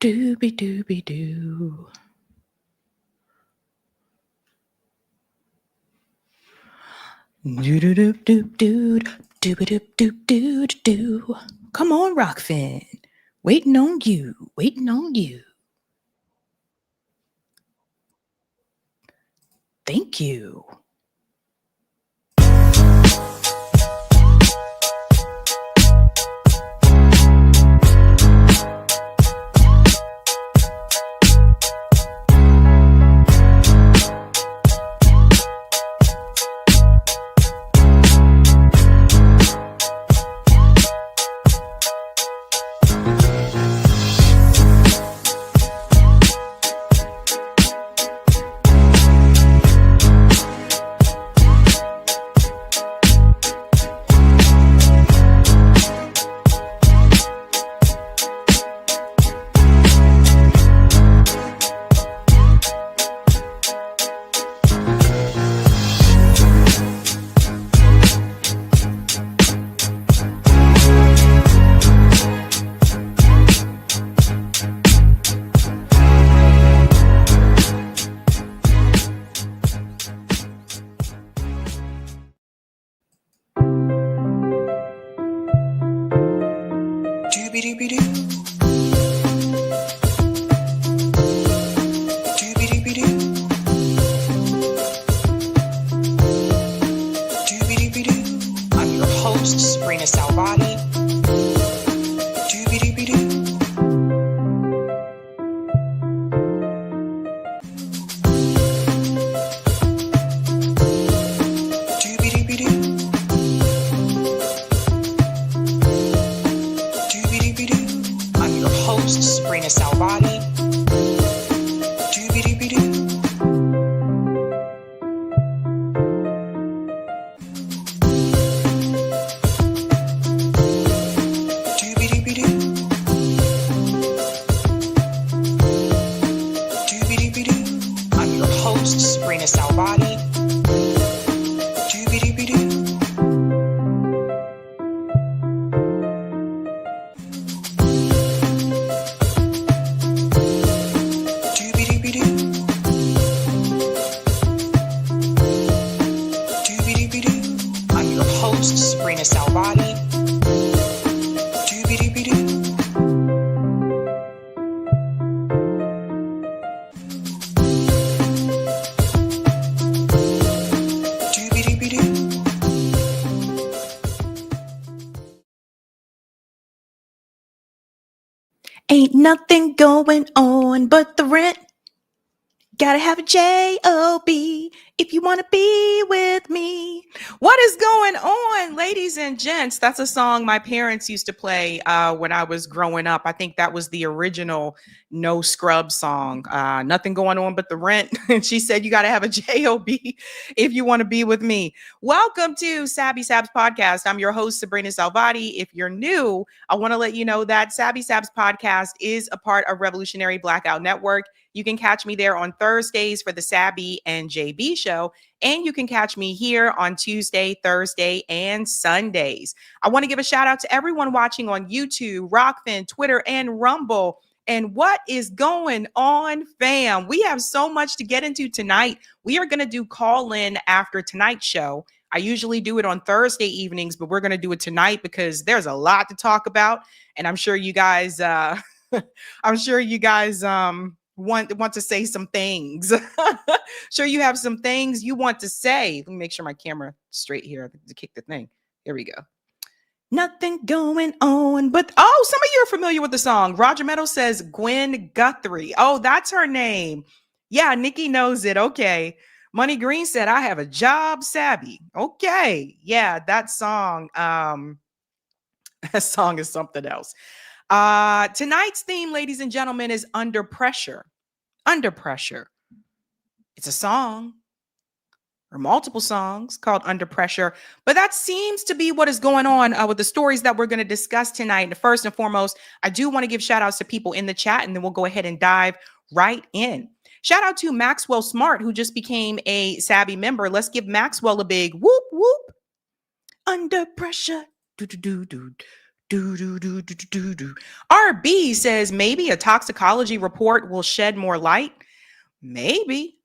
Dooby dooby doo. Doo doo doo doo doo dooby doo doo doo doo. Come on, Rockfin. Waiting on you. Waiting on you. Thank you. I'm your host, sabrinasalvati. I'm your host, sabrinasalvati. I'm your host, sabrinasalvati. I'm your host, sabrinasalvati. Ain't nothing going on but the rent. Gotta have a J-O-B if you want to be with me. What is going on, ladies and gents? That's a song my parents used to play when I was growing up. I think that was the original No Scrub song. Nothing going on but the rent. And she said, you got to have a J-O-B if you want to be with me. Welcome to Sabs podcast. I'm your host, Sabrina Salvati. If you're new, I want to let you know that Sabs podcast is a part of Revolutionary Blackout Network. You can catch me there on Thursdays for the Sabby and JB show. And you can catch me here on Tuesday, Thursday, and Sundays. I want to give a shout out to everyone watching on YouTube, Rockfin, Twitter, and Rumble. And what is going on, fam? We have so much to get into tonight. We are going to do call in after tonight's show. I usually do it on Thursday evenings, but we're going to do it tonight because there's a lot to talk about. And I'm sure you guys, want to say some things. Sure, you have some things you want to say. Let me make sure my camera straight here to kick the thing. Here we go. Nothing going on, but some of you are familiar with the song. Roger Meadows says Gwen Guthrie. Oh, that's her name. Yeah, Nikki knows it. Okay. Money Green said, I have a job, Sabby. Okay. Yeah, that song. That song is something else. Tonight's theme, ladies and gentlemen, is Under Pressure. Under Pressure. It's a song or multiple songs called Under Pressure, but that seems to be what is going on with the stories that we're going to discuss tonight. And first and foremost, I do want to give shout outs to people in the chat, and then we'll go ahead and dive right in. Shout out to Maxwell Smart, who just became a Sabby member. Let's give Maxwell a big whoop, whoop. Under pressure. Do, do, do, do. RB says maybe a toxicology report will shed more light. Maybe.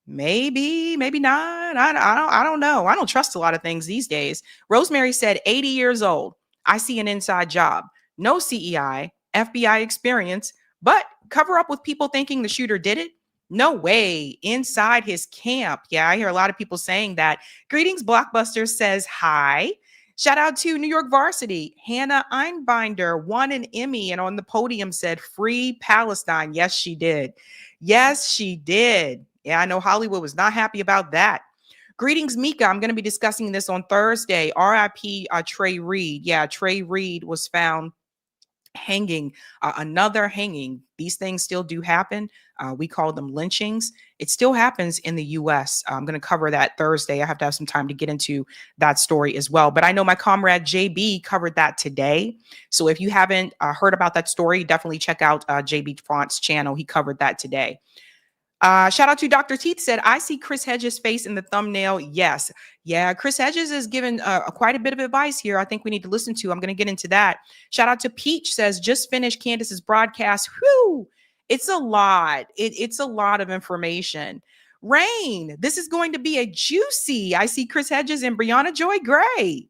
Maybe not. I don't know. I don't trust a lot of things these days. Rosemary said 80 years old. I see an inside job. No CEI, FBI experience, but cover up with people thinking the shooter did it? No way. Inside his camp. Yeah, I hear a lot of people saying that. Greetings, Blockbuster says hi. Shout out to New York Varsity. Hannah Einbinder won an Emmy and on the podium said, "Free Palestine." Yes, she did. Yes, she did. Yeah, I know Hollywood was not happy about that. Greetings, Mika. I'm going to be discussing this on Thursday. RIP Trey Reed. Yeah, Trey Reed was found hanging, another hanging. These things still do happen. We call them lynchings. It still happens in the US. I'm going to cover that Thursday. I have to have some time to get into that story as well. But I know my comrade JB covered that today. So if you haven't heard about that story, definitely check out JB Font's channel. He covered that today. Shout out to Dr. Teeth said, I see Chris Hedges' face in the thumbnail. Yes. Yeah, Chris Hedges is given quite a bit of advice here. I think we need to listen to. I'm going to get into that. Shout out to Peach says, just finished Candace's broadcast. Whew. It's a lot. It's a lot of information. Rain, this is going to be a juicy. I see Chris Hedges and Brianna Joy Gray.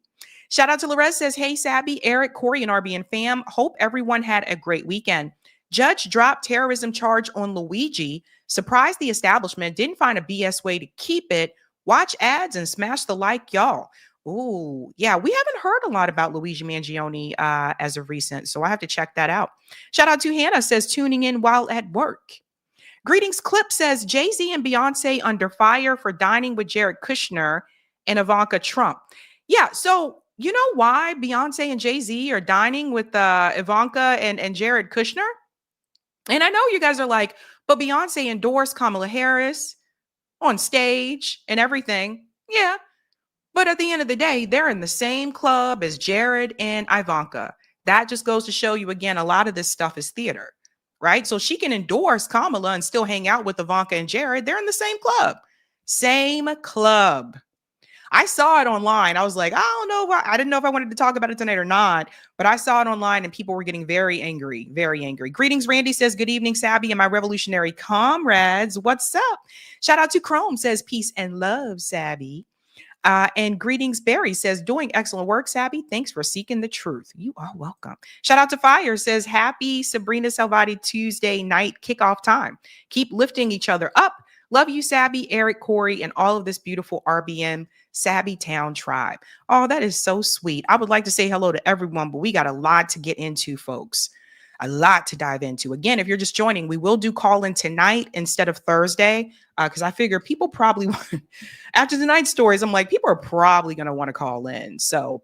Shout out to Lorez says, hey, Sabby, Eric, Corey, and RB and fam. Hope everyone had a great weekend. Judge dropped terrorism charge on Luigi. Surprised the establishment. Didn't find a BS way to keep it. Watch ads and smash the like, y'all. Ooh, yeah, we haven't heard a lot about Luigi Mangione as of recent, so I have to check that out. Shout out to Hannah, says tuning in while at work. Greetings Clip says Jay-Z and Beyonce under fire for dining with Jared Kushner and Ivanka Trump. Yeah, so you know why Beyonce and Jay-Z are dining with Ivanka and Jared Kushner? And I know you guys are like, but Beyonce endorsed Kamala Harris on stage and everything. Yeah. But at the end of the day, they're in the same club as Jared and Ivanka. That just goes to show you again, a lot of this stuff is theater, right? So she can endorse Kamala and still hang out with Ivanka and Jared. They're in the same club. Same club. I saw it online. I was like, I don't know. I didn't know if I wanted to talk about it tonight or not, but I saw it online and people were getting very angry, very angry. Greetings, Randy says, good evening, Sabby and my revolutionary comrades. What's up? Shout out to Chrome says, peace and love, Sabby. And greetings, Barry says, doing excellent work, Sabby. Thanks for seeking the truth. You are welcome. Shout out to Fire says, happy Sabrina Salvati Tuesday night kickoff time. Keep lifting each other up. Love you, Sabby, Eric, Corey, and all of this beautiful RBM Sabby Town tribe. Oh, that is so sweet. I would like to say hello to everyone, but we got a lot to get into, folks. A lot to dive into. Again, if you're just joining, we will do call in tonight instead of Thursday, because I figure people probably, after tonight's stories, I'm like, people are probably going to want to call in. So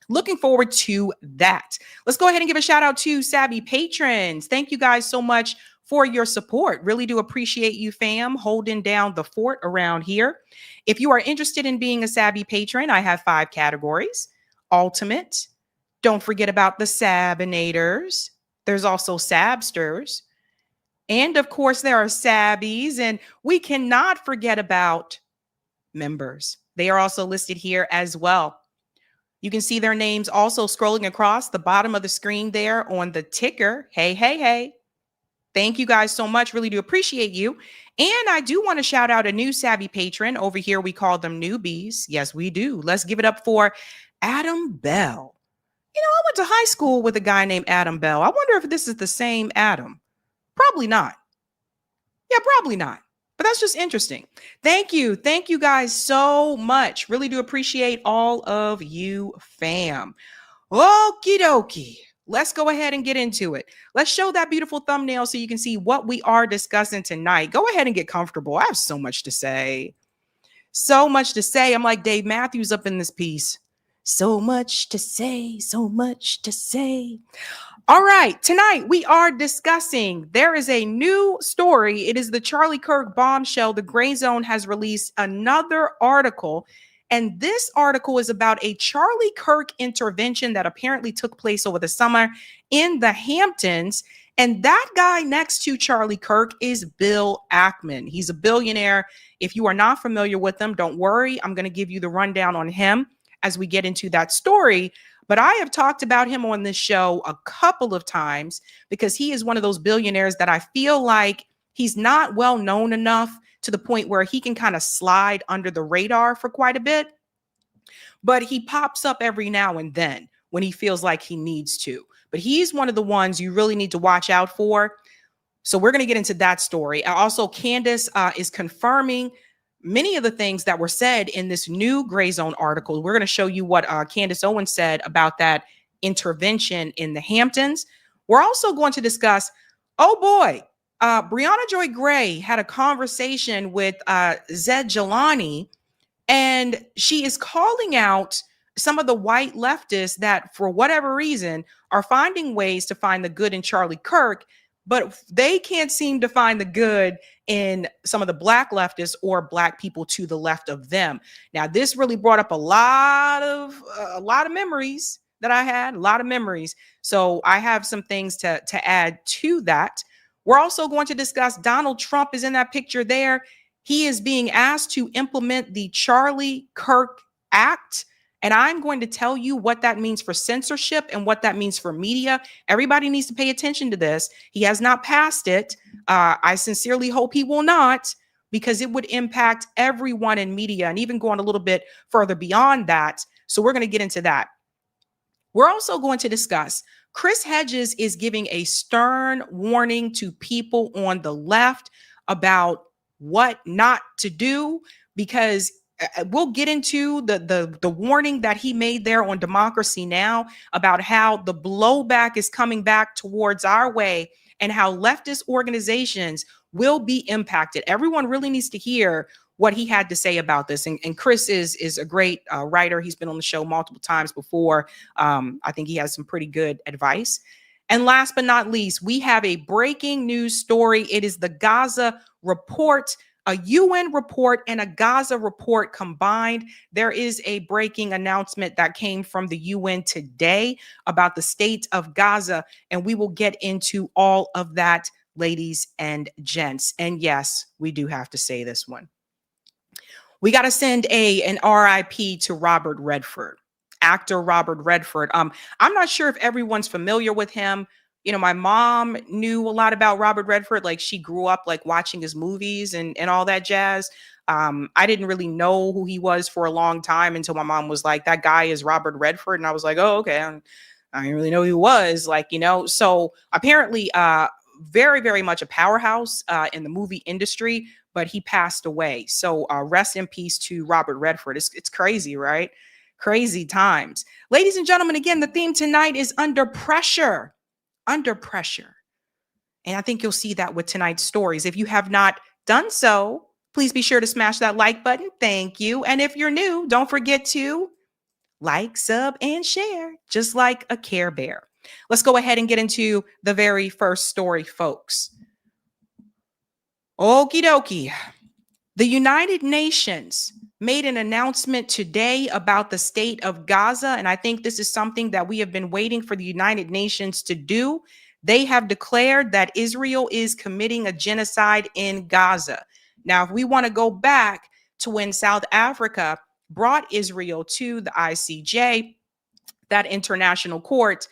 looking forward to that. Let's go ahead and give a shout out to Sabby patrons. Thank you guys so much for your support. Really do appreciate you, fam, holding down the fort around here. If you are interested in being a Sabby patron, I have 5 categories. Ultimate. Don't forget about the Sabinators. There's also Sabsters. And of course, there are Sabbies. And we cannot forget about members. They are also listed here as well. You can see their names also scrolling across the bottom of the screen there on the ticker. Hey, hey, hey. Thank you guys so much. Really do appreciate you. And I do want to shout out a new Sabby patron. Over here, we call them newbies. Yes, we do. Let's give it up for Adam Bell. You know, I went to high school with a guy named Adam Bell. I wonder if this is the same Adam. Probably not. Yeah, probably not. But that's just interesting. Thank you. Thank you guys so much. Really do appreciate all of you, fam. Okie dokie. Let's go ahead and get into it. Let's show that beautiful thumbnail so you can see what we are discussing tonight. Go ahead and get comfortable. I have so much to say. So much to say. I'm like Dave Matthews up in this piece. So much to say. So much to say. All right. Tonight we are discussing, there is a new story. It is the Charlie Kirk bombshell. The Gray Zone has released another article. And this article is about a Charlie Kirk intervention that apparently took place over the summer in the Hamptons. And that guy next to Charlie Kirk is Bill Ackman. He's a billionaire. If you are not familiar with him, don't worry. I'm going to give you the rundown on him as we get into that story. But I have talked about him on this show a couple of times because he is one of those billionaires that I feel like he's not well known enough to the point where he can kind of slide under the radar for quite a bit. But he pops up every now and then when he feels like he needs to. But he's one of the ones you really need to watch out for. So we're going to get into that story. Also, Candace is confirming many of the things that were said in this new Gray Zone article. We're going to show you what Candace Owens said about that intervention in the Hamptons. We're also going to discuss, oh boy, Brianna Joy Gray had a conversation with Zed Jelani, and she is calling out some of the white leftists that, for whatever reason, are finding ways to find the good in Charlie Kirk, but they can't seem to find the good in some of the black leftists or black people to the left of them. Now, this really brought up a lot of memories that I had, a lot of memories. So I have some things to add to that. We're also going to discuss Donald Trump is in that picture there. He is being asked to implement the Charlie Kirk Act. And I'm going to tell you what that means for censorship and what that means for media. Everybody needs to pay attention to this. He has not passed it. I sincerely hope he will not, because it would impact everyone in media and even going a little bit further beyond that. So we're going to get into that. We're also going to discuss Chris Hedges is giving a stern warning to people on the left about what not to do, because we'll get into the warning that he made there on Democracy Now! About how the blowback is coming back towards our way and how leftist organizations will be impacted. Everyone really needs to hear what he had to say about this. And Chris is a great writer. He's been on the show multiple times before. I think he has some pretty good advice. And last but not least, we have a breaking news story. It is the Gaza report, a UN report and a Gaza report combined. There is a breaking announcement that came from the UN today about the state of Gaza, and we will get into all of that, ladies and gents. And yes, we do have to say this one. We got to send an RIP to Robert Redford, actor Robert Redford. I'm not sure if everyone's familiar with him. You know, my mom knew a lot about Robert Redford. Like, she grew up like watching his movies and all that jazz. I didn't really know who he was for a long time until my mom was like, that guy is Robert Redford. And I was like, oh, okay. I didn't really know who he was, like, you know. So apparently very, very much a powerhouse in the movie industry, but he passed away. So rest in peace to Robert Redford. It's crazy, right? Crazy times. Ladies and gentlemen, again, the theme tonight is under pressure. Under pressure. And I think you'll see that with tonight's stories. If you have not done so, please be sure to smash that like button. Thank you. And if you're new, don't forget to like, sub, and share, just like a Care Bear. Let's go ahead and get into the very first story, folks. Okie dokie. The United Nations made an announcement today about the state of Gaza, and I think this is something that we have been waiting for the United Nations to do. They have declared that Israel is committing a genocide in Gaza. Now, if we want to go back to when South Africa brought Israel to the ICJ, that international court,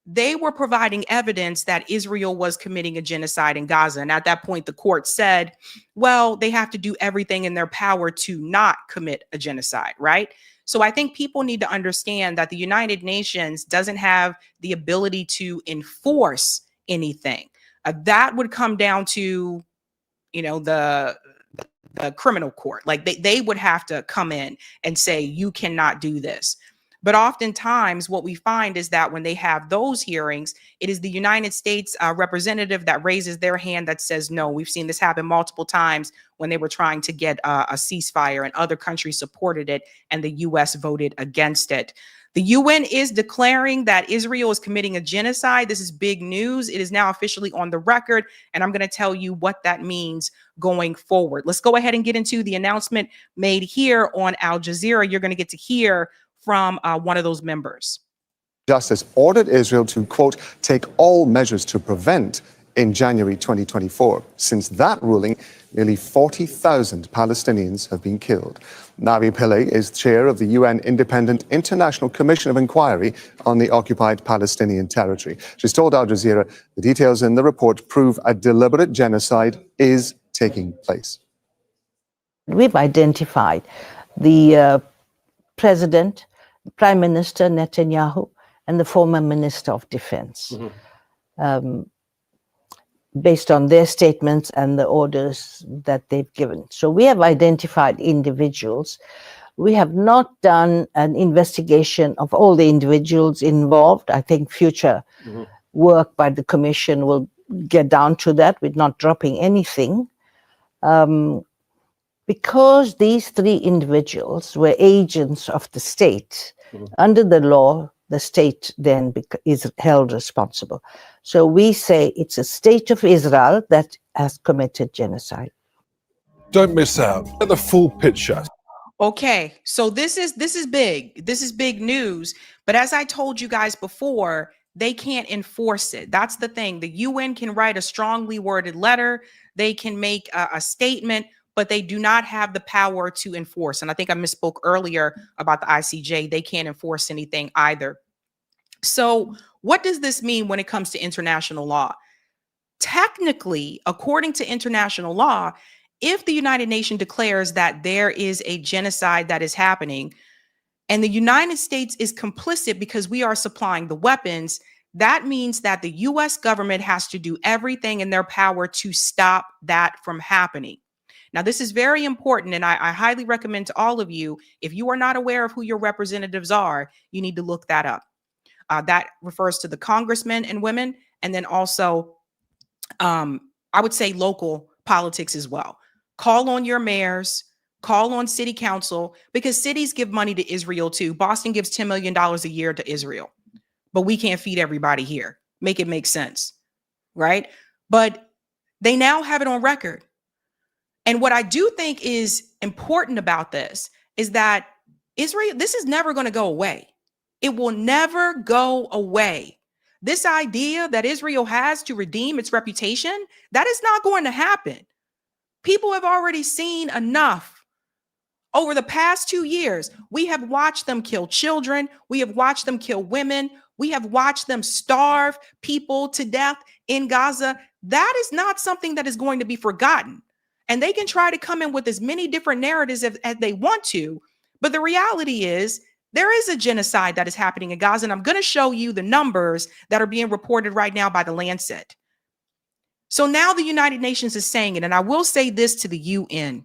they were providing evidence that Israel was committing a genocide in Gaza. And at that point, the court said, well, they have to do everything in their power to not commit a genocide, right? So I think people need to understand that the United Nations doesn't have the ability to enforce anything. That would come down to, you know, the criminal court. Like they would have to come in and say, you cannot do this. But oftentimes what we find is that when they have those hearings, it is the United States representative that raises their hand that says, no. We've seen this happen multiple times when they were trying to get a ceasefire, and other countries supported it and the U.S. voted against it. The UN is declaring that Israel is committing a genocide. This is big news. It is now officially on the record, and I'm going to tell you what that means going forward. Let's go ahead and get into the announcement made here on Al Jazeera. You're going to get to hear from one of those members. Justice ordered Israel to, quote, take all measures to prevent in January 2024. Since that ruling, nearly 40,000 Palestinians have been killed. Navi Pillay is chair of the UN Independent International Commission of Inquiry on the occupied Palestinian territory. She's told Al Jazeera the details in the report prove a deliberate genocide is taking place. We've identified the president, Prime Minister Netanyahu, and the former Minister of Defense, based on their statements and the orders that they've given. So we have identified individuals. We have not done an investigation of all the individuals involved. I think future work by the Commission will get down to that. We're not dropping anything. Because these three individuals were agents of the state, under the law, the state then is held responsible. So we say it's a state of Israel that has committed genocide. Don't miss out. Get the full picture. Okay, so this is big. This is big news. But as I told you guys before, they can't enforce it. That's the thing. The UN can write a strongly worded letter. They can make a statement, but they do not have the power to enforce. And I think I misspoke earlier about the ICJ. They can't enforce anything either. So what does this mean when it comes to international law? Technically, according to international law, if the United Nations declares that there is a genocide that is happening, and the United States is complicit because we are supplying the weapons, that means that the US government has to do everything in their power to stop that from happening. Now, this is very important, and I highly recommend to all of you, if you are not aware of who your representatives are, you need to look that up. That refers to the congressmen and women, and then also, I would say local politics as well. Call on your mayors, call on city council, because cities give money to Israel too. Boston gives $10 million a year to Israel, but we can't feed everybody here. Make it make sense, right? But they now have it on record. And what I do think is important about this is that Israel, this is never going to go away. It will never go away. This idea that Israel has to redeem its reputation, that is not going to happen. People have already seen enough. Over the past 2 years, we have watched them kill children. We have watched them kill women. We have watched them starve people to death in Gaza. That is not something that is going to be forgotten. And they can try to come in with as many different narratives as they want to. But the reality is there is a genocide that is happening in Gaza. And I'm going to show you the numbers that are being reported right now by the Lancet. So now the United Nations is saying it. And I will say this to the UN.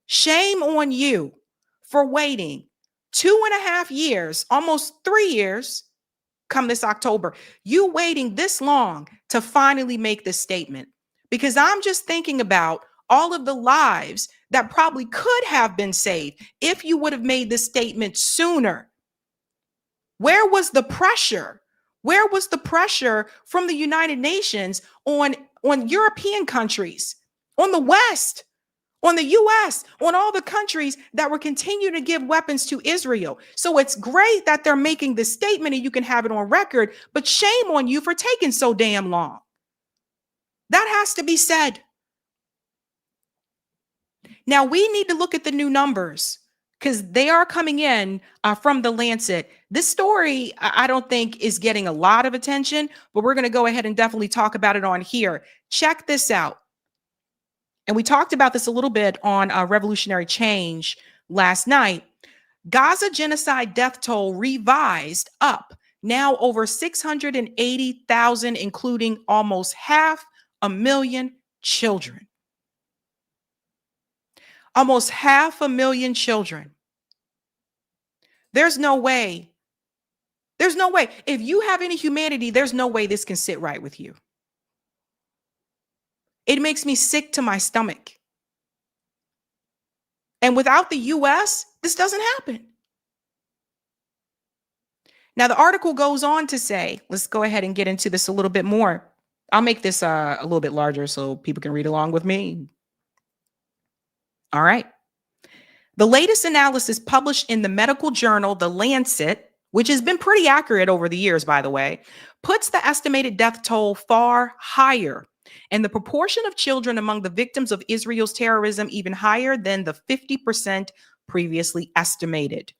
Shame on you for waiting 2.5 years, almost 3 years, come this October. You waiting this long to finally make this statement. Because I'm just thinking about all of the lives that probably could have been saved if you would have made this statement sooner. Where was the pressure? Where was the pressure from the United Nations on European countries, on the West, on the US, on all the countries that were continuing to give weapons to Israel? So it's great that they're making this statement and you can have it on record, but shame on you for taking so damn long. That has to be said. Now, we need to look at the new numbers because they are coming in from the Lancet. This story, I don't think, is getting a lot of attention, but we're going to go ahead and definitely talk about it on here. Check this out. And we talked about this a little bit on Revolutionary Change last night. Gaza genocide death toll revised up, now over 680,000, including almost 500,000 children. Almost 500,000 children. There's no way. There's no way. If you have any humanity, there's no way this can sit right with you. It makes me sick to my stomach. And without the US, this doesn't happen. Now, the article goes on to say, let's go ahead and get into this a little bit more. I'll make this a little bit larger so people can read along with me. All right. The latest analysis published in the medical journal, The Lancet, which has been pretty accurate over the years, by the way, puts the estimated death toll far higher, and the proportion of children among the victims of Israel's terrorism even higher than the 50% previously estimated.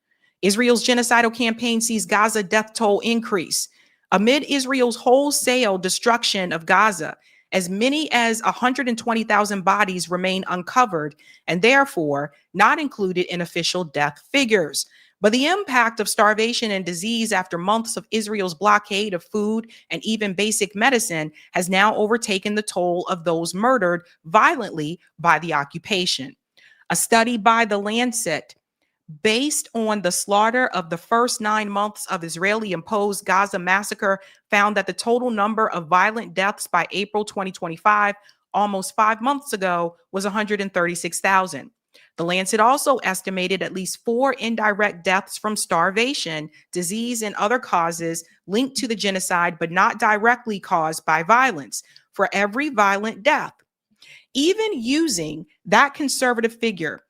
Israel's genocidal campaign sees Gaza death toll increase. Amid Israel's wholesale destruction of Gaza, as many as 120,000 bodies remain uncovered and therefore not included in official death figures. But the impact of starvation and disease after months of Israel's blockade of food and even basic medicine has now overtaken the toll of those murdered violently by the occupation. A study by The Lancet, based on the slaughter of the first 9 months of Israeli-imposed Gaza massacre, found that the total number of violent deaths by April 2025, almost 5 months ago, was 136,000. The Lancet also estimated at least 4 indirect deaths from starvation, disease, and other causes linked to the genocide, but not directly caused by violence, for every violent death. Even using that conservative figure,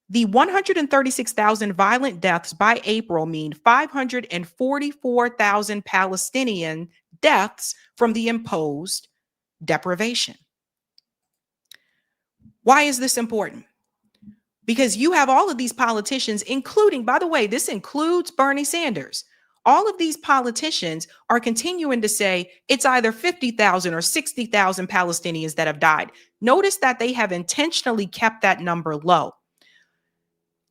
the 136,000 violent deaths by April mean 544,000 Palestinian deaths from the imposed deprivation. Why is this important? Because you have all of these politicians, including, by the way, this includes Bernie Sanders. All of these politicians are continuing to say it's either 50,000 or 60,000 Palestinians that have died. Notice that they have intentionally kept that number low.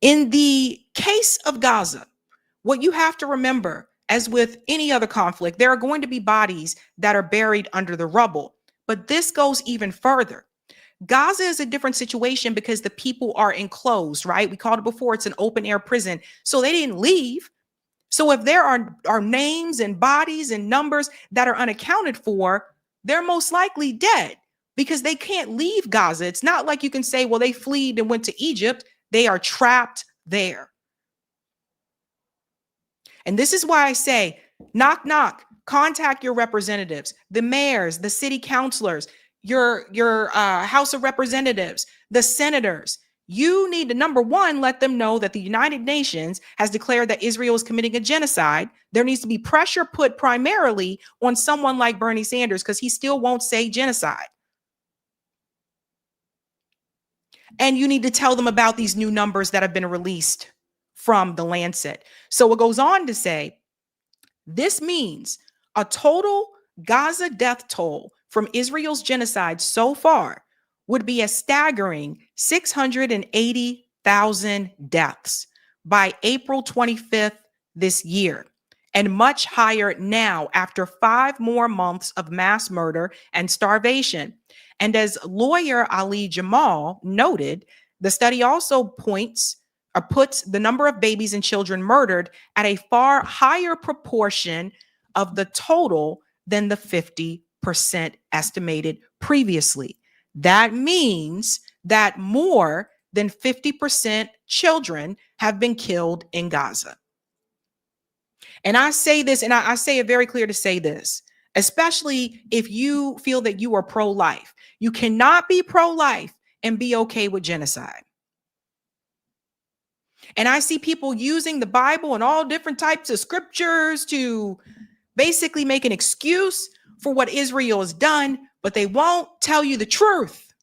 In the case of Gaza, what you have to remember, as with any other conflict, there are going to be bodies that are buried under the rubble. But this goes even further. Gaza is a different situation because the people are enclosed, right? We called it before, it's an open air prison. So they didn't leave. So if there are names and bodies and numbers that are unaccounted for, they're most likely dead because they can't leave Gaza. It's not like you can say, well, they fled and went to Egypt. They are trapped there. And this is why I say, knock, knock, contact your representatives, the mayors, the city councilors, your House of Representatives, the senators. You need to, number one, let them know that the United Nations has declared that Israel is committing a genocide. There needs to be pressure put primarily on someone like Bernie Sanders because he still won't say genocide. And you need to tell them about these new numbers that have been released from The Lancet. So it goes on to say, this means a total Gaza death toll from Israel's genocide so far would be a staggering 680,000 deaths by April 25th this year, and much higher now after 5 more months of mass murder and starvation. And as lawyer Ali Jamal noted, the study also puts the number of babies and children murdered at a far higher proportion of the total than the 50% estimated previously. That means that more than 50% children have been killed in Gaza. And I say this, and I say it very clear to say this, especially if you feel that you are pro-life. You cannot be pro-life and be okay with genocide. And I see people using the Bible and all different types of scriptures to basically make an excuse for what Israel has done, but they won't tell you the truth.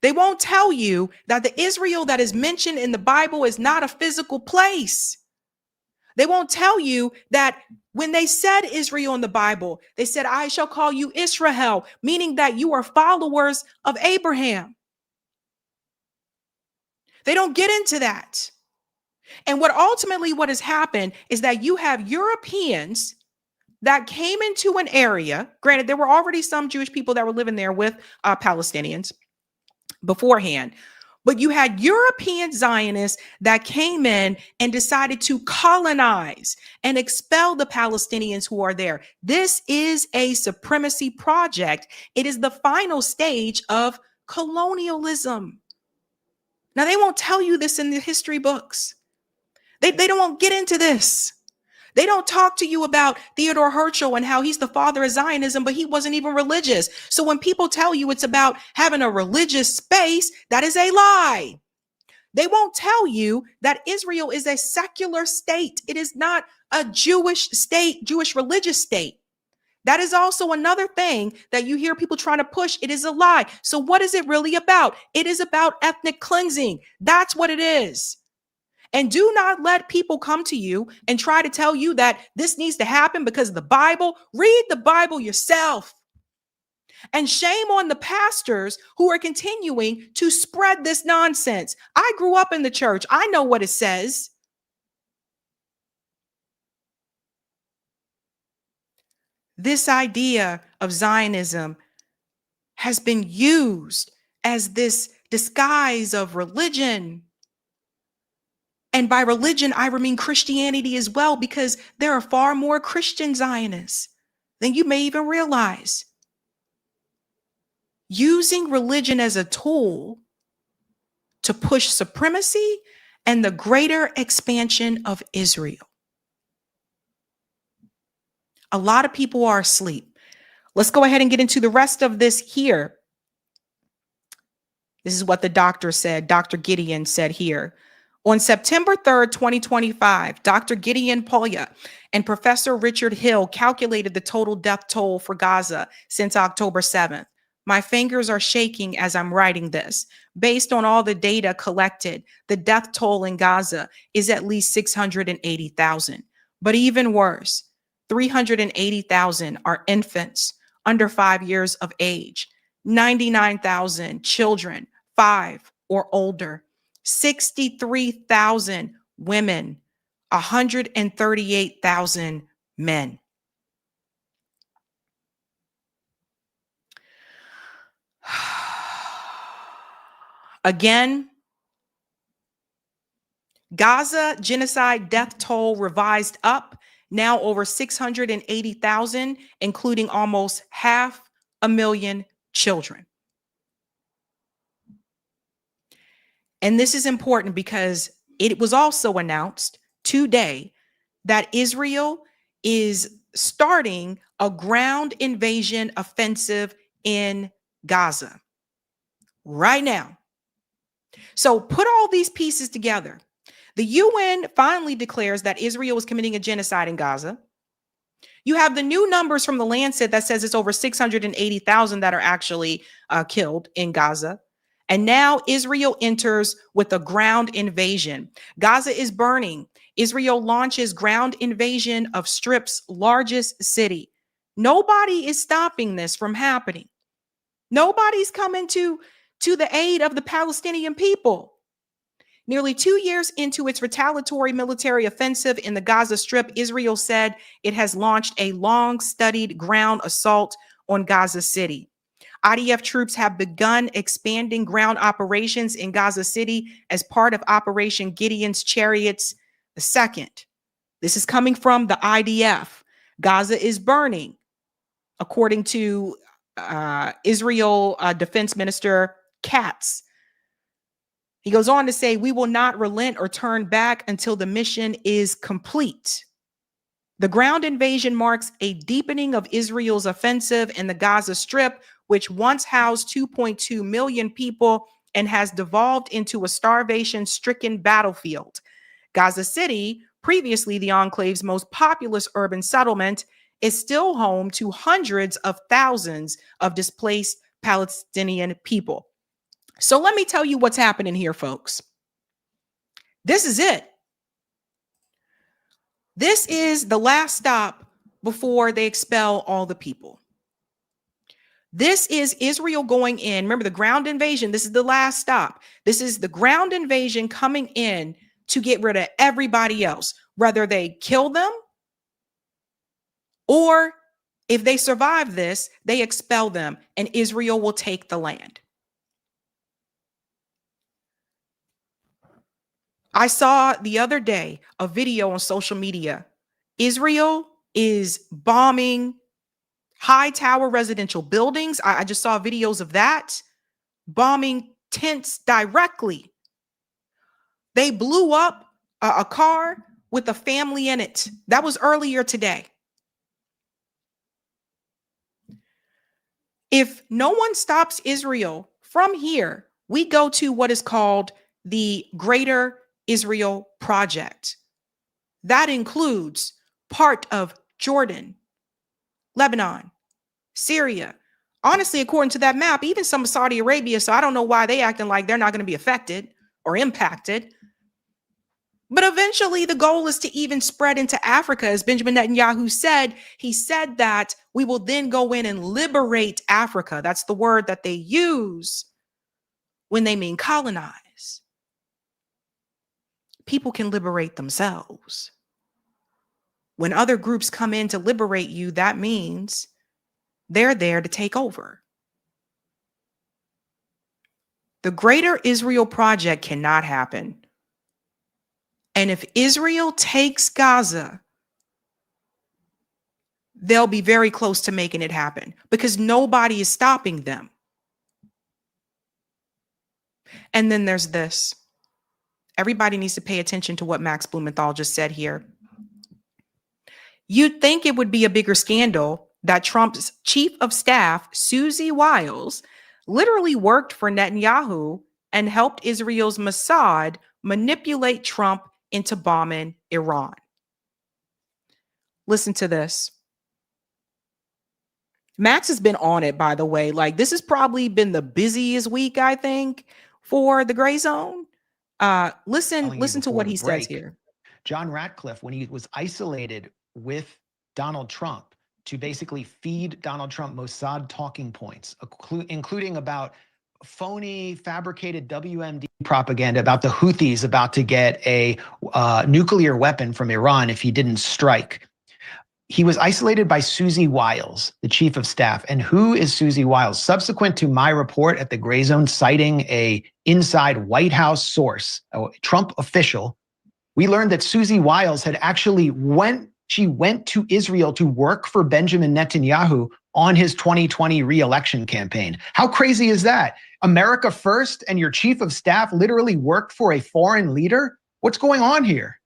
They won't tell you that the Israel that is mentioned in the Bible is not a physical place. They won't tell you that when they said Israel in the Bible, they said, I shall call you Israel, meaning that you are followers of Abraham. They don't get into that. And what has happened is that you have Europeans that came into an area. Granted, there were already some Jewish people that were living there with Palestinians beforehand. But you had European Zionists that came in and decided to colonize and expel the Palestinians who are there. This is a supremacy project. It is the final stage of colonialism. Now, they won't tell you this in the history books. They don't get into this. They don't talk to you about Theodore Herzl and how he's the father of Zionism, but he wasn't even religious. So when people tell you it's about having a religious space, that is a lie. They won't tell you that Israel is a secular state. It is not a Jewish state, Jewish religious state. That is also another thing that you hear people trying to push. It is a lie. So what is it really about? It is about ethnic cleansing. That's what it is. And do not let people come to you and try to tell you that this needs to happen because of the Bible. Read the Bible yourself. And shame on the pastors who are continuing to spread this nonsense. I grew up in the church. I know what it says. This idea of Zionism has been used as this disguise of religion. And by religion, I mean Christianity as well, because there are far more Christian Zionists than you may even realize. Using religion as a tool to push supremacy and the greater expansion of Israel. A lot of people are asleep. Let's go ahead and get into the rest of this here. This is what the doctor said. Dr. Gideon said here. On September 3rd, 2025, Dr. Gideon Polya and Professor Richard Hill calculated the total death toll for Gaza since October 7th. My fingers are shaking as I'm writing this. Based on all the data collected, the death toll in Gaza is at least 680,000. But even worse, 380,000 are infants under 5 years of age, 99,000 children 5 or older, 63,000 women, 138,000 men. Again, Gaza genocide death toll revised up, now over 680,000, including almost 500,000 children. And this is important because it was also announced today that Israel is starting a ground invasion offensive in Gaza right now. So put all these pieces together. The UN finally declares that Israel is committing a genocide in Gaza. You have the new numbers from the Lancet that says it's over 680,000 that are actually killed in Gaza. And now Israel enters with a ground invasion. Gaza is burning. Israel launches ground invasion of Strip's largest city. Nobody is stopping this from happening. Nobody's coming to the aid of the Palestinian people. Nearly 2 years into its retaliatory military offensive in the Gaza Strip, Israel said it has launched a long-studied ground assault on Gaza City. IDF troops have begun expanding ground operations in Gaza City as part of Operation Gideon's Chariots II. This is coming from the IDF. Gaza is burning, according to Israel Defense Minister Katz. He goes on to say, we will not relent or turn back until the mission is complete. The ground invasion marks a deepening of Israel's offensive in the Gaza Strip, which once housed 2.2 million people and has devolved into a starvation-stricken battlefield. Gaza City, previously the enclave's most populous urban settlement, is still home to hundreds of thousands of displaced Palestinian people. So let me tell you what's happening here, folks. This is it. This is the last stop before they expel all the people. This is Israel going in. Remember the ground invasion. This is the last stop. This is the ground invasion coming in to get rid of everybody else, whether they kill them or if they survive this, they expel them and Israel will take the land. I saw the other day a video on social media. Israel is bombing high tower residential buildings. I just saw videos of that, bombing tents directly. They blew up a car with a family in it. That was earlier today. If no one stops Israel from here, we go to what is called the Greater Israel Project. That includes part of Jordan, Lebanon, Syria. Honestly, according to that map, even some of Saudi Arabia. So I don't know why they acting like they're not going to be affected or impacted. But eventually the goal is to even spread into Africa. As Benjamin Netanyahu said, he said that we will then go in and liberate Africa. That's the word that they use when they mean colonize. People can liberate themselves. When other groups come in to liberate you, that means they're there to take over. The Greater Israel Project cannot happen. And if Israel takes Gaza, they'll be very close to making it happen because nobody is stopping them. And then there's this. Everybody needs to pay attention to what Max Blumenthal just said here. You'd think it would be a bigger scandal that Trump's chief of staff, Susie Wiles, literally worked for Netanyahu and helped Israel's Mossad manipulate Trump into bombing Iran. Listen to this. Max has been on it, by the way. Like, this has probably been the busiest week, I think, for the Gray Zone. Listen to what he says here. John Ratcliffe, when he was isolated with Donald Trump to basically feed Donald Trump Mossad talking points, including about phony, fabricated WMD propaganda about the Houthis about to get a nuclear weapon from Iran if he didn't strike. He was isolated by Susie Wiles, the chief of staff. And who is Susie Wiles? Subsequent to my report at the Gray Zone citing a inside White House source, a Trump official, we learned that Susie Wiles had actually went to Israel to work for Benjamin Netanyahu on his 2020 re-election campaign. How crazy is that? America first, and your chief of staff literally worked for a foreign leader? What's going on here?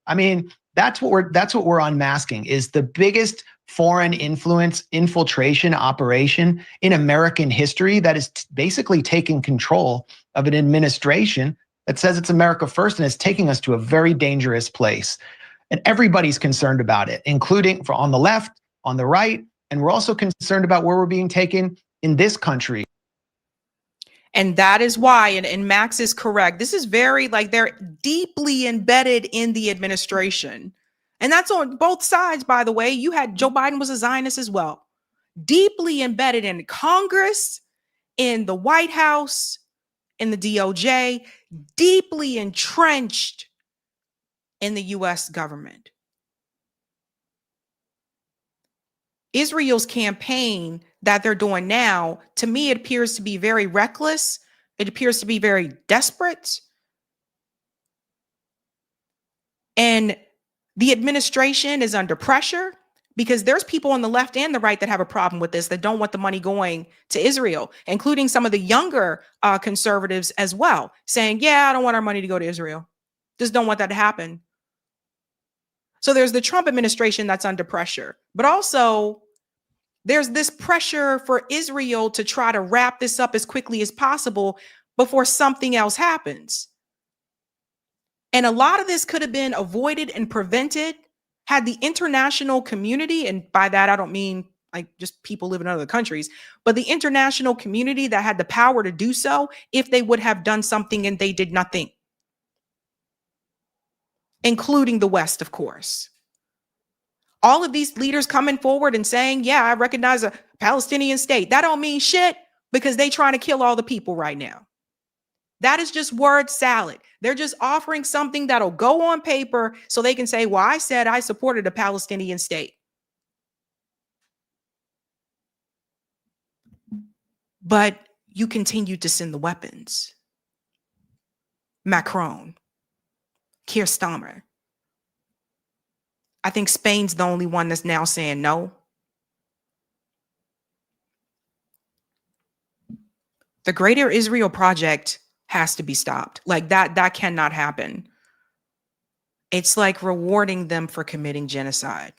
I mean, that's what we're unmasking, is the biggest foreign influence infiltration operation in American history that is basically taking control of an administration that says it's America first and is taking us to a very dangerous place. And everybody's concerned about it, including on the left, on the right, and we're also concerned about where we're being taken in this country. And that is why, and Max is correct, this is very, like, they're deeply embedded in the administration. And that's on both sides, by the way. You had Joe Biden was a Zionist as well. Deeply embedded in Congress, in the White House, in the DOJ, deeply entrenched in the US government. Israel's campaign that they're doing now, to me, it appears to be very reckless. It appears to be very desperate. And the administration is under pressure because there's people on the left and the right that have a problem with this, that don't want the money going to Israel, including some of the younger conservatives as well, saying, yeah, I don't want our money to go to Israel. Just don't want that to happen. So there's the Trump administration that's under pressure, but also there's this pressure for Israel to try to wrap this up as quickly as possible before something else happens. And a lot of this could have been avoided and prevented had the international community, and by that I don't mean like just people living in other countries, but the international community that had the power to do so, if they would have done something, and they did nothing, including the West, of course. All of these leaders coming forward and saying, yeah, I recognize a Palestinian state. That don't mean shit because they trying to kill all the people right now. That is just word salad. They're just offering something that'll go on paper so they can say, well, I said I supported a Palestinian state. But you continue to send the weapons. Macron, Keir Starmer. I think Spain's the only one that's now saying no. The Greater Israel Project has to be stopped. Like that cannot happen. It's like rewarding them for committing genocide.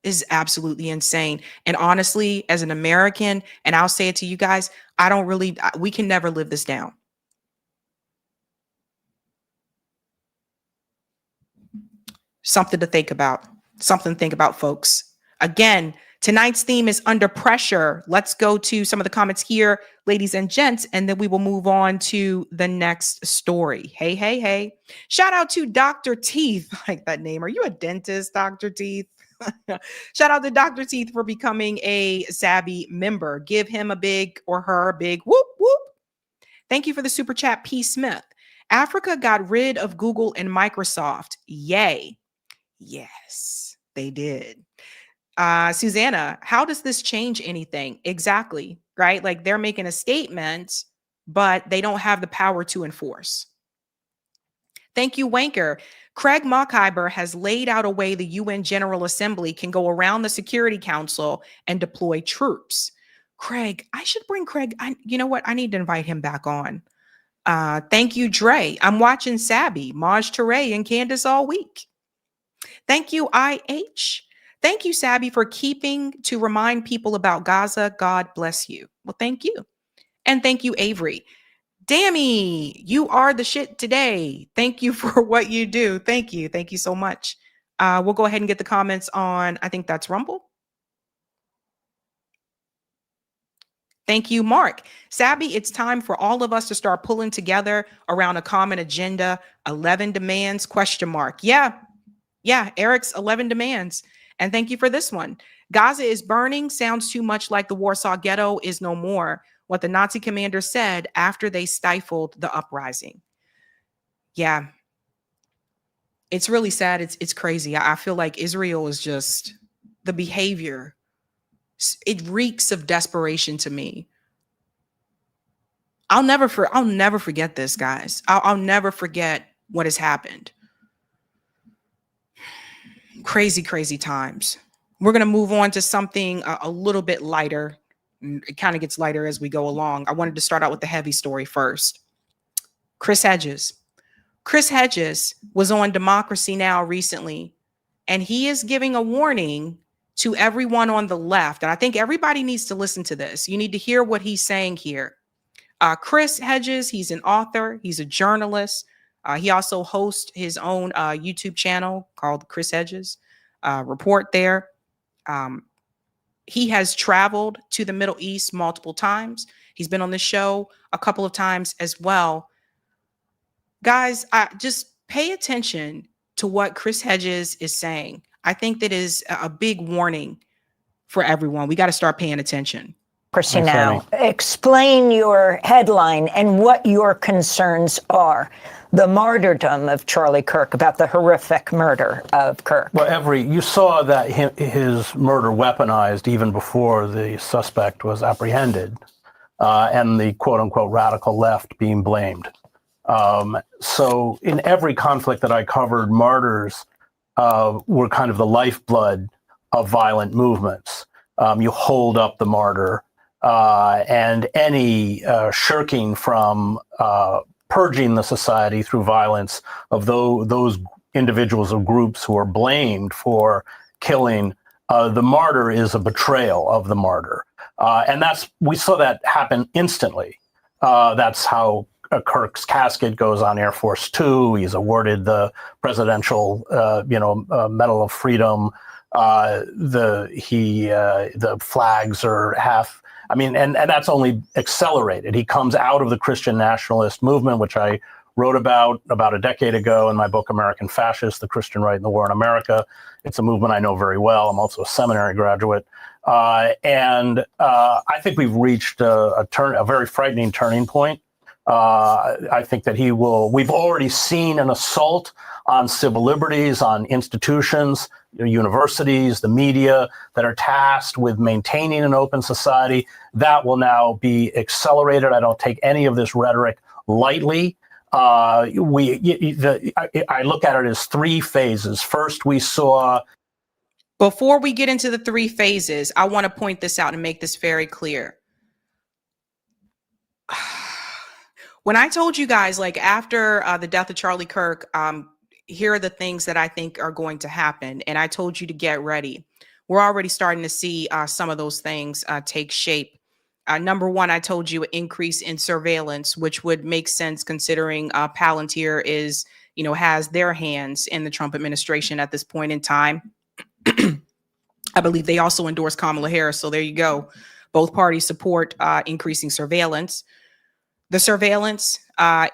Is absolutely insane. And honestly, as an American, and I'll say it to you guys, we can never live this down. Something to think about. Something to think about, folks. Again, Tonight's theme is under pressure. Let's go to some of the comments here, ladies and gents, and then we will move on to the next story. Hey, hey, hey. Shout out to Dr. Teeth. I like that name. Are you a dentist, Dr. Teeth? Shout out to Dr. Teeth for becoming a Sabby member. Give him a big or her a big whoop, whoop. Thank you for the super chat, P. Smith. Africa got rid of Google and Microsoft. Yay. Yes, they did. Susanna, how does this change anything? Exactly, right? Like they're making a statement, but they don't have the power to enforce. Thank you, Wanker. Craig Mockheiber has laid out a way the UN General Assembly can go around the Security Council and deploy troops. Craig, I should bring Craig. You know what? I need to invite him back on. Thank you, Dre. I'm watching Sabby, Maj Touré, and Candace all week. Thank you, IH. Thank you, Sabby, for keeping to remind people about Gaza. God bless you. Well, thank you. And thank you, Avery. Dammy, you are the shit today. Thank you for what you do. Thank you. Thank you so much. We'll go ahead and get the comments on, I think that's Rumble. Thank you, Mark. Sabby, it's time for all of us to start pulling together around a common agenda. 11 demands, question mark. Yeah, Eric's 11 demands. And thank you for this one. Gaza is burning. Sounds too much like the Warsaw Ghetto is no more. What the Nazi commander said after they stifled the uprising. Yeah. It's really sad. It's crazy. I feel like Israel is just the behavior. It reeks of desperation to me. I'll never forget this, guys. I'll never forget what has happened. Crazy, crazy times. We're going to move on to something a little bit lighter. It kind of gets lighter as we go along. I wanted to start out with the heavy story first. Chris Hedges. Chris Hedges was on Democracy Now! Recently, and he is giving a warning to everyone on the left. And I think everybody needs to listen to this. You need to hear what he's saying here. Chris Hedges, he's an author. He's a journalist. He also hosts his own YouTube channel called Chris Hedges Report there. He has traveled to the Middle East multiple times. He's been on the show a couple of times as well. Guys, just pay attention to what Chris Hedges is saying. I think that is a big warning for everyone. We got to start paying attention. Now, explain your headline and what your concerns are. The martyrdom of Charlie Kirk, about the horrific murder of Kirk. Well, you saw that his murder weaponized even before the suspect was apprehended, and the quote-unquote radical left being blamed. So in every conflict that I covered, martyrs were kind of the lifeblood of violent movements. You hold up the martyr, and any shirking from purging the society through violence of those individuals or groups who are blamed for killing, the martyr is a betrayal of the martyr. And we saw that happen instantly. That's how Kirk's casket goes on Air Force Two. He's awarded the Presidential, Medal of Freedom. The flags are half. I mean, and that's only accelerated. He comes out of the Christian nationalist movement, which I wrote about a decade ago in my book, American Fascist, The Christian Right in the War in America. It's a movement I know very well. I'm also a seminary graduate. And I think we've reached a very frightening turning point. I think that we've already seen an assault on civil liberties, on institutions, universities, the media that are tasked with maintaining an open society. That will now be accelerated. I don't take any of this rhetoric lightly. I look at it as three phases. First, we saw. Before we get into the three phases, I want to point this out and make this very clear. When I told you guys, like after the death of Charlie Kirk, here are the things that I think are going to happen. And I told you to get ready. We're already starting to see some of those things take shape. Number one, I told you an increase in surveillance, which would make sense considering Palantir has their hands in the Trump administration at this point in time. I believe they also endorsed Kamala Harris. So there you go. Both parties support increasing surveillance. The surveillance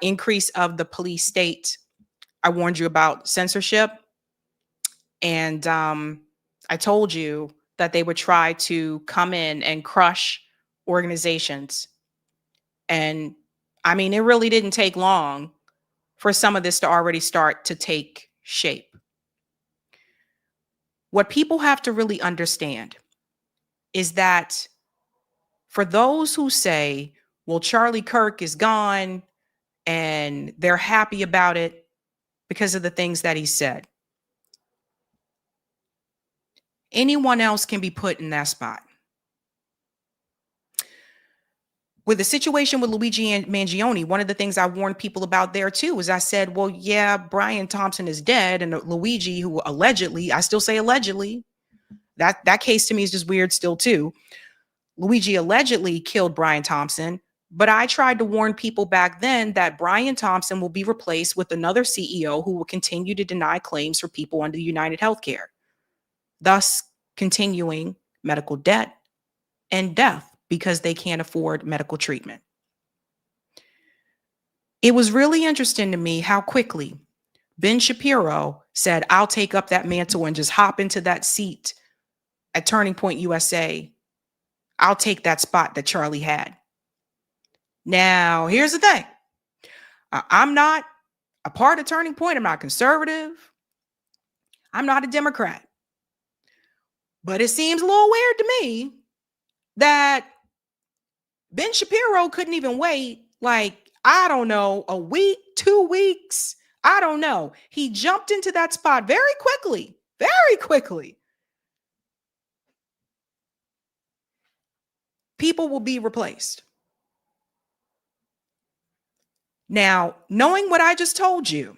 increase of the police state. I warned you about censorship. And I told you that they would try to come in and crush organizations. And I mean, it really didn't take long for some of this to already start to take shape. What people have to really understand is that for those who say, well, Charlie Kirk is gone and they're happy about it because of the things that he said, anyone else can be put in that spot. With the situation with Luigi Mangione, one of the things I warned people about there too is I said, well, yeah, Brian Thompson is dead. And Luigi, who allegedly, I still say allegedly, that case to me is just weird still too. Luigi allegedly killed Brian Thompson, but I tried to warn people back then that Brian Thompson will be replaced with another CEO who will continue to deny claims for people under United Healthcare, thus continuing medical debt and death because they can't afford medical treatment. It was really interesting to me how quickly Ben Shapiro said, I'll take up that mantle and just hop into that seat at Turning Point USA. I'll take that spot that Charlie had. Now, here's the thing. I'm not a part of Turning Point. I'm not conservative. I'm not a Democrat. But it seems a little weird to me that Ben Shapiro couldn't even wait, like, I don't know, a week, 2 weeks. I don't know. He jumped into that spot very quickly, very quickly. People will be replaced. Now, knowing what I just told you,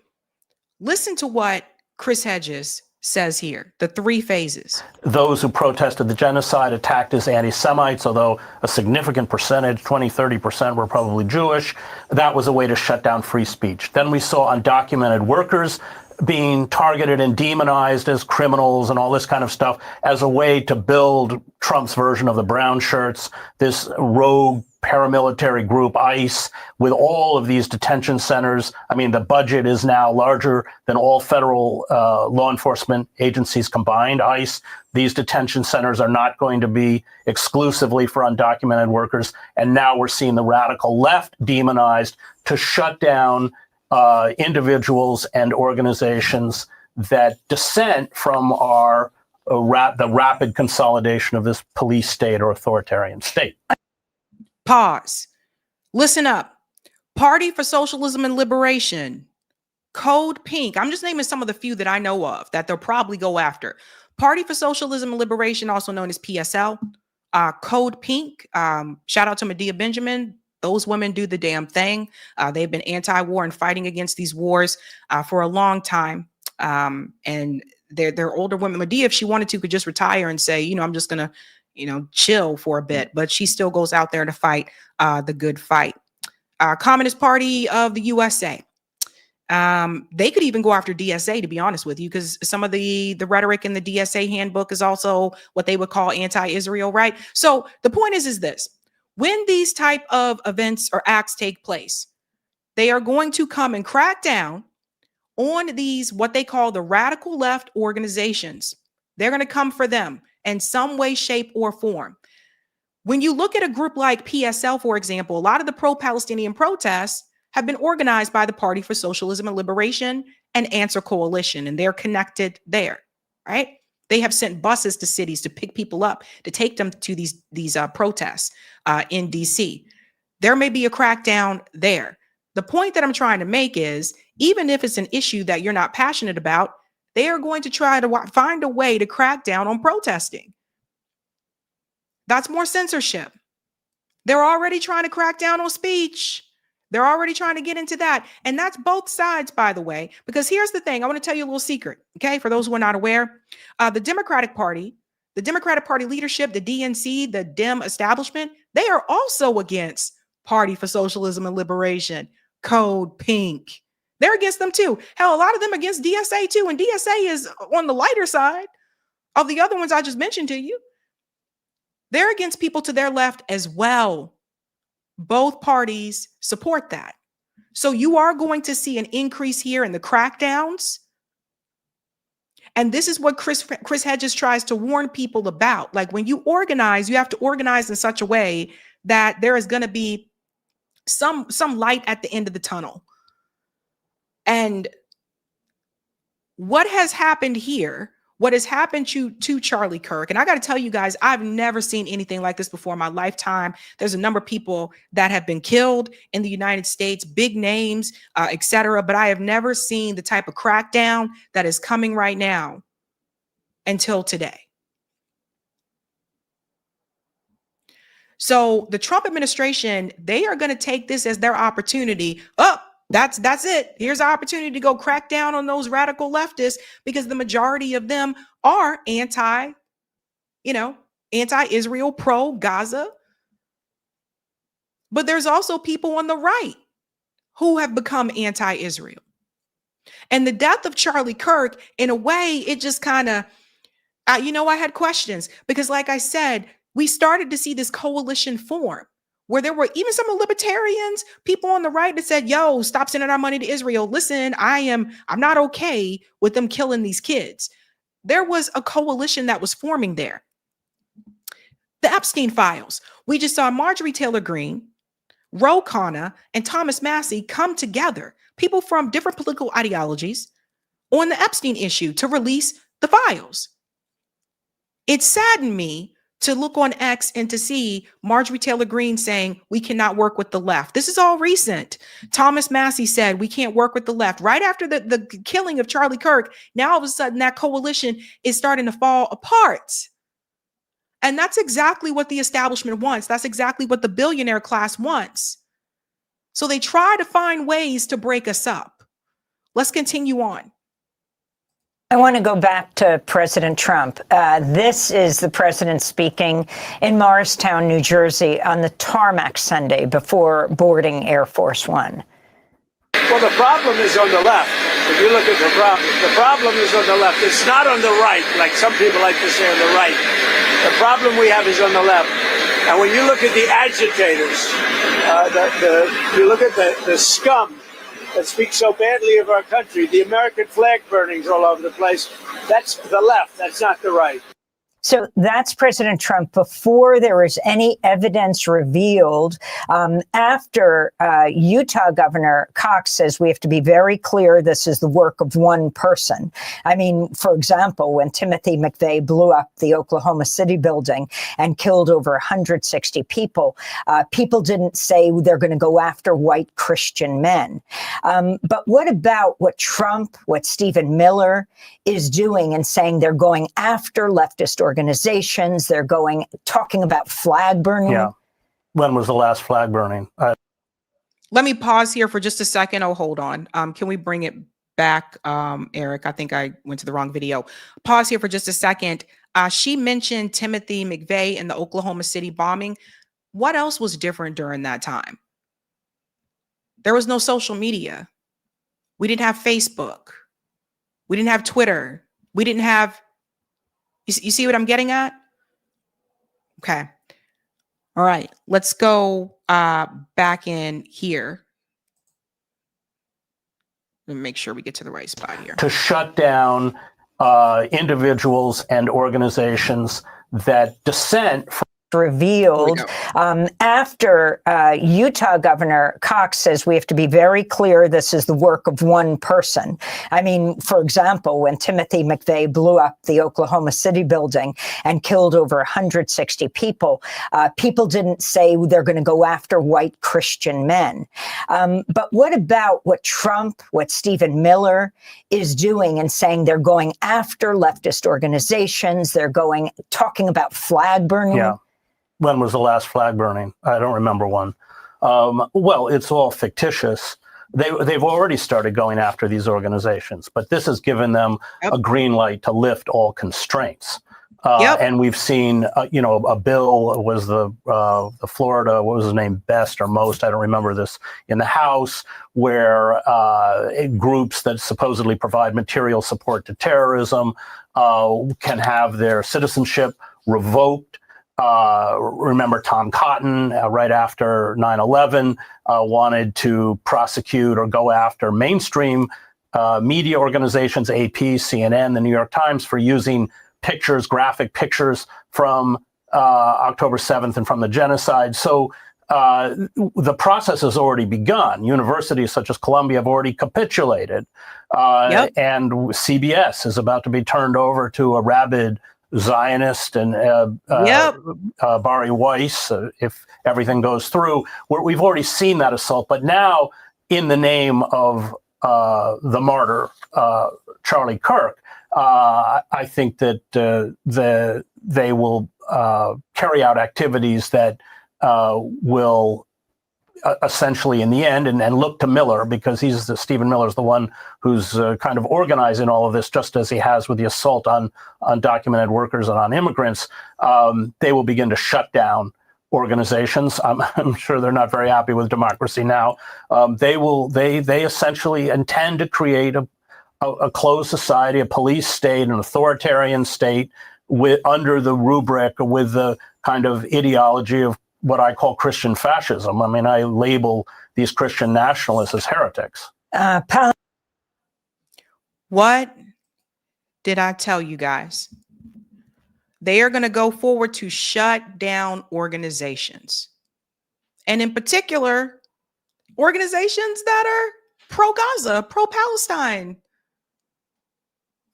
listen to what Chris Hedges says here, the 3 phases. Those who protested the genocide attacked as anti-Semites, although a significant percentage, 20-30%, were probably Jewish. That was a way to shut down free speech. Then we saw undocumented workers being targeted and demonized as criminals and all this kind of stuff as a way to build Trump's version of the brown shirts, this rogue paramilitary group, ICE, with all of these detention centers. I mean, the budget is now larger than all federal law enforcement agencies combined, ICE. These detention centers are not going to be exclusively for undocumented workers. And now we're seeing the radical left demonized to shut down individuals and organizations that dissent from the rapid consolidation of this police state or authoritarian state. Pause. Listen up. Party for Socialism and Liberation. Code Pink. I'm just naming some of the few that I know of that they'll probably go after. Party for Socialism and Liberation, also known as PSL. Code Pink. Shout out to Medea Benjamin. Those women do the damn thing. They've been anti-war and fighting against these wars for a long time. And they're older women. Medea, if she wanted to, could just retire and say, I'm just going to, chill for a bit. But she still goes out there to fight the good fight. Communist Party of the USA. They could even go after DSA, to be honest with you, because some of the rhetoric in the DSA handbook is also what they would call anti-Israel, right? So the point is this. When these type of events or acts take place, they are going to come and crack down on these, what they call the radical left organizations. They're going to come for them in some way, shape, or form. When you look at a group like PSL, for example, a lot of the pro-Palestinian protests have been organized by the Party for Socialism and Liberation and Answer Coalition, and they're connected there, right? They have sent buses to cities to pick people up, to take them to these protests in DC. There may be a crackdown there. The point that I'm trying to make is, even if it's an issue that you're not passionate about, they are going to try to find a way to crack down on protesting. That's more censorship. They're already trying to crack down on speech. They're already trying to get into that. And that's both sides, by the way, because here's the thing. I want to tell you a little secret, okay? For those who are not aware, the Democratic Party leadership, the DNC, the Dem establishment, they are also against Party for Socialism and Liberation, Code Pink. They're against them too. Hell, a lot of them against DSA too. And DSA is on the lighter side of the other ones I just mentioned to you. They're against people to their left as well. Both parties support that. So you are going to see an increase here in the crackdowns. And this is what Chris Hedges tries to warn people about. Like, when you organize, you have to organize in such a way that there is going to be some light at the end of the tunnel. And what has happened here, what has happened to Charlie Kirk, and I got to tell you guys, I've never seen anything like this before in my lifetime. There's a number of people that have been killed in the United States, big names, etc. But I have never seen the type of crackdown that is coming right now until today. So the Trump administration, they are going to take this as their opportunity. That's it. Here's our opportunity to go crack down on those radical leftists, because the majority of them are anti-Israel, pro-Gaza. But there's also people on the right who have become anti-Israel. And the death of Charlie Kirk, in a way, it just kind of, I had questions, because like I said, we started to see this coalition form, where there were even some libertarians, people on the right that said, yo, stop sending our money to Israel. Listen, I'm not okay with them killing these kids. There was a coalition that was forming there. The Epstein files. We just saw Marjorie Taylor Greene, Ro Khanna, and Thomas Massie come together, people from different political ideologies, on the Epstein issue to release the files. It saddened me to look on X and to see Marjorie Taylor Greene saying, we cannot work with the left. This is all recent. Thomas Massie said, we can't work with the left. Right after the killing of Charlie Kirk, now all of a sudden that coalition is starting to fall apart. And that's exactly what the establishment wants. That's exactly what the billionaire class wants. So they try to find ways to break us up. Let's continue on. I want to go back to President Trump. This is the president speaking in Morristown, New Jersey, on the tarmac Sunday before boarding Air Force One. Well, the problem is on the left. If you look at the problem is on the left. It's not on the right, like some people like to say on the right. The problem we have is on the left. And when you look at the agitators, you look at the scum that speaks so badly of our country, the American flag burnings all over the place, that's the left, that's not the right. So that's President Trump before there was any evidence revealed. After Utah Governor Cox says we have to be very clear this is the work of one person. I mean, for example, when Timothy McVeigh blew up the Oklahoma City building and killed over 160 people, people didn't say they're going to go after white Christian men. But what about what Trump, what Stephen Miller is doing and saying they're going after leftist organizations, they're talking about flag burning? Yeah. When was the last flag burning? Let me pause here for just a second. Oh, hold on. Can we bring it back, Eric? I think I went to the wrong video. Pause here for just a second. She mentioned Timothy McVeigh and the Oklahoma City bombing. What else was different during that time? There was no social media. We didn't have Facebook. We didn't have Twitter. We didn't have, you see what I'm getting at? Okay. All right. Let's go back in here. Let me make sure we get to the right spot here. To shut down individuals and organizations that dissent from revealed after Utah Governor Cox says we have to be very clear this is the work of one person. I mean, for example, when Timothy McVeigh blew up the Oklahoma City building and killed over 160 people, people didn't say they're going to go after white Christian men. But what about what Trump, what Stephen Miller is doing and saying they're going after leftist organizations, they're talking about flag burning? Yeah. When was the last flag burning? I don't remember one. Well, it's all fictitious. They've already started going after these organizations, but this has given them a green light to lift all constraints. Yep. And we've seen, a bill was the Florida, what was his name, Best or Most, I don't remember this, in the House, where groups that supposedly provide material support to terrorism can have their citizenship revoked. Remember Tom Cotton, right after 9/11, wanted to prosecute or go after mainstream media organizations, AP, CNN, the New York Times, for using pictures, graphic pictures from October 7th and from the genocide. So the process has already begun. Universities such as Columbia have already capitulated. And CBS is about to be turned over to a rabid Zionist and Bari Weiss, if everything goes through. We've already seen that assault. But now, in the name of the martyr, Charlie Kirk, I think that they will carry out activities that will essentially, in the end, and look to Miller, because Stephen Miller's the one who's kind of organizing all of this, just as he has with the assault on undocumented workers and on immigrants. They will begin to shut down organizations. I'm sure they're not very happy with democracy now. They essentially intend to create a closed society, a police state, an authoritarian state, under the rubric, with the kind of ideology of what I call Christian fascism. I mean, I label these Christian nationalists as heretics. What did I tell you guys? They are going to go forward to shut down organizations. And in particular, organizations that are pro-Gaza, pro-Palestine,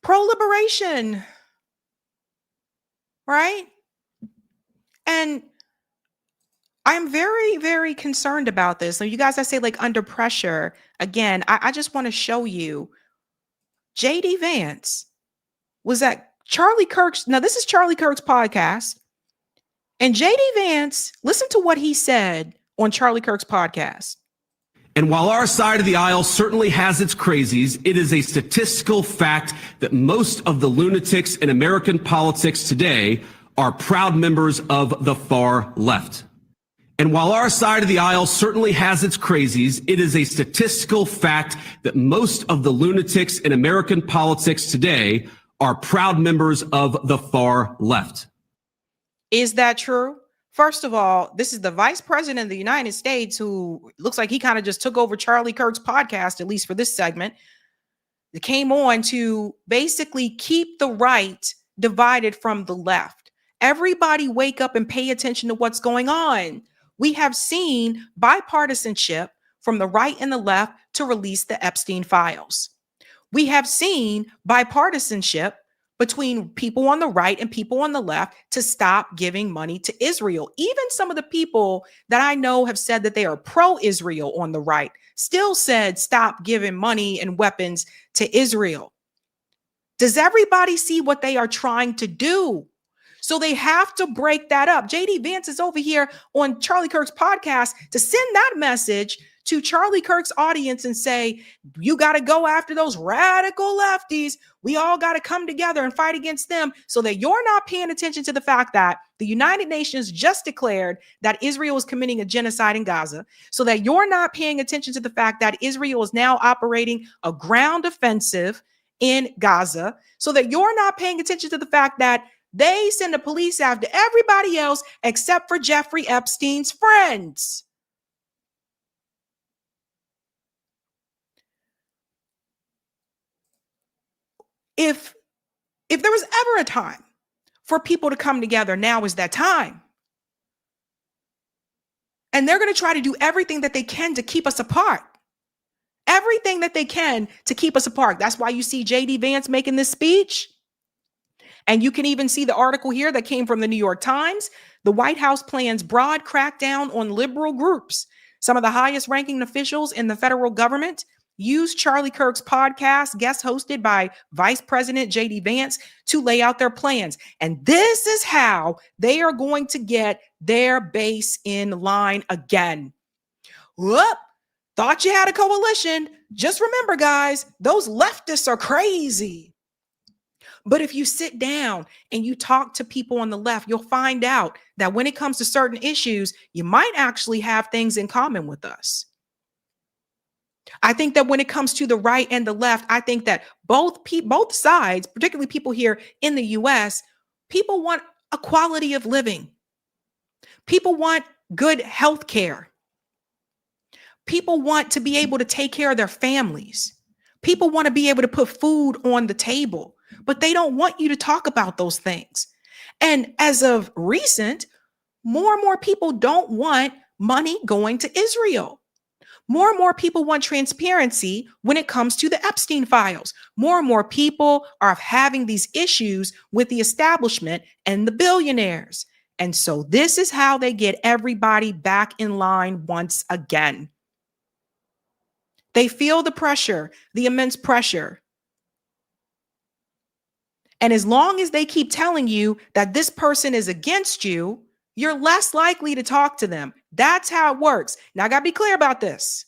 pro-liberation, right? And I'm very, very concerned about this. So you guys, I say like under pressure. Again, I just want to show you J.D. Vance was at Charlie Kirk's. Now, this is Charlie Kirk's podcast. And J.D. Vance, listen to what he said on Charlie Kirk's podcast. And while our side of the aisle certainly has its crazies, it is a statistical fact that most of the lunatics in American politics today are proud members of the far left. And while our side of the aisle certainly has its crazies, it is a statistical fact that most of the lunatics in American politics today are proud members of the far left. Is that true? First of all, this is the vice president of the United States who looks like he kind of just took over Charlie Kirk's podcast, at least for this segment. That came on to basically keep the right divided from the left. Everybody wake up and pay attention to what's going on. We have seen bipartisanship from the right and the left to release the Epstein files. We have seen bipartisanship between people on the right and people on the left to stop giving money to Israel. Even some of the people that I know have said that they are pro-Israel on the right still said stop giving money and weapons to Israel. Does everybody see what they are trying to do? So they have to break that up. J.D. Vance is over here on Charlie Kirk's podcast to send that message to Charlie Kirk's audience and say, you got to go after those radical lefties. We all got to come together and fight against them, so that you're not paying attention to the fact that the United Nations just declared that Israel is committing a genocide in Gaza, so that you're not paying attention to the fact that Israel is now operating a ground offensive in Gaza, so that you're not paying attention to the fact that they send the police after everybody else except for Jeffrey Epstein's friends. If there was ever a time for people to come together, now is that time. And they're going to try to do everything that they can to keep us apart. Everything that they can to keep us apart. That's why you see J.D. Vance making this speech. And you can even see the article here that came from the New York Times. The White House plans broad crackdown on liberal groups. Some of the highest ranking officials in the federal government used Charlie Kirk's podcast, guest hosted by Vice President J.D. Vance, to lay out their plans. And this is how they are going to get their base in line again. Whoop! Thought you had a coalition. Just remember, guys, those leftists are crazy. But if you sit down and you talk to people on the left, you'll find out that when it comes to certain issues, you might actually have things in common with us. I think that when it comes to the right and the left, I think that both sides, particularly people here in the US, people want a quality of living. People want good health care. People want to be able to take care of their families. People want to be able to put food on the table, but they don't want you to talk about those things. And as of recent, more and more people don't want money going to Israel. More and more people want transparency when it comes to the Epstein files. More and more people are having these issues with the establishment and the billionaires. And so this is how they get everybody back in line once again. They feel the pressure, the immense pressure. And as long as they keep telling you that this person is against you, you're less likely to talk to them. That's how it works. Now, I got to be clear about this,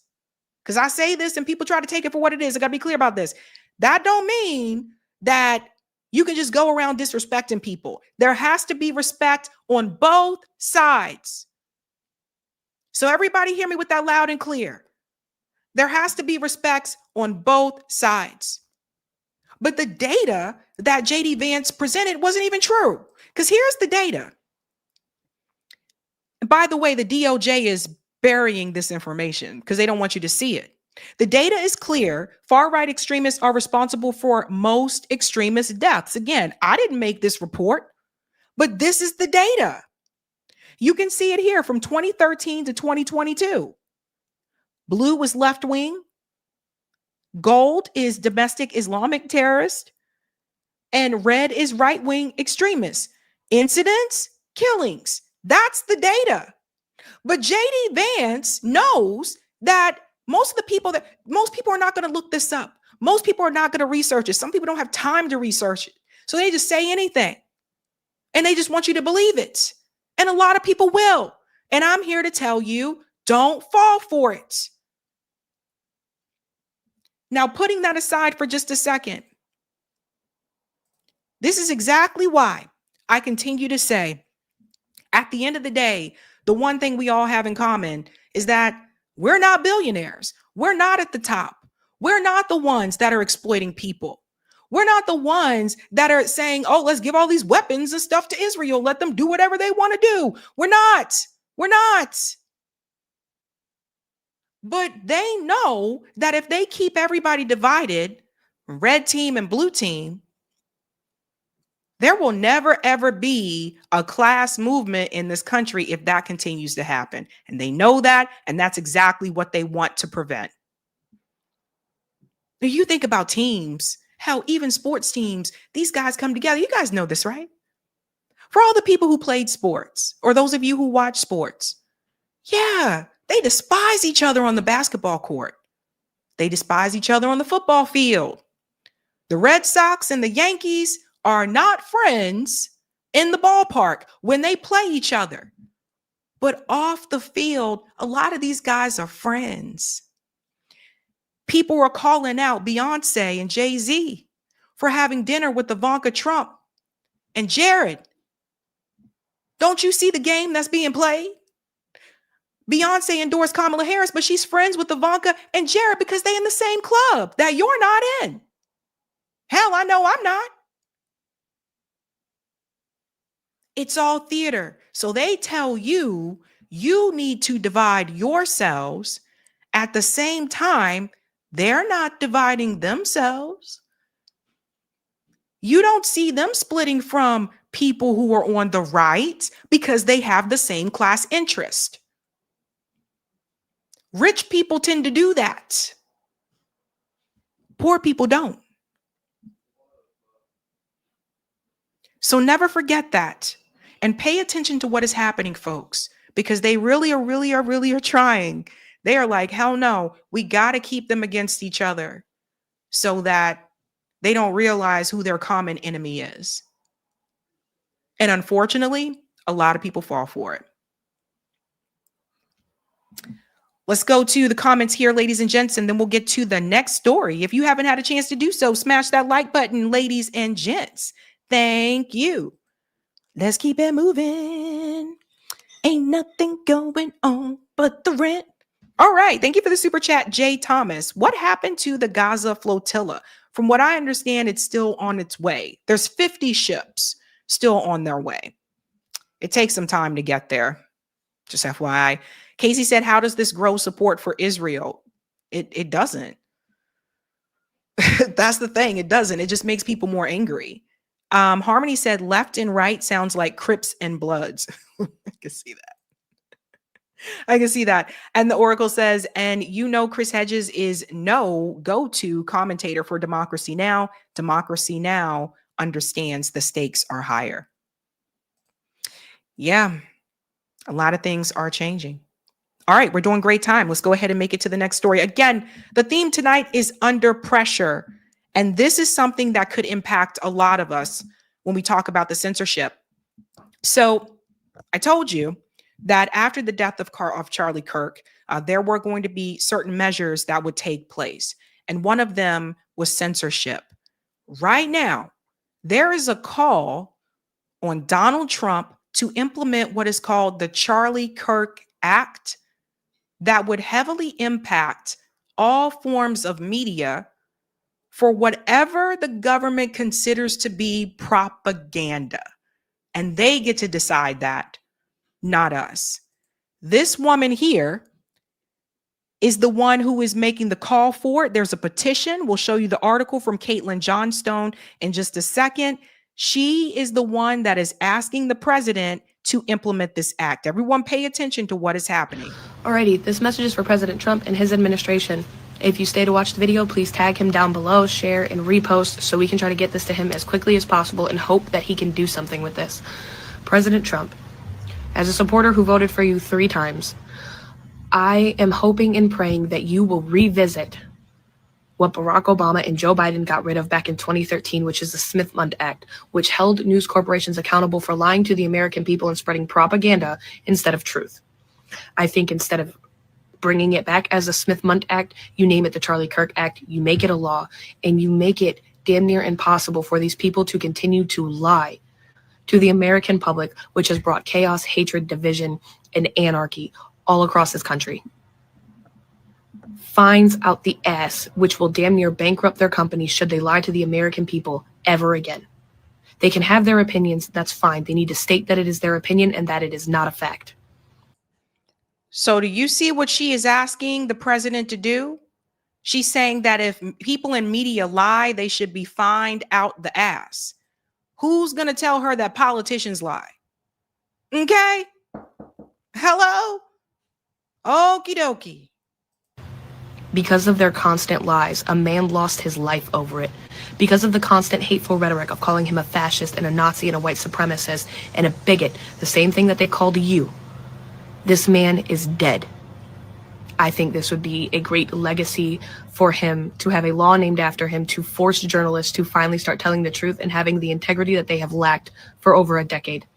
because I say this and people try to take it for what it is. I got to be clear about this. That don't mean that you can just go around disrespecting people. There has to be respect on both sides. So everybody hear me with that loud and clear. There has to be respects on both sides. But the data that JD Vance presented wasn't even true, because here's the data. And by the way, the DOJ is burying this information because they don't want you to see it. The data is clear. Far-right extremists are responsible for most extremist deaths. Again, I didn't make this report, but this is the data. You can see it here from 2013 to 2022. Blue was left-wing. Gold is domestic Islamic terrorist. And red is right-wing extremists. Incidents, killings. That's the data. But JD Vance knows that most people are not going to look this up. Most people are not going to research it. Some people don't have time to research it. So they just say anything. And they just want you to believe it. And a lot of people will. And I'm here to tell you, don't fall for it. Now, putting that aside for just a second, this is exactly why I continue to say, at the end of the day, the one thing we all have in common is that we're not billionaires. We're not at the top. We're not the ones that are exploiting people. We're not the ones that are saying, oh, let's give all these weapons and stuff to Israel. Let them do whatever they want to do. We're not. We're not. But they know that if they keep everybody divided, red team and blue team, there will never, ever be a class movement in this country if that continues to happen. And they know that, and that's exactly what they want to prevent. Now, you think about teams, hell, even sports teams, these guys come together. You guys know this, right? For all the people who played sports, or those of you who watch sports, yeah, they despise each other on the basketball court. They despise each other on the football field. The Red Sox and the Yankees are not friends in the ballpark when they play each other. But off the field, a lot of these guys are friends. People are calling out Beyonce and Jay-Z for having dinner with Ivanka Trump and Jared. Don't you see the game that's being played? Beyonce endorsed Kamala Harris, but she's friends with Ivanka and Jared because they're in the same club that you're not in. Hell, I know I'm not. It's all theater. So they tell you, you need to divide yourselves. At the same time, they're not dividing themselves. You don't see them splitting from people who are on the right because they have the same class interest. Rich people tend to do that. Poor people don't. So never forget that. And pay attention to what is happening, folks, because they really are trying. They are like, hell no, we got to keep them against each other so that they don't realize who their common enemy is. And unfortunately, a lot of people fall for it. Let's go to the comments here, ladies and gents, and then we'll get to the next story. If you haven't had a chance to do so, smash that like button, ladies and gents. Thank you. Let's keep it moving. Ain't nothing going on but the rent. All right. Thank you for the super chat, Jay Thomas. What happened to the Gaza flotilla? From what I understand, it's still on its way. There's 50 ships still on their way. It takes some time to get there. Just FYI. Casey said, how does this grow support for Israel? It doesn't. That's the thing. It doesn't. It just makes people more angry. Harmony said, left and right sounds like Crips and Bloods. I can see that. I can see that. And the Oracle says, and you know, Chris Hedges is no go-to commentator for Democracy Now! Democracy Now! Understands the stakes are higher. Yeah, a lot of things are changing. All right, we're doing great time. Let's go ahead and make it to the next story. Again, the theme tonight is under pressure. And this is something that could impact a lot of us when we talk about the censorship. So I told you that after the death of Charlie Kirk, there were going to be certain measures that would take place. And one of them was censorship. Right now, there is a call on Donald Trump to implement what is called the Charlie Kirk Act that would heavily impact all forms of media for whatever the government considers to be propaganda. And they get to decide that, not us. This woman here is the one who is making the call for it. There's a petition. We'll show you the article from Caitlin Johnstone in just a second. She is the one that is asking the president to implement this act. Everyone pay attention to what is happening. Alrighty, this message is for President Trump and his administration. If you stay to watch the video, please tag him down below, share, and repost so we can try to get this to him as quickly as possible and hope that he can do something with this. President Trump, as a supporter who voted for you 3 times, I am hoping and praying that you will revisit what Barack Obama and Joe Biden got rid of back in 2013, which is the Smith-Mundt Act, which held news corporations accountable for lying to the American people and spreading propaganda instead of truth. I think instead of bringing it back as a Smith-Mundt Act, you name it the Charlie Kirk Act, you make it a law, and you make it damn near impossible for these people to continue to lie to the American public, which has brought chaos, hatred, division, and anarchy all across this country. Fines out the ass, which will damn near bankrupt their companies should they lie to the American people ever again. They can have their opinions, that's fine. They need to state that it is their opinion and that it is not a fact. So do you see what she is asking the president to do? She's saying that if people in media lie, they should be fined out the ass. Who's going to tell her that politicians lie? Okay. Hello? Okie dokie. Because of their constant lies, a man lost his life over it. Because of the constant hateful rhetoric of calling him a fascist and a Nazi and a white supremacist and a bigot, the same thing that they called you, this man is dead. I think this would be a great legacy for him to have a law named after him to force journalists to finally start telling the truth and having the integrity that they have lacked for over a decade.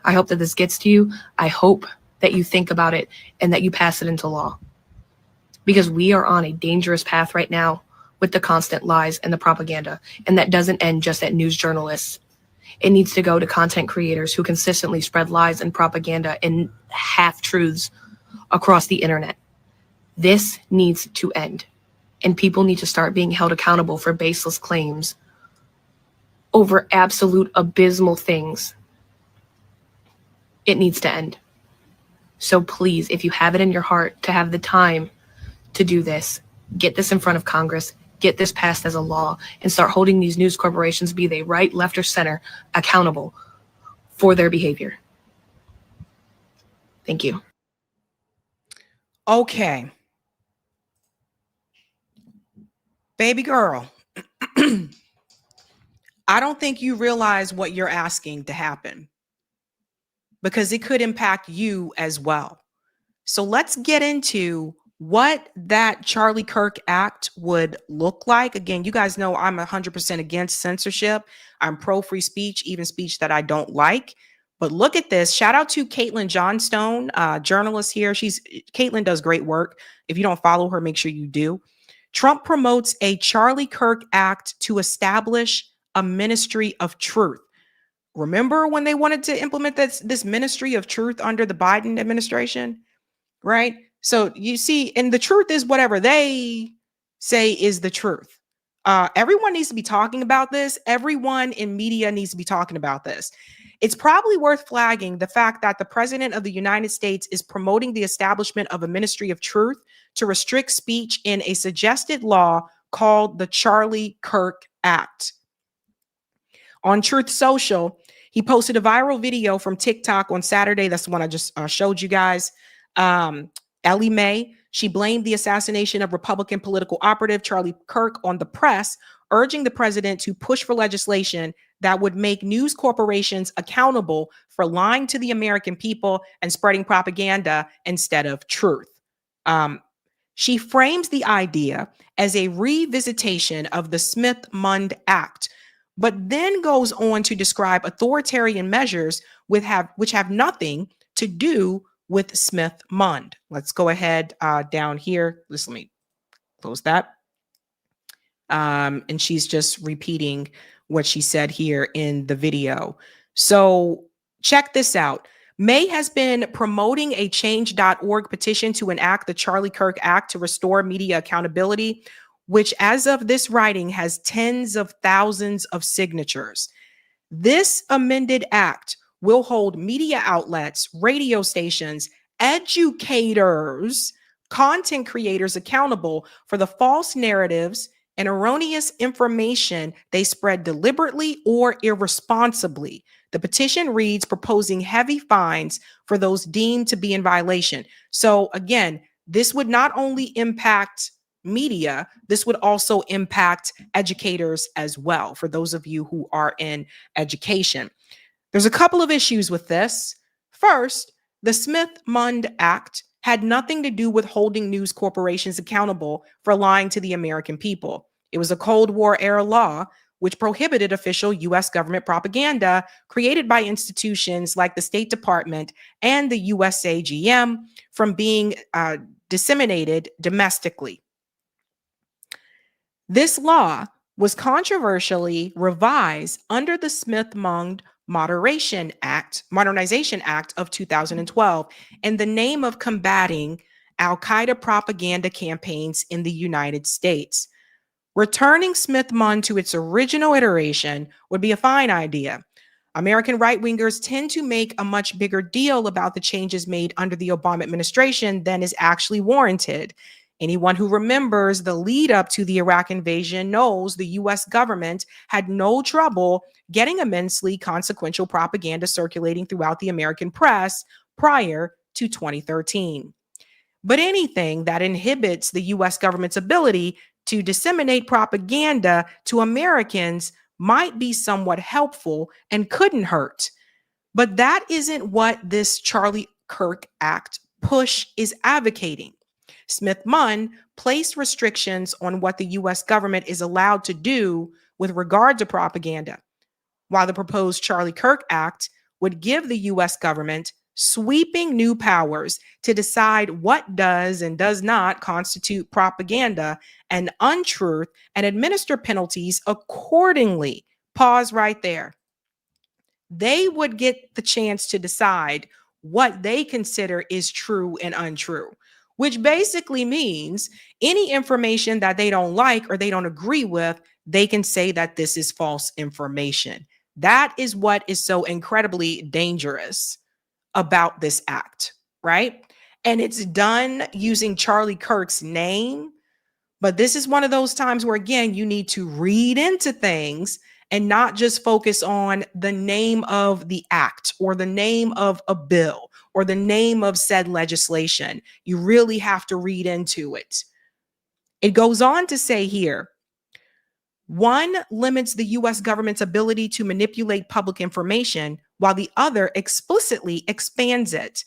I hope that this gets to you. I hope that you think about it and that you pass it into law. Because we are on a dangerous path right now with the constant lies and the propaganda. And that doesn't end just at news journalists. It needs to go to content creators who consistently spread lies and propaganda and half-truths across the internet. This needs to end. And people need to start being held accountable for baseless claims over absolute abysmal things. It needs to end. So please, if you have it in your heart to have the time to do this, get this in front of Congress, get this passed as a law, and start holding these news corporations, be they right, left, or center, accountable for their behavior. Thank you. Okay. Baby girl, I don't think you realize what you're asking to happen because it could impact you as well. So let's get into what that Charlie Kirk Act would look like. Again, you guys know I'm 100% against censorship. I'm pro free speech, even speech that I don't like. But look at this. Shout out to Caitlin Johnstone, journalist here. Caitlin does great work. If you don't follow her, make sure you do. Trump promotes a Charlie Kirk Act to establish a ministry of truth. Remember when they wanted to implement this ministry of truth under the Biden administration, right? So you see, and the truth is whatever they say is the truth. Everyone needs to be talking about this. Everyone in media needs to be talking about this. It's probably worth flagging the fact that the president of the United States is promoting the establishment of a ministry of truth to restrict speech in a suggested law called the Charlie Kirk Act. On Truth Social, he posted a viral video from TikTok on Saturday. That's the one I just showed you guys. Ellie Mae, she blamed the assassination of Republican political operative Charlie Kirk on the press, urging the president to push for legislation that would make news corporations accountable for lying to the American people and spreading propaganda instead of truth. She frames the idea as a revisitation of the Smith-Mundt Act, but then goes on to describe authoritarian measures which have nothing to do with Smith-Mundt. Let's go ahead down here. Let me close that. And she's just repeating what she said here in the video. So check this out. May has been promoting a change.org petition to enact the Charlie Kirk Act to restore media accountability, which as of this writing has tens of thousands of signatures. This amended act will hold media outlets, radio stations, educators, content creators accountable for the false narratives and erroneous information they spread deliberately or irresponsibly. The petition reads, proposing heavy fines for those deemed to be in violation. So again, this would not only impact media, this would also impact educators as well, for those of you who are in education. There's a couple of issues with this. First, the Smith-Mundt Act had nothing to do with holding news corporations accountable for lying to the American people. It was a Cold War era law which prohibited official U.S. government propaganda created by institutions like the State Department and the USAGM from being disseminated domestically. This law was controversially revised under the Smith-Mundt Modernization Act of 2012 in the name of combating Al-Qaeda propaganda campaigns in the United States. Returning Smith-Mundt to its original iteration would be a fine idea. American right-wingers tend to make a much bigger deal about the changes made under the Obama administration than is actually warranted. Anyone who remembers the lead up to the Iraq invasion knows the US government had no trouble getting immensely consequential propaganda circulating throughout the American press prior to 2013. But anything that inhibits the US government's ability to disseminate propaganda to Americans might be somewhat helpful and couldn't hurt. But that isn't what this Charlie Kirk Act push is advocating. Smith-Mundt placed restrictions on what the US government is allowed to do with regard to propaganda, while the proposed Charlie Kirk Act would give the US government sweeping new powers to decide what does and does not constitute propaganda and untruth and administer penalties accordingly. Pause right there. They would get the chance to decide what they consider is true and untrue, which basically means any information that they don't like or they don't agree with, they can say that this is false information. That is what is so incredibly dangerous about this act, right? And it's done using Charlie Kirk's name. But this is one of those times where, again, you need to read into things and not just focus on the name of the act or the name of a bill or the name of said legislation. You really have to read into it. It goes on to say here, one limits the US government's ability to manipulate public information, while the other explicitly expands it.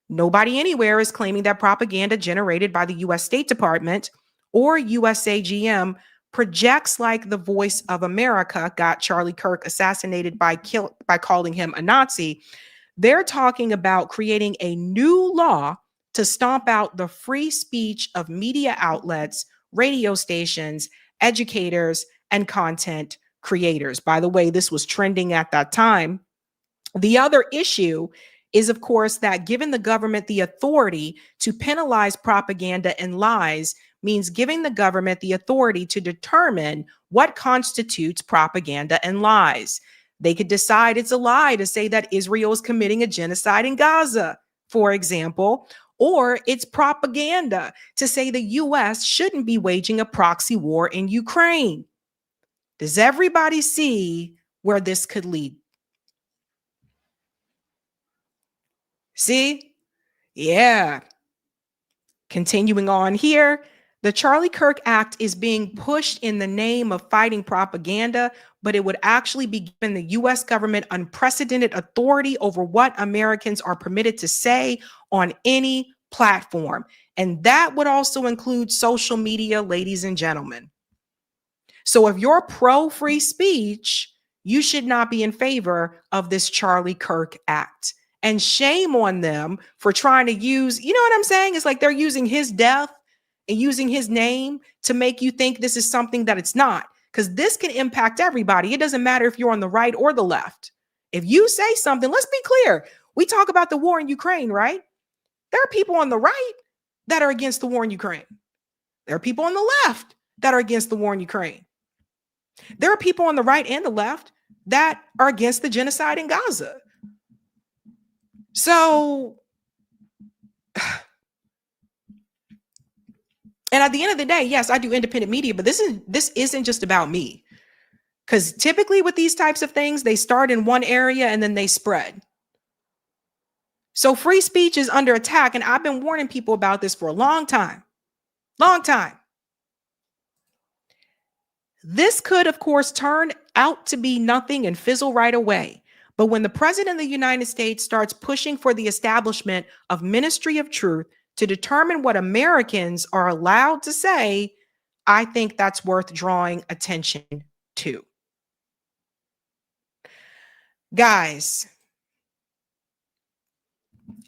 Nobody anywhere is claiming that propaganda generated by the US State Department or USAGM projects like the Voice of America got Charlie Kirk assassinated by calling him a Nazi. They're talking about creating a new law to stomp out the free speech of media outlets, radio stations, educators, and content creators. By the way, this was trending at that time. The other issue is, of course, that giving the government the authority to penalize propaganda and lies means giving the government the authority to determine what constitutes propaganda and lies. They could decide it's a lie to say that Israel is committing a genocide in Gaza, for example, or it's propaganda to say the US shouldn't be waging a proxy war in Ukraine. Does everybody see where this could lead? See? Yeah. Continuing on here, the Charlie Kirk Act is being pushed in the name of fighting propaganda, but it would actually be giving the US government unprecedented authority over what Americans are permitted to say on any platform. And that would also include social media, ladies and gentlemen. So if you're pro free speech, you should not be in favor of this Charlie Kirk Act. And shame on them for trying to use, you know what I'm saying? It's like they're using his death and using his name to make you think this is something that it's not, because this can impact everybody. It doesn't matter if you're on the right or the left. If you say something, let's be clear. We talk about the war in Ukraine, right? There are people on the right that are against the war in Ukraine. There are people on the left that are against the war in Ukraine. There are people on the right and the left that are against the genocide in Gaza. So, and at the end of the day, yes, I do independent media, but this isn't just about me. Because typically with these types of things, they start in one area and then they spread. So free speech is under attack. And I've been warning people about this for a long time. Long time. This could, of course, turn out to be nothing and fizzle right away. But when the president of the United States starts pushing for the establishment of Ministry of Truth to determine what Americans are allowed to say, I think that's worth drawing attention to. Guys,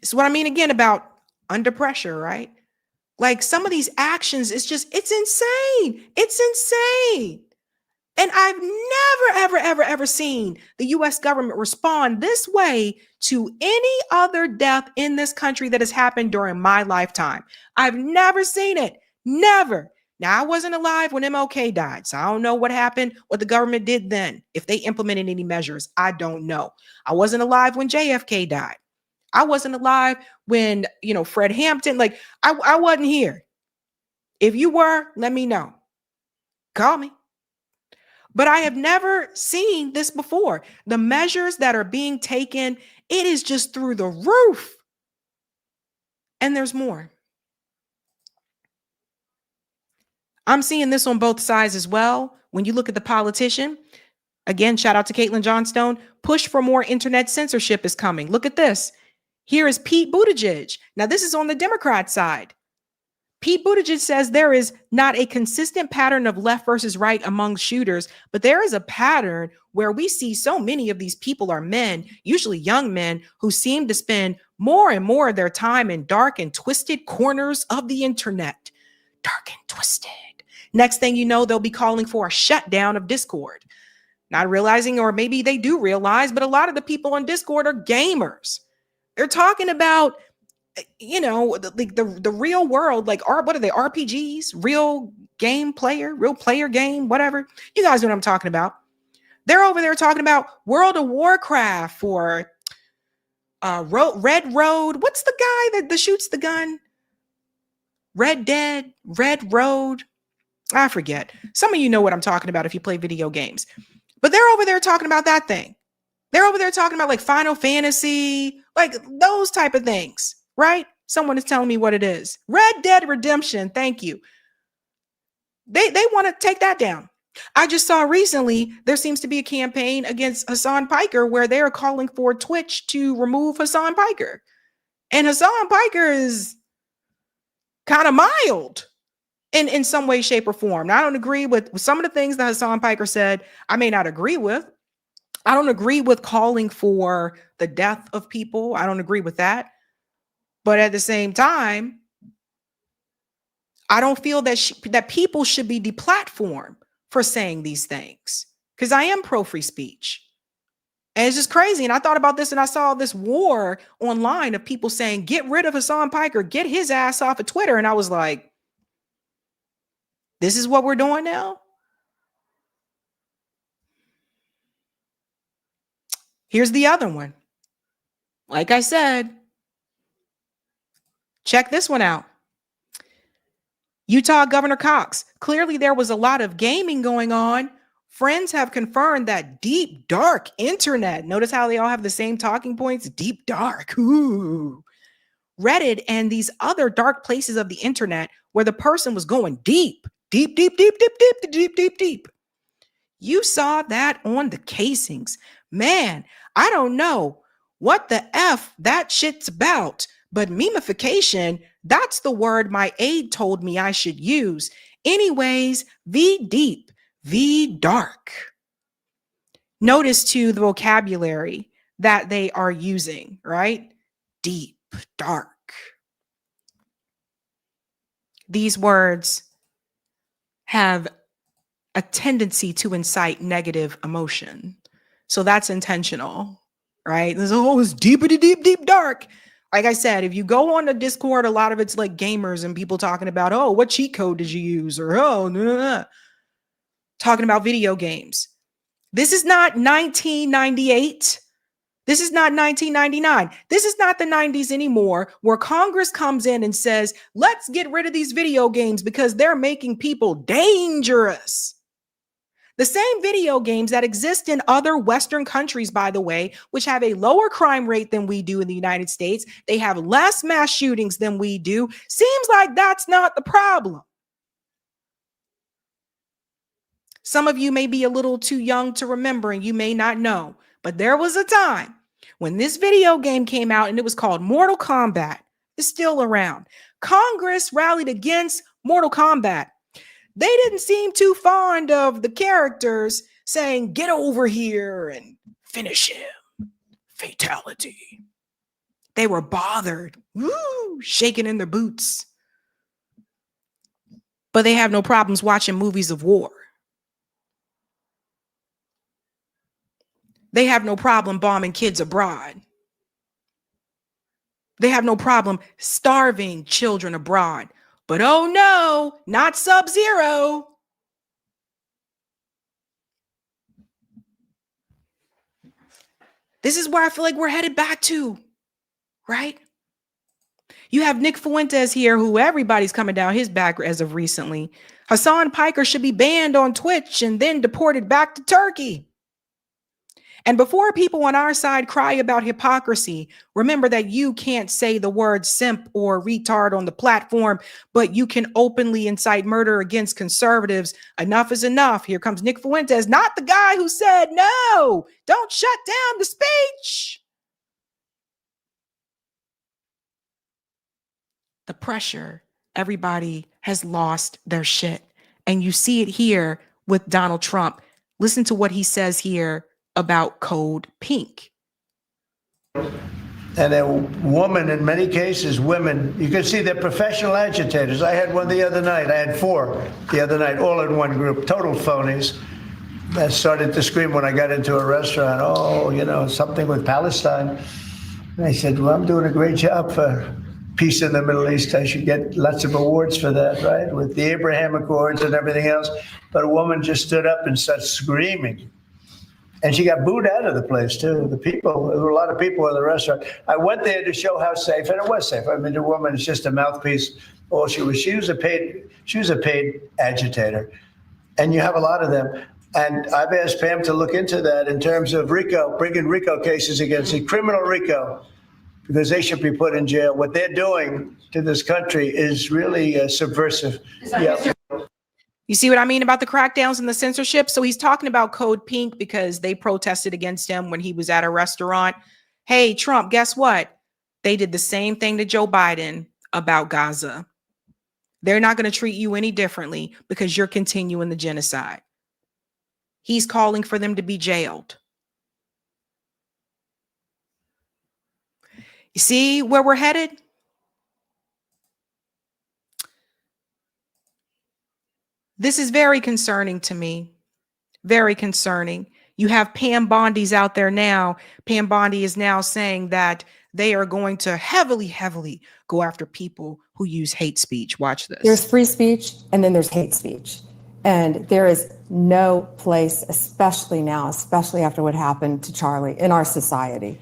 it's what I mean again about under pressure, right? Like some of these actions, it's insane. It's insane. And I've never seen the US government respond this way to any other death in this country that has happened during my lifetime. I've never seen it. Never. Now, I wasn't alive when MLK died, so I don't know what happened, what the government did then. If they implemented any measures, I don't know. I wasn't alive when JFK died. I wasn't alive when, Fred Hampton, I wasn't here. If you were, let me know. Call me. But I have never seen this before. The measures that are being taken, it is just through the roof. And there's more. I'm seeing this on both sides as well. When you look at the politician, again, shout out to Caitlin Johnstone, push for more internet censorship is coming. Look at this. Here is Pete Buttigieg. Now, this is on the Democrat side. Pete Buttigieg says there is not a consistent pattern of left versus right among shooters, but there is a pattern where we see so many of these people are men, usually young men, who seem to spend more and more of their time in dark and twisted corners of the internet. Dark and twisted. Next thing you know, they'll be calling for a shutdown of Discord. Not realizing, or maybe they do realize, but a lot of the people on Discord are gamers. They're talking about the real world, what are they, RPGs, real player game, whatever. You guys know what I'm talking about. They're over there talking about World of Warcraft or Red Road. What's the guy that shoots the gun? Red Dead, Red Road. I forget. Some of you know what I'm talking about if you play video games. But they're over there talking about that thing. They're over there talking about Final Fantasy, those type of things. Right? Someone is telling me what it is. Red Dead Redemption. Thank you. They want to take that down. I just saw recently there seems to be a campaign against Hassan Piker where they're calling for Twitch to remove Hassan Piker. And Hassan Piker is kind of mild in some way, shape, or form. Now, I don't agree with some of the things that Hassan Piker said. I may not agree with. I don't agree with calling for the death of people. I don't agree with that. But at the same time, I don't feel that that people should be deplatformed for saying these things, because I am pro free speech. And it's just crazy. And I thought about this and I saw this war online of people saying, get rid of Hassan Piker, get his ass off of Twitter. And I was like, this is what we're doing now? Here's the other one. Like I said, check this one out. Utah Governor Cox. Clearly, there was a lot of gaming going on. Friends have confirmed that deep, dark internet. Notice how they all have the same talking points? Deep, dark. Ooh. Reddit and these other dark places of the internet where the person was going deep, deep, deep, deep, deep, deep, deep, deep, deep. You saw that on the casings. Man, I don't know what the F that shit's about, but memification, that's the word my aide told me I should use. Anyways, V deep, V dark. Notice too the vocabulary that they are using, right? Deep, dark. These words have a tendency to incite negative emotion. So that's intentional, right? There's always deepity, deep, deep, dark. Like I said, if you go on the Discord, a lot of it's like gamers and people talking about, oh, what cheat code did you use? Or, oh, no. Talking about video games. This is not 1998. This is not 1999. This is not the 90s anymore, where Congress comes in and says, let's get rid of these video games because they're making people dangerous. The same video games that exist in other Western countries, by the way, which have a lower crime rate than we do in the United States, they have less mass shootings than we do. Seems like that's not the problem. Some of you may be a little too young to remember and you may not know, but there was a time when this video game came out and it was called Mortal Kombat. It's still around. Congress rallied against Mortal Kombat. They didn't seem too fond of the characters saying, get over here and finish him. Fatality. They were bothered, shaking in their boots. But they have no problems watching movies of war. They have no problem bombing kids abroad. They have no problem starving children abroad. But oh no, not Sub-Zero. This is where I feel like we're headed back to, right? You have Nick Fuentes here, who everybody's coming down his back as of recently. Hassan Piker should be banned on Twitch and then deported back to Turkey. And before people on our side cry about hypocrisy, remember that you can't say the word simp or retard on the platform, but you can openly incite murder against conservatives. Enough is enough. Here comes Nick Fuentes, not the guy who said, no, don't shut down the speech. The pressure, everybody has lost their shit. And you see it here with Donald Trump. Listen to what he says here about Code Pink. And a woman, in many cases, women, you can see they're professional agitators. I had one the other night. I had 4 the other night, all in one group, total phonies. I started to scream when I got into a restaurant, oh, you know, something with Palestine. And I said, well, I'm doing a great job for peace in the Middle East. I should get lots of awards for that, right? With the Abraham Accords and everything else. But a woman just stood up and started screaming. And she got booed out of the place, too. The people, there were a lot of people in the restaurant. I went there to show how safe, and it was safe. I mean, the woman is just a mouthpiece. All she was a paid agitator. And you have a lot of them. And I've asked Pam to look into that in terms of RICO, bringing RICO cases against the criminal RICO, because they should be put in jail. What they're doing to this country is really subversive. Yeah. You see what I mean about the crackdowns and the censorship? So he's talking about Code Pink because they protested against him when he was at a restaurant. Hey, Trump, guess what? They did the same thing to Joe Biden about Gaza. They're not going to treat you any differently because you're continuing the genocide. He's calling for them to be jailed. You see where we're headed? This is very concerning to me. Very concerning. You have Pam Bondi's out there now. Pam Bondi is now saying that they are going to heavily go after people who use hate speech. Watch this. There's free speech and then there's hate speech. And there is no place, especially now, especially after what happened to Charlie, in our society.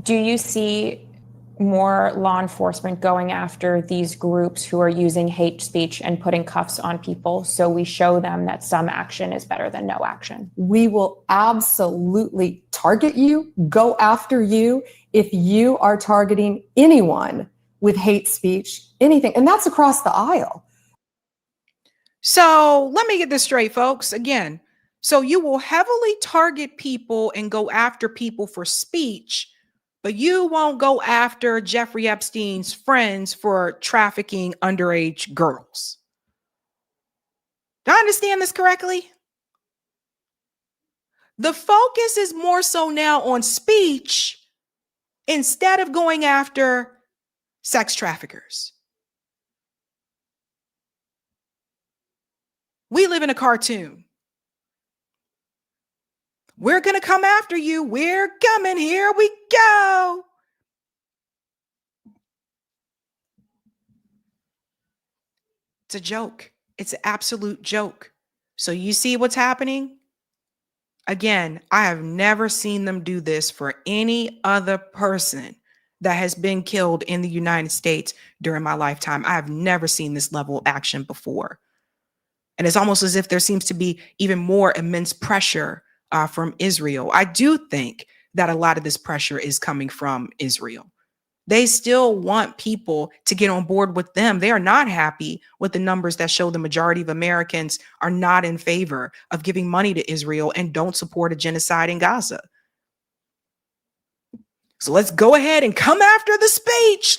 Do you see more law enforcement going after these groups who are using hate speech and putting cuffs on people so we show them that some action is better than no action? We will absolutely target you, go after you if you are targeting anyone with hate speech, anything. And that's across the aisle. So let me get this straight, folks. Again, so you will heavily target people and go after people for speech, but you won't go after Jeffrey Epstein's friends for trafficking underage girls. Do I understand this correctly? The focus is more so now on speech instead of going after sex traffickers. We live in a cartoon. We're going to come after you. We're coming. Here we go. It's a joke. It's an absolute joke. So you see what's happening? Again, I have never seen them do this for any other person that has been killed in the United States during my lifetime. I have never seen this level of action before. And it's almost as if there seems to be even more immense pressure from Israel. I do think that a lot of this pressure is coming from Israel. They still want people to get on board with them. They are not happy with the numbers that show the majority of Americans are not in favor of giving money to Israel and don't support a genocide in Gaza. So let's go ahead and come after the speech.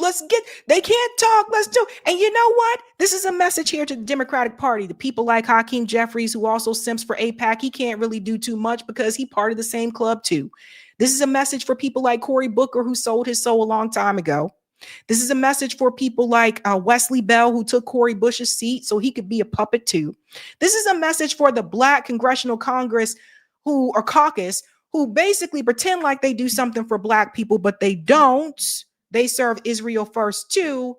They can't talk. Let's do. And you know what? This is a message here to the Democratic Party. The people like Hakeem Jeffries, who also simps for AIPAC, he can't really do too much because he part of the same club too. This is a message for people like Cory Booker, who sold his soul a long time ago. This is a message for people like Wesley Bell, who took Cori Bush's seat so he could be a puppet too. This is a message for the Black Congressional Congress caucus, who basically pretend like they do something for Black people, but they don't. They serve Israel first too.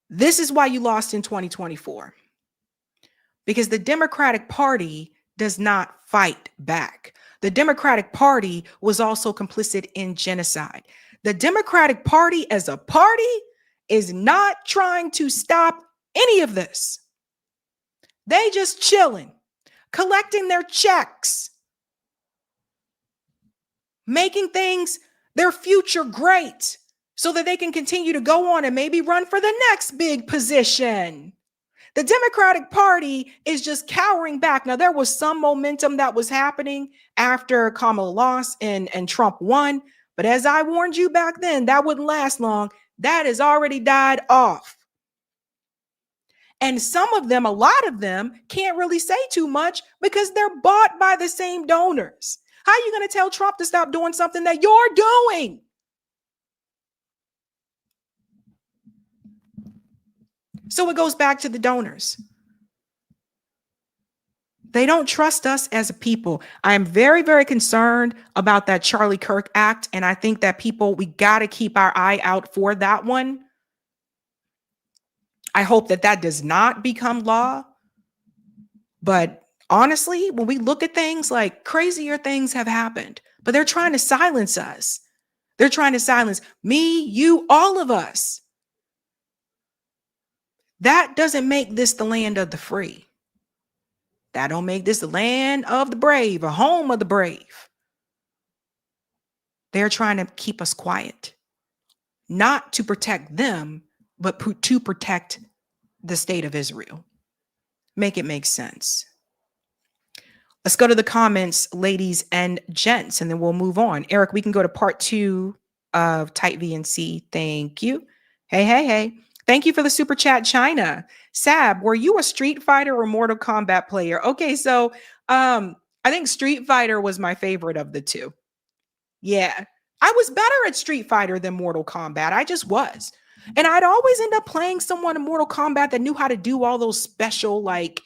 This is why you lost in 2024. Because the Democratic Party does not fight back. The Democratic Party was also complicit in genocide. The Democratic Party as a party is not trying to stop any of this. They just chilling, collecting their checks, making things, their future great so that they can continue to go on and maybe run for the next big position. The Democratic Party is just cowering back. Now, there was some momentum that was happening after Kamala lost and Trump won. But as I warned you back then, that wouldn't last long. That has already died off. And some of them, a lot of them, can't really say too much because they're bought by the same donors. How are you going to tell Trump to stop doing something that you're doing? So it goes back to the donors. They don't trust us as a people. I am very, very concerned about that Charlie Kirk act. And I think that we got to keep our eye out for that one. I hope that does not become law. But honestly, when we look at things, like crazier things have happened, but they're trying to silence us. They're trying to silence me, you, all of us. That doesn't make this the land of the free. That don't make this the land of the brave, a home of the brave. They're trying to keep us quiet, not to protect them, but to protect the state of Israel. Make it make sense. Let's go to the comments, ladies and gents, and then we'll move on. Eric, we can go to part 2 of Type VNC. Thank you. Hey. Thank you for the super chat, China. Sab, were you a Street Fighter or Mortal Kombat player? Okay, so I think Street Fighter was my favorite of the two. Yeah, I was better at Street Fighter than Mortal Kombat. I just was. And I'd always end up playing someone in Mortal Kombat that knew how to do all those special, like,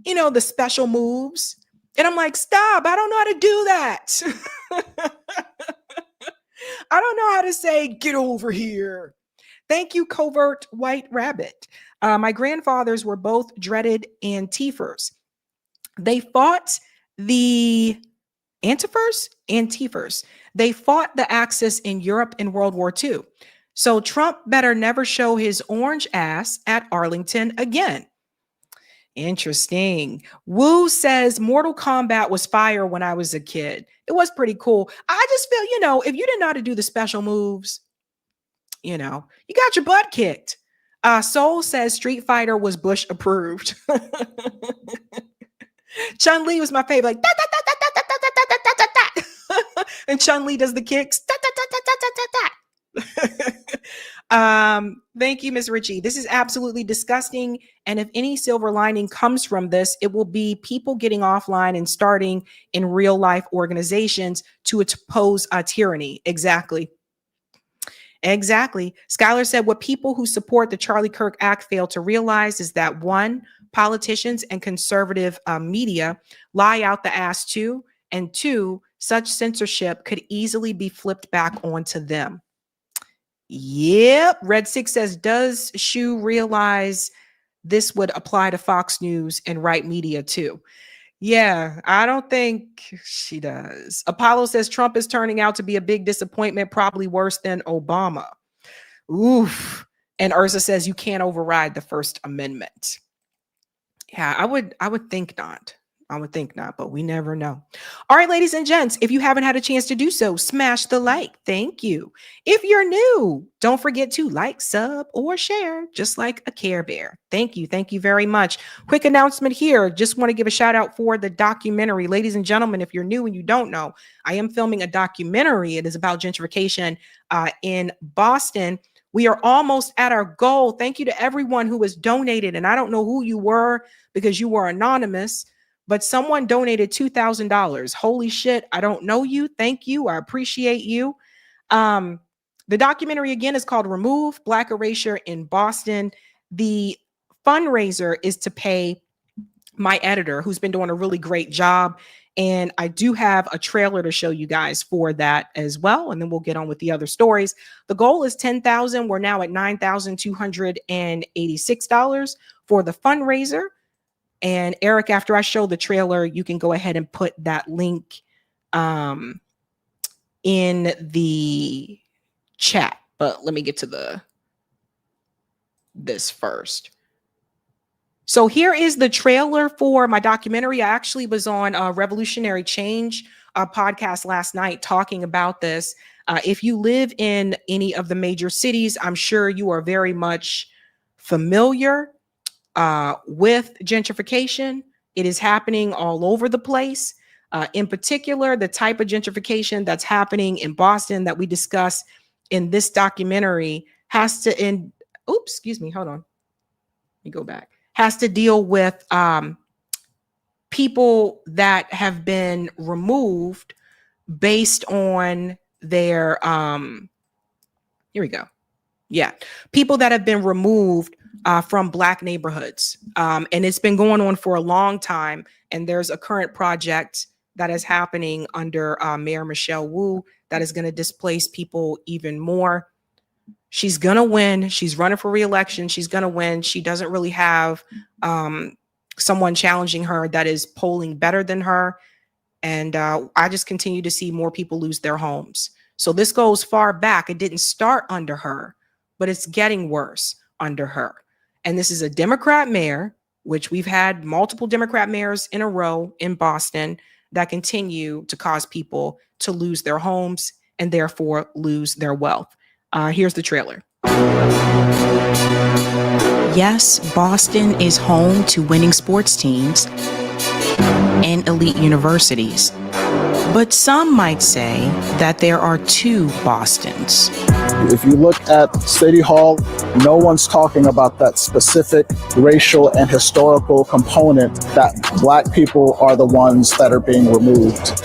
you know, the special moves. And I'm like, stop, I don't know how to do that. I don't know how to say, get over here. Thank you, Covert White Rabbit. My grandfathers were both dreaded Antifers. They fought the Antifers. They fought the Axis in Europe in World War II. So Trump better never show his orange ass at Arlington again. Interesting. Wu says Mortal Kombat was fire when I was a kid. It was pretty cool. I just feel, you know, if you didn't know how to do the special moves, you know, you got your butt kicked. Soul says Street Fighter was Bush approved. Chun-Li was my favorite, like da, da, da, da, da, da, da, da, da, da, da. And Chun-Li does the kicks. Da, da, da, da, da, da, da. Thank you, Ms. Ritchie. This is absolutely disgusting. And if any silver lining comes from this, it will be people getting offline and starting in real life organizations to oppose tyranny. Exactly. Skylar said what people who support the Charlie Kirk Act fail to realize is that one, politicians and conservative media lie out the ass too, and two, such censorship could easily be flipped back onto them. Yep. Red 6 says, does Shu realize this would apply to Fox News and right media too? Yeah, I don't think she does. Apollo says Trump is turning out to be a big disappointment, probably worse than Obama. Oof. And Ursa says you can't override the First Amendment. Yeah, I would think not. I would think not, but we never know. All right, ladies and gents, if you haven't had a chance to do so, smash the like. Thank you. If you're new, don't forget to like, sub, or share, just like a Care Bear. Thank you. Thank you very much. Quick announcement here. Just want to give a shout out for the documentary. Ladies and gentlemen, if you're new and you don't know, I am filming a documentary. It is about gentrification in Boston. We are almost at our goal. Thank you to everyone who has donated. And I don't know who you were because you were anonymous, but someone donated $2,000. Holy shit. I don't know you. Thank you. I appreciate you. The documentary again is called Remove Black Erasure in Boston. The fundraiser is to pay my editor, who's been doing a really great job. And I do have a trailer to show you guys for that as well. And then we'll get on with the other stories. The goal is $10,000. We're now at $9,286 for the fundraiser. And Eric, after I show the trailer, you can go ahead and put that link in the chat. But let me get to this first. So here is the trailer for my documentary. I actually was on a Revolutionary Change podcast last night talking about this. If you live in any of the major cities, I'm sure you are very much familiar with gentrification. It is happening all over the place. In particular, the type of gentrification that's happening in Boston that we discuss in this documentary has to end. Oops, excuse me. Hold on. Let me go back. Has to deal with people that have been removed based on their here we go. Yeah. People that have been removed from Black neighborhoods. And it's been going on for a long time. And there's a current project that is happening under Mayor Michelle Wu that is going to displace people even more. She's going to win. She's running for re-election. She's going to win. She doesn't really have someone challenging her that is polling better than her. And I just continue to see more people lose their homes. So this goes far back. It didn't start under her, but it's getting worse under her. And this is a Democrat mayor, which we've had multiple Democrat mayors in a row in Boston that continue to cause people to lose their homes and therefore lose their wealth. Here's the trailer. Yes, Boston is home to winning sports teams and elite universities. But some might say that there are two Bostons. If you look at City Hall, no one's talking about that specific racial and historical component that Black people are the ones that are being removed.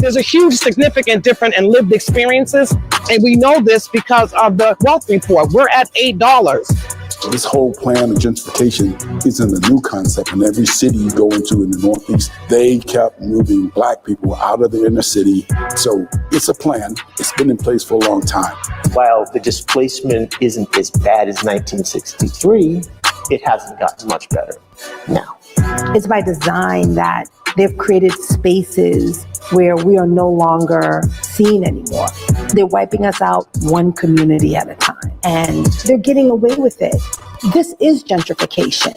There's a huge significant difference in lived experiences, and we know this because of the wealth report. We're at $8. This whole plan of gentrification isn't a new concept. In every city you go into in the Northeast, they kept moving Black people out of the inner city. So it's a plan. It's been in place for a long time. While the displacement isn't as bad as 1963, it hasn't gotten much better now. It's by design that they've created spaces where we are no longer seen anymore. They're wiping us out one community at a time, and they're getting away with it. This is gentrification.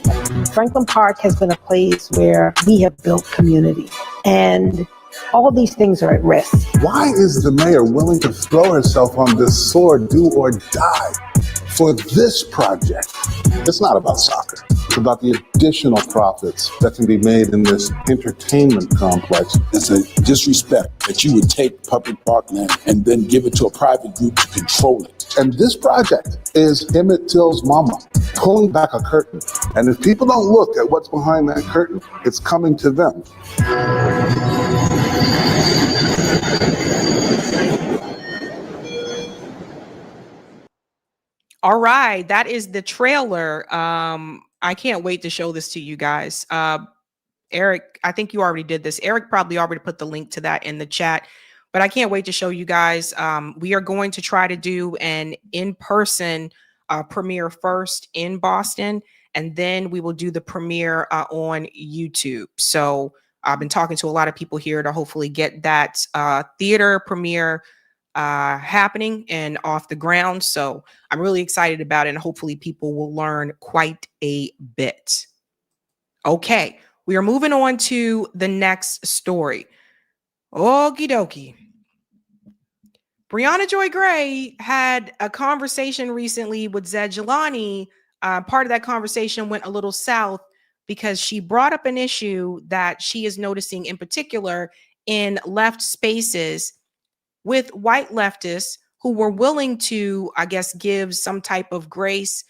Franklin Park has been a place where we have built community, and all these things are at risk. Why is the mayor willing to throw herself on this sword, do or die, for this project? It's not about soccer. It's about the additional profits that can be made in this entertainment complex. It's a disrespect that you would take public parkland and then give it to a private group to control it. And this project is Emmett Till's mama pulling back a curtain. And if people don't look at what's behind that curtain, it's coming to them. All right, that is the trailer. I can't wait to show this to you guys. Eric, I think you already did this. Eric probably already put the link to that in the chat, but I can't wait to show you guys. We are going to try to do an in-person premiere first in Boston, and then we will do the premiere on YouTube. So I've been talking to a lot of people here to hopefully get that theater premiere happening and off the ground. So I'm really excited about it, and hopefully people will learn quite a bit. Okay, we are moving on to the next story. Okie dokie. Brianna Joy Gray had a conversation recently with Zed Jelani. Part of that conversation went a little south because she brought up an issue that she is noticing in particular in left spaces with white leftists who were willing to, I guess, give some type of grace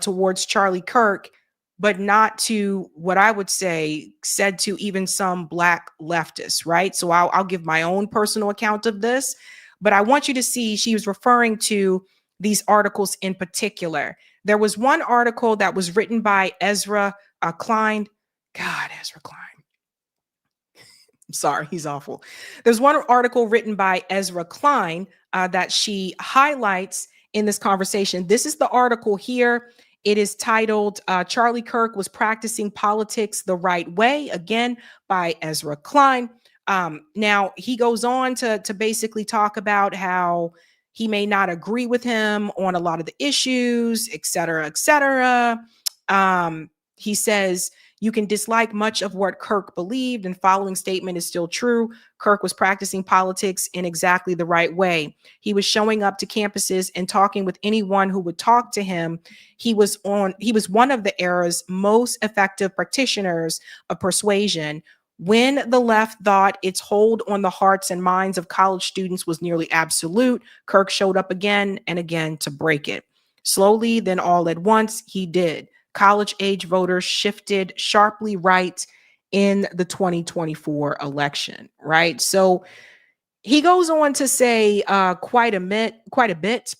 towards Charlie Kirk, but not to what I would say said to even some black leftists, right? So I'll give my own personal account of this, but I want you to see she was referring to these articles in particular. There was one article that was written by Ezra Klein. God, Ezra Klein. Sorry, he's awful. There's one article written by Ezra Klein that she highlights in this conversation. This is the article here. It is titled, Charlie Kirk was practicing politics the right way, again, by Ezra Klein. Now, he goes on to basically talk about how he may not agree with him on a lot of the issues, et cetera, et cetera. He says, you can dislike much of what Kirk believed, and following statement is still true. Kirk was practicing politics in exactly the right way. He was showing up to campuses and talking with anyone who would talk to him. He was one of the era's most effective practitioners of persuasion. When the left thought its hold on the hearts and minds of college students was nearly absolute, Kirk showed up again and again to break it. Slowly, then all at once, he did. College-age voters shifted sharply right in the 2024 election, right? So he goes on to say quite a bit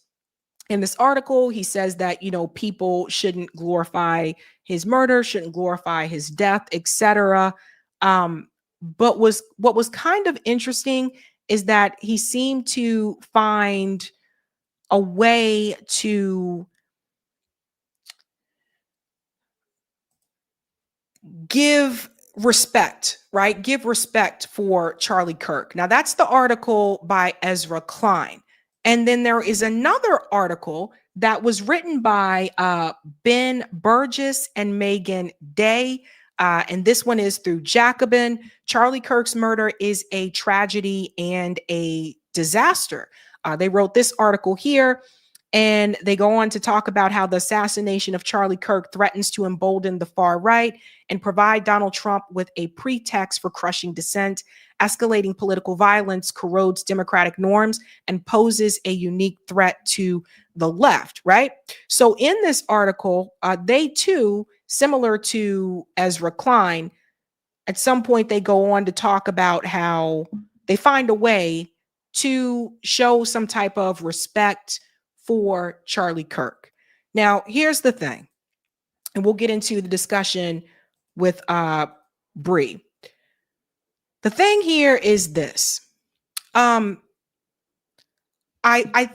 in this article. He says that, you know, people shouldn't glorify his murder, shouldn't glorify his death, etc. But what was kind of interesting is that he seemed to find a way to give respect, right? Give respect for Charlie Kirk. Now, that's the article by Ezra Klein. And then there is another article that was written by Ben Burgess and Megan Day. And this one is through Jacobin. Charlie Kirk's murder is a tragedy and a disaster. They wrote this article here. And they go on to talk about how the assassination of Charlie Kirk threatens to embolden the far right and provide Donald Trump with a pretext for crushing dissent. Escalating political violence corrodes democratic norms and poses a unique threat to the left, right? So in this article, they too, similar to Ezra Klein, at some point they go on to talk about how they find a way to show some type of respect for Charlie Kirk. Now, here's the thing, and we'll get into the discussion with Brie. The thing here is this. I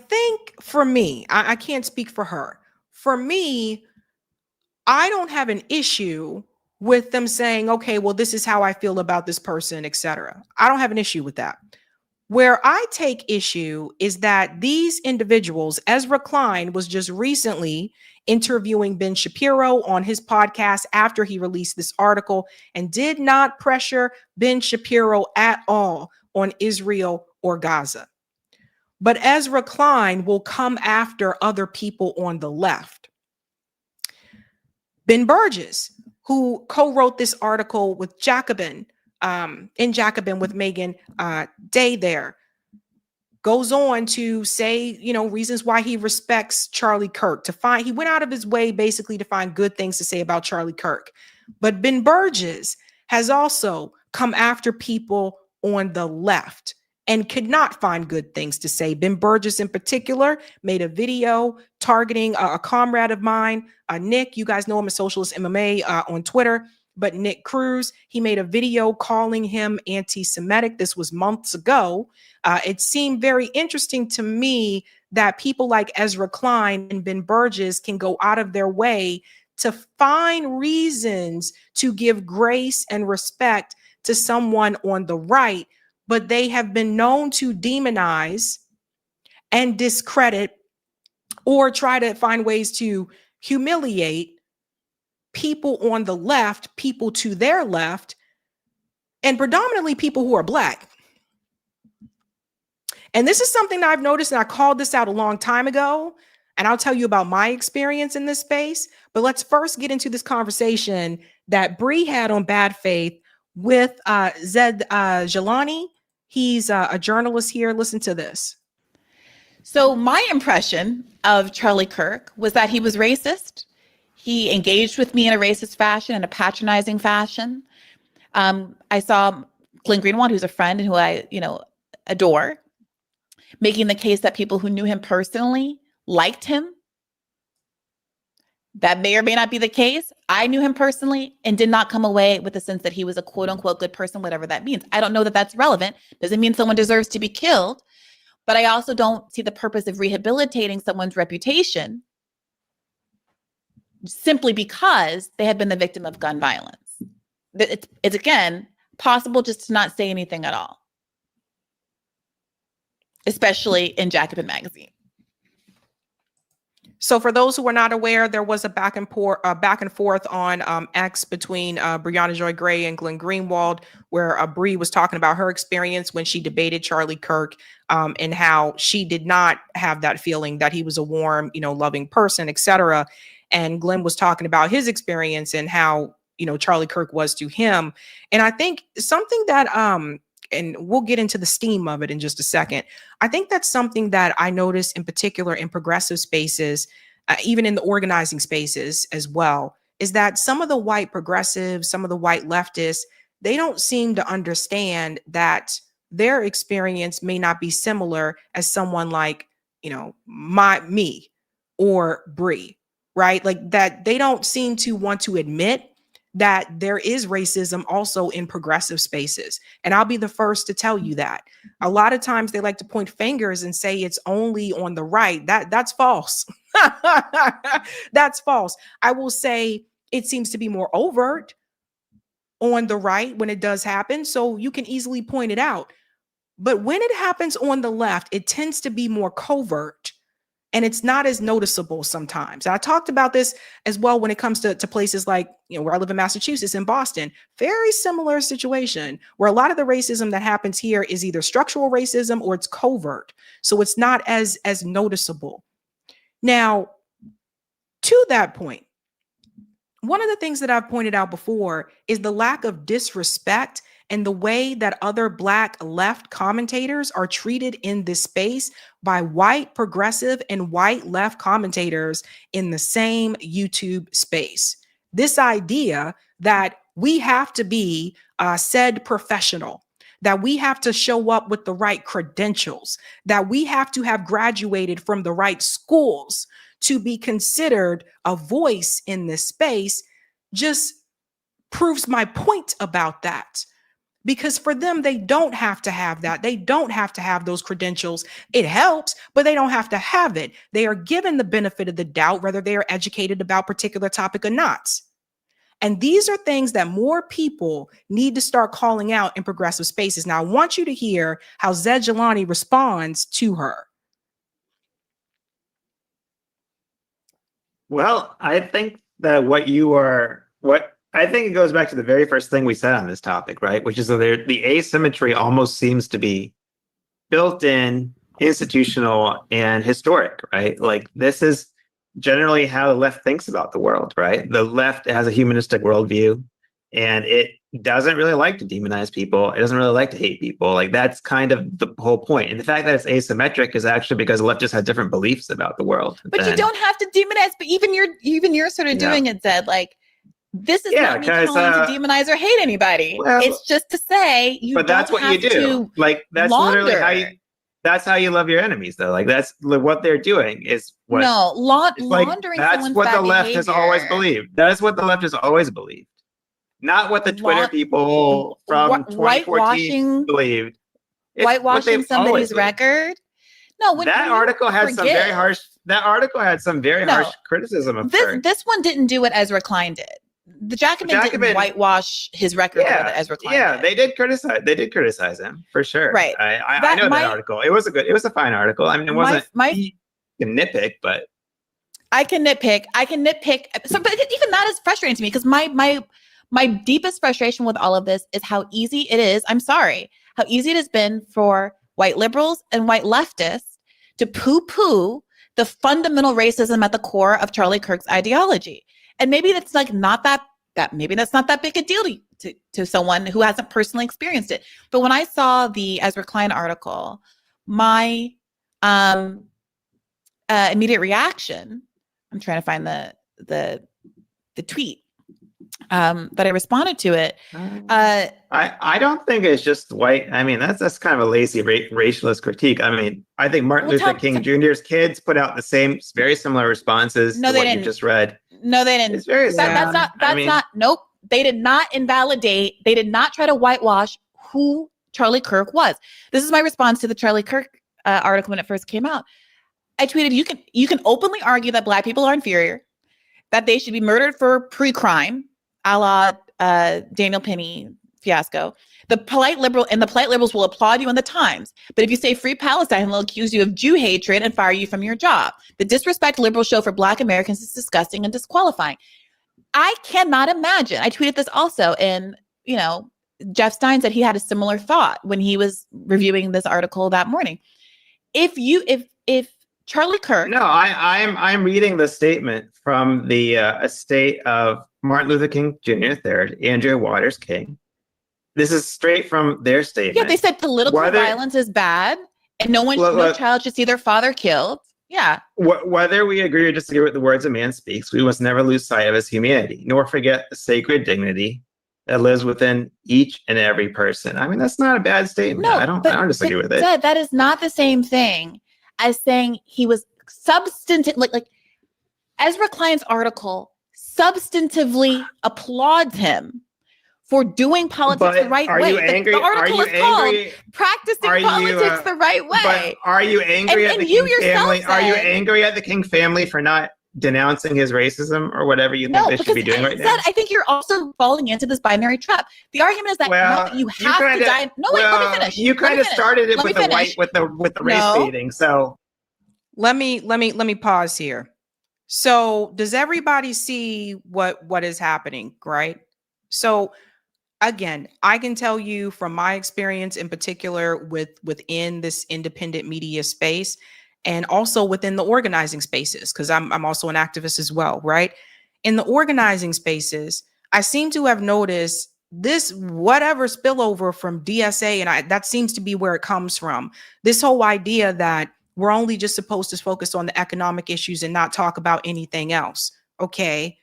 think for me, I can't speak for her. For me, I don't have an issue with them saying, okay, well, this is how I feel about this person, etc. I don't have an issue with that. Where I take issue is that these individuals, Ezra Klein was just recently interviewing Ben Shapiro on his podcast after he released this article and did not pressure Ben Shapiro at all on Israel or Gaza. But Ezra Klein will come after other people on the left. Ben Burgess, who co-wrote this article with Jacobin, in Jacobin with Megan Day there, goes on to say, reasons why he respects Charlie Kirk. He went out of his way basically to find good things to say about Charlie Kirk. But Ben Burgess has also come after people on the left and could not find good things to say. Ben Burgess in particular made a video targeting a comrade of mine, Nick. You guys know him as Socialist MMA on Twitter, but Nick Cruz, he made a video calling him anti-Semitic. This was months ago. It seemed very interesting to me that people like Ezra Klein and Ben Burgess can go out of their way to find reasons to give grace and respect to someone on the right, but they have been known to demonize and discredit or try to find ways to humiliate people on the left, people to their left, and predominantly people who are Black. And this is something that I've noticed, and I called this out a long time ago, and I'll tell you about my experience in this space. But let's first get into this conversation that Brie had on Bad Faith with Zed Jalani. He's a journalist here. Listen to this. So my impression of Charlie Kirk was that he was racist. He engaged with me in a racist fashion, in a patronizing fashion. I saw Glenn Greenwald, who's a friend and who I, adore, making the case that people who knew him personally liked him. That may or may not be the case. I knew him personally and did not come away with the sense that he was a quote unquote good person, whatever that means. I don't know that that's relevant. Doesn't mean someone deserves to be killed. But I also don't see the purpose of rehabilitating someone's reputation simply because they have been the victim of gun violence. It's again, possible just to not say anything at all, especially in Jacobin magazine. So for those who are not aware, there was a back and forth on X between Brianna Joy Gray and Glenn Greenwald, where Brie was talking about her experience when she debated Charlie Kirk and how she did not have that feeling that he was a warm, loving person, etc. And Glenn was talking about his experience and how, Charlie Kirk was to him. And I think something that and we'll get into the steam of it in just a second. I think that's something that I notice in particular in progressive spaces, even in the organizing spaces as well, is that some of the white progressives, some of the white leftists, they don't seem to understand that their experience may not be similar as someone like, me or Brie, right? Like that they don't seem to want to admit that there is racism also in progressive spaces. And I'll be the first to tell you that. A lot of times they like to point fingers and say it's only on the right. That's false. That's false. I will say it seems to be more overt on the right when it does happen. So you can easily point it out. But when it happens on the left, it tends to be more covert. And it's not as noticeable sometimes. I talked about this as well when it comes to places like, where I live in Massachusetts, in Boston. Very similar situation where a lot of the racism that happens here is either structural racism or it's covert. So it's not as noticeable. Now, to that point, one of the things that I've pointed out before is the lack of disrespect and the way that other Black left commentators are treated in this space by white progressive and white left commentators in the same YouTube space. This idea that we have to be said professional, that we have to show up with the right credentials, that we have to have graduated from the right schools to be considered a voice in this space just proves my point about that. Because for them, they don't have to have that. They don't have to have those credentials. It helps, but they don't have to have it. They are given the benefit of the doubt, whether they are educated about a particular topic or not. And these are things that more people need to start calling out in progressive spaces. Now, I want you to hear how Zed Jelani responds to her. Well, I think that I think it goes back to the very first thing we said on this topic, right? Which is that the asymmetry almost seems to be built in, institutional, and historic, right? Like this is generally how the left thinks about the world, right? The left has a humanistic worldview, and it doesn't really like to demonize people. It doesn't really like to hate people. Like that's kind of the whole point. And the fact that it's asymmetric is actually because the left just had different beliefs about the world. But you don't have to demonize. But even you're sort of doing it, Zed. Like this is not me calling to demonize or hate anybody. Well, it's just to say you. But that's what you do. Like that's literally how you. That's how you love your enemies, though. Like that's what they're doing is what. No, laundering. That's what the left has always believed. That is what the left has always believed. Not what the Twitter people from 2014 believed. Whitewashing somebody's record. No, that article had some very harsh. That article had some very harsh criticism of Kirk. This one didn't do what Ezra Klein did. The Jacobin didn't whitewash his record that Ezra Klein did. They did criticize. They did criticize him for sure. Right. I know that article. It was a fine article. I mean, it wasn't a nitpick, but I can nitpick. So, but even that is frustrating to me because my deepest frustration with all of this is how easy it is. I'm sorry, how easy it has been for white liberals and white leftists to poo-poo the fundamental racism at the core of Charlie Kirk's ideology. And maybe that's like maybe that's not that big a deal to someone who hasn't personally experienced it. But when I saw the Ezra Klein article, my immediate reaction, I'm trying to find the tweet that I responded to it. I don't think it's just white. I mean, that's kind of a lazy racialist critique. I mean, I think Martin Luther King Jr.'s kids put out the same, very similar responses to what you just read. No, they didn't. It's very that's not. Nope. They did not invalidate. They did not try to whitewash who Charlie Kirk was. This is my response to the Charlie Kirk article when it first came out. I tweeted, you can openly argue that Black people are inferior, that they should be murdered for pre-crime, a la Daniel Penny fiasco. The polite liberals will applaud you in the Times. But if you say free Palestine, they'll accuse you of Jew hatred and fire you from your job. The disrespect liberals show for Black Americans is disgusting and disqualifying. I cannot imagine. I tweeted this also, and Jeff Stein said he had a similar thought when he was reviewing this article that morning. If Charlie Kirk. No, I'm reading the statement from the estate of Martin Luther King Jr. III, Andrea Waters King. This is straight from their statement. Yeah, they said political violence is bad, and no child should see their father killed. Yeah. Whether we agree or disagree with the words a man speaks, we must never lose sight of his humanity, nor forget the sacred dignity that lives within each and every person. I mean, that's not a bad statement. No, I don't disagree with it. That is not the same thing as saying he was substantive. Like Ezra Klein's article substantively applauds him for doing politics the right way. The article is called "Practicing Politics the Right Way." But are you angry at the King family? Are you angry at the King family for not denouncing his racism or whatever you think they should be doing right now? I think you're also falling into this binary trap. The argument is that you have to die. No, wait, let me finish. You kind of started it with the white, with the race baiting. So let me pause here. So does everybody see what is happening, right? So again, I can tell you from my experience in particular within this independent media space and also within the organizing spaces, because I'm also an activist as well, right? In the organizing spaces, I seem to have noticed this whatever spillover from DSA, and that seems to be where it comes from. This whole idea that we're only just supposed to focus on the economic issues and not talk about anything else. Okay.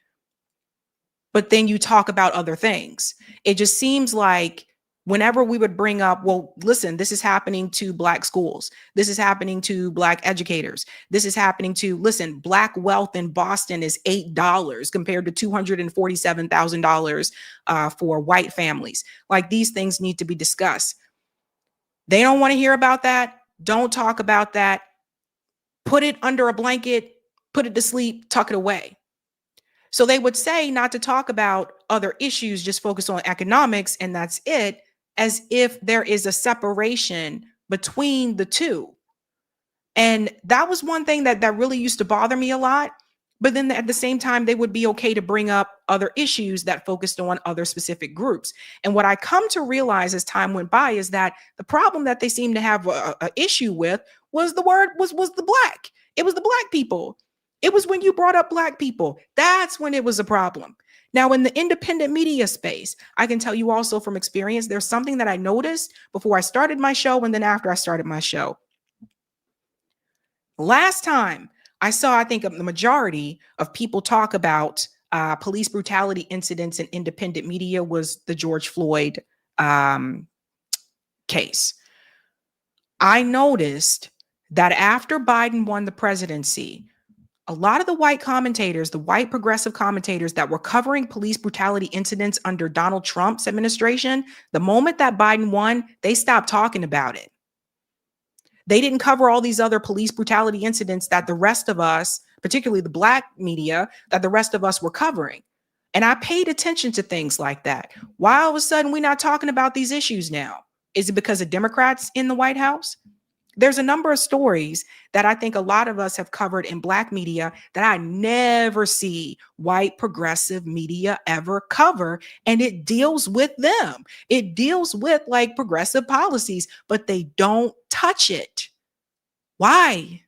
But then you talk about other things. It just seems like whenever we would bring up, well, listen, this is happening to Black schools. This is happening to Black educators. This is happening to, listen, Black wealth in Boston is $8 compared to $247,000 for white families. Like, these things need to be discussed. They don't want to hear about that. Don't talk about that. Put it under a blanket, put it to sleep, tuck it away. So they would say not to talk about other issues, just focus on economics, and that's it, as if there is a separation between the two. And that was one thing that really used to bother me a lot. But then at the same time, they would be okay to bring up other issues that focused on other specific groups. And what I come to realize as time went by is that the problem that they seem to have a issue with was the Black. It was the Black people. It was when you brought up Black people. That's when it was a problem. Now, in the independent media space, I can tell you also from experience, there's something that I noticed before I started my show and then after I started my show. Last time I saw, I think, the majority of people talk about police brutality incidents in independent media was the George Floyd case. I noticed that after Biden won the presidency, a lot of the white commentators, the white progressive commentators that were covering police brutality incidents under Donald Trump's administration, the moment that Biden won, they stopped talking about it. They didn't cover all these other police brutality incidents that the rest of us, particularly the Black media, that the rest of us were covering. And I paid attention to things like that. Why all of a sudden we're not talking about these issues now? Is it because of Democrats in the White House? There's a number of stories that I think a lot of us have covered in Black media that I never see white progressive media ever cover. And it deals with them. It deals with like progressive policies, but they don't touch it. Why?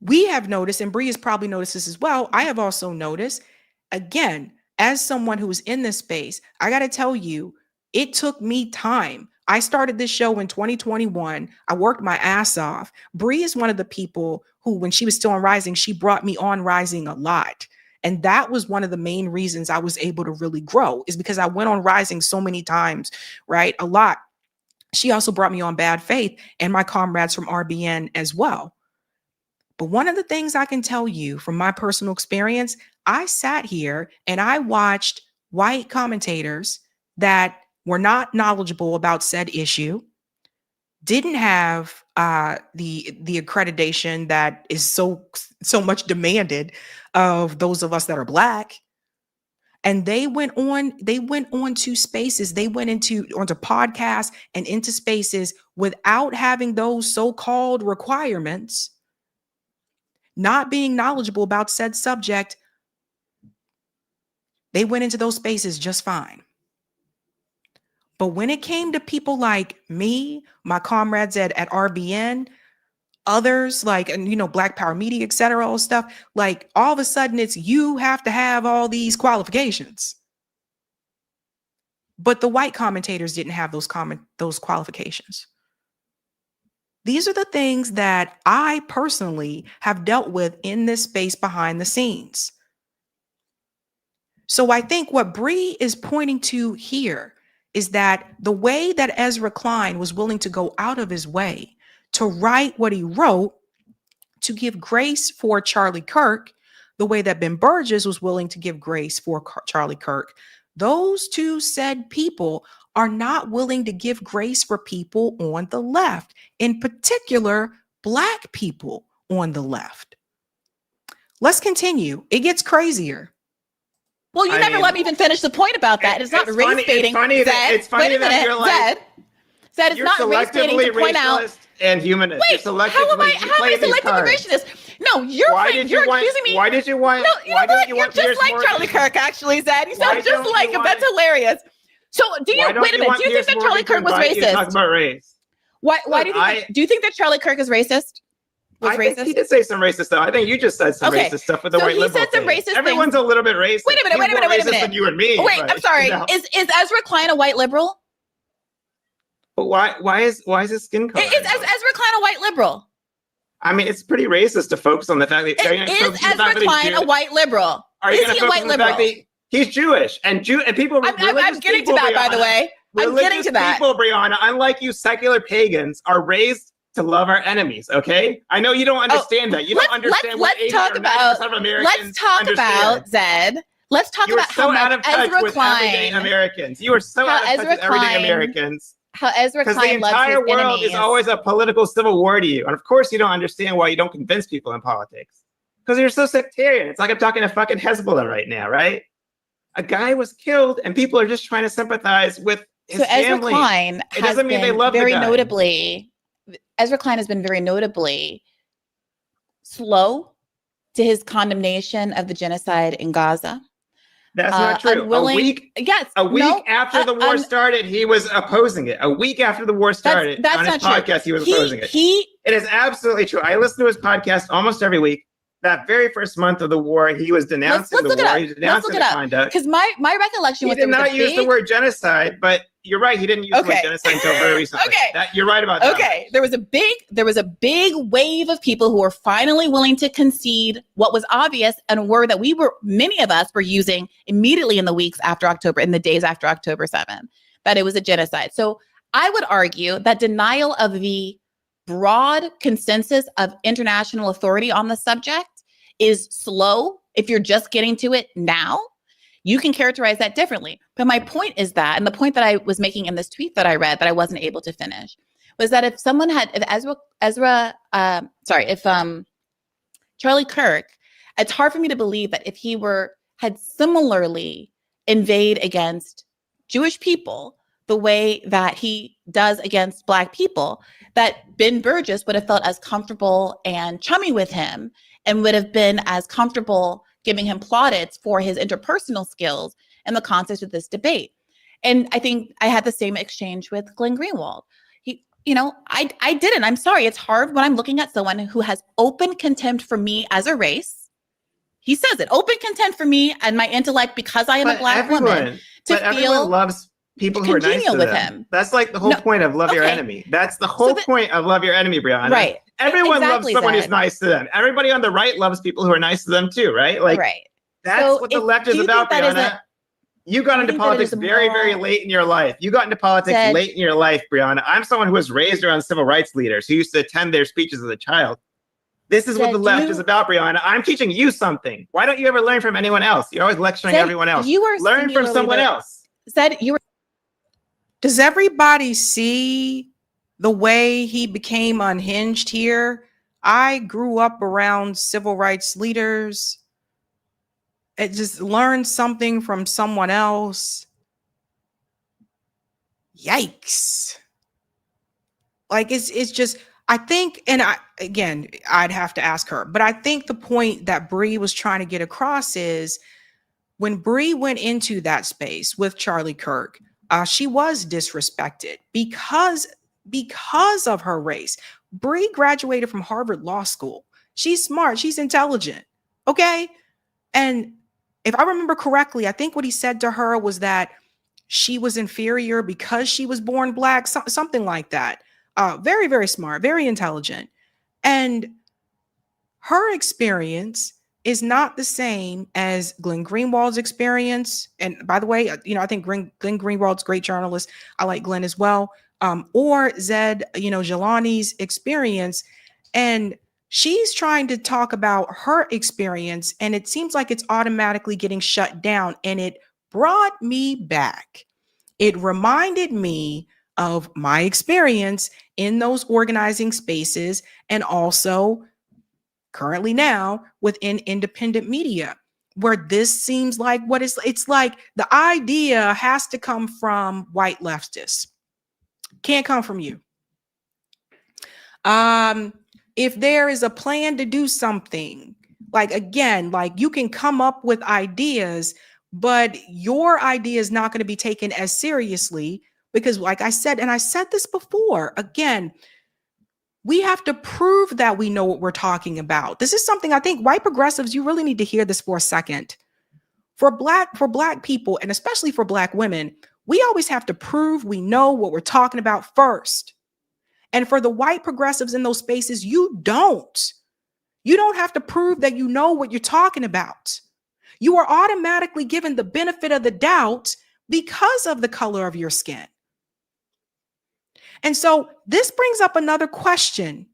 We have noticed, and Brie has probably noticed this as well. I have also noticed, again, as someone who's in this space, I got to tell you, it took me time. I started this show in 2021. I worked my ass off. Brie is one of the people who, when she was still on Rising, she brought me on Rising a lot. And that was one of the main reasons I was able to really grow, is because I went on Rising so many times, right? A lot. She also brought me on Bad Faith and my comrades from RBN as well. But one of the things I can tell you from my personal experience, I sat here and I watched white commentators that were not knowledgeable about said issue, didn't have the accreditation that is so much demanded of those of us that are Black. And they went on to spaces, they went onto podcasts and into spaces without having those so-called requirements, not being knowledgeable about said subject. They went into those spaces just fine. But when it came to people like me, my comrades at RBN, others like, and you know, Black Power Media, et cetera, all stuff, like all of a sudden it's, you have to have all these qualifications. But the white commentators didn't have those qualifications. These are the things that I personally have dealt with in this space behind the scenes. So I think what Brie is pointing to here is that the way that Ezra Klein was willing to go out of his way to write what he wrote to give grace for Charlie Kirk, the way that Ben Burgess was willing to give grace for Charlie Kirk, those two said people are not willing to give grace for people on the left, in particular, Black people on the left. Let's continue. It gets crazier. Well, you never let me even finish the point about that. It's not race baiting. It's funny that you're like, Zed, it's not race baiting to point out. And humanist. Wait, how am I selectively racist? No, you're accusing me. Why did you want? No, you know what? You're just like Charlie Kirk, actually, Zed. You sound just like him. That's hilarious. So, do you wait a minute? Do you think that Charlie Kirk was racist? Talk about race. Why do you think? Do you think that Charlie Kirk is racist? I think he did say some racist stuff. I think you just said some racist stuff with the white liberal. He said some racist things. Everyone's a little bit racist. Wait a minute. Than you and me. Wait, I'm sorry. You know. Is Ezra Klein a white liberal? But why is his skin color? Is Ezra Klein a white liberal? I mean, it's pretty racist to focus on the fact that is Ezra Klein a white liberal? Are you going to focus on the fact that He's Jewish, and people. I'm getting to that, by the way. I'm getting to that. People, Brianna, unlike you, secular pagans, are raised to love our enemies. Okay, I know you don't understand that. You don't understand what 80% of Americans Let's talk about Zed. Let's talk about how much Ezra Klein. Americans. You are so out of touch with everyday Americans. How Ezra Klein loves his enemies. Because the entire world is always a political civil war to you, and of course you don't understand why you don't convince people in politics. Because you're so sectarian. It's like I'm talking to fucking Hezbollah right now, right? A guy was killed, and people are just trying to sympathize with his family. Ezra Klein it doesn't mean they love the guy. Ezra Klein has been very notably slow to his condemnation of the genocide in Gaza. That's not true. A week after the war started, he was opposing it. A week after the war started, that's on his not podcast, true. he was opposing it. It is absolutely true. I listen to his podcast almost every week. That very first month of the war, he was denouncing the war. He was denouncing the conduct. Because my recollection was he did not use the word genocide, but you're right. He didn't use the word genocide until very recently. You're right about that. Okay, there was a big wave of people who were finally willing to concede what was obvious and a word that many of us were using immediately in the weeks after October, in the days after October 7th, that it was a genocide. So I would argue that denial of the broad consensus of international authority on the subject is slow. If you're just getting to it now, you can characterize that differently. But my point is that, and the point that I was making in this tweet that I read that I wasn't able to finish, was that if Charlie Kirk, it's hard for me to believe that if he had similarly inveighed against Jewish people the way that he does against Black people, that Ben Burgess would have felt as comfortable and chummy with him and would have been as comfortable giving him plaudits for his interpersonal skills in the context of this debate. And I think I had the same exchange with Glenn Greenwald. I didn't. I'm sorry. It's hard when I'm looking at someone who has open contempt for me as a race. He says it, open contempt for me and my intellect because I am a Black woman. Everyone loves people who are nice to them. That's like the whole point of love your enemy. That's the whole point of love your enemy, Brianna. Right. Everyone loves someone who's nice to them. Everybody on the right loves people who are nice to them too, right? That's what the left is about, Brianna. You got into politics very, very late in your life. You got into politics late in your life, Brianna. I'm someone who was raised around civil rights leaders who used to attend their speeches as a child. This is what the left is about, Brianna. I'm teaching you something. Why don't you ever learn from anyone else? You're always lecturing everyone else. Learn from someone else. Does everybody see the way he became unhinged here? I grew up around civil rights leaders. It just learned something from someone else. Yikes. It's just, I think, and I'd have to ask her, but I think the point that Brie was trying to get across is when Brie went into that space with Charlie Kirk, she was disrespected because of her race. Brie graduated from Harvard Law School. She's smart. She's intelligent. Okay. And if I remember correctly, I think what he said to her was that she was inferior because she was born Black, something like that. Very, very smart, very intelligent. And her experience is not the same as Glenn Greenwald's experience. And by the way, I think Glenn Greenwald's a great journalist. I like Glenn as well. Or Zed, Jelani's experience. And she's trying to talk about her experience, and it seems like it's automatically getting shut down. And it brought me back. It reminded me of my experience in those organizing spaces, and also currently now within independent media, where this seems like it's like the idea has to come from white leftists. Can't come from you. If there is a plan to do something, you can come up with ideas, but your idea is not going to be taken as seriously because, like I said, and I said this before, again, we have to prove that we know what we're talking about. This is something I think white progressives, you really need to hear this for a second. For black people, and especially for Black women, we always have to prove we know what we're talking about first. And for the white progressives in those spaces, you don't. You don't have to prove that you know what you're talking about. You are automatically given the benefit of the doubt because of the color of your skin. And so this brings up another question.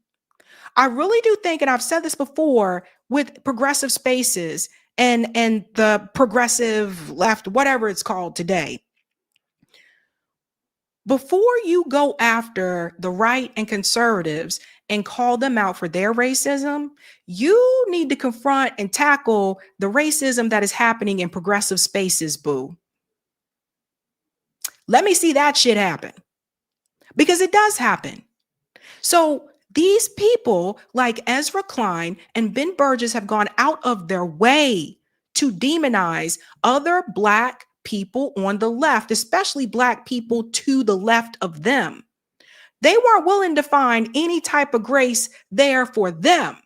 I really do think, and I've said this before with progressive spaces and the progressive left, whatever it's called today, before you go after the right and conservatives and call them out for their racism, you need to confront and tackle the racism that is happening in progressive spaces, boo. Let me see that shit happen, because it does happen. So these people like Ezra Klein and Ben Burgess have gone out of their way to demonize other Black people on the left, especially Black people to the left of them. They weren't willing to find any type of grace there for them.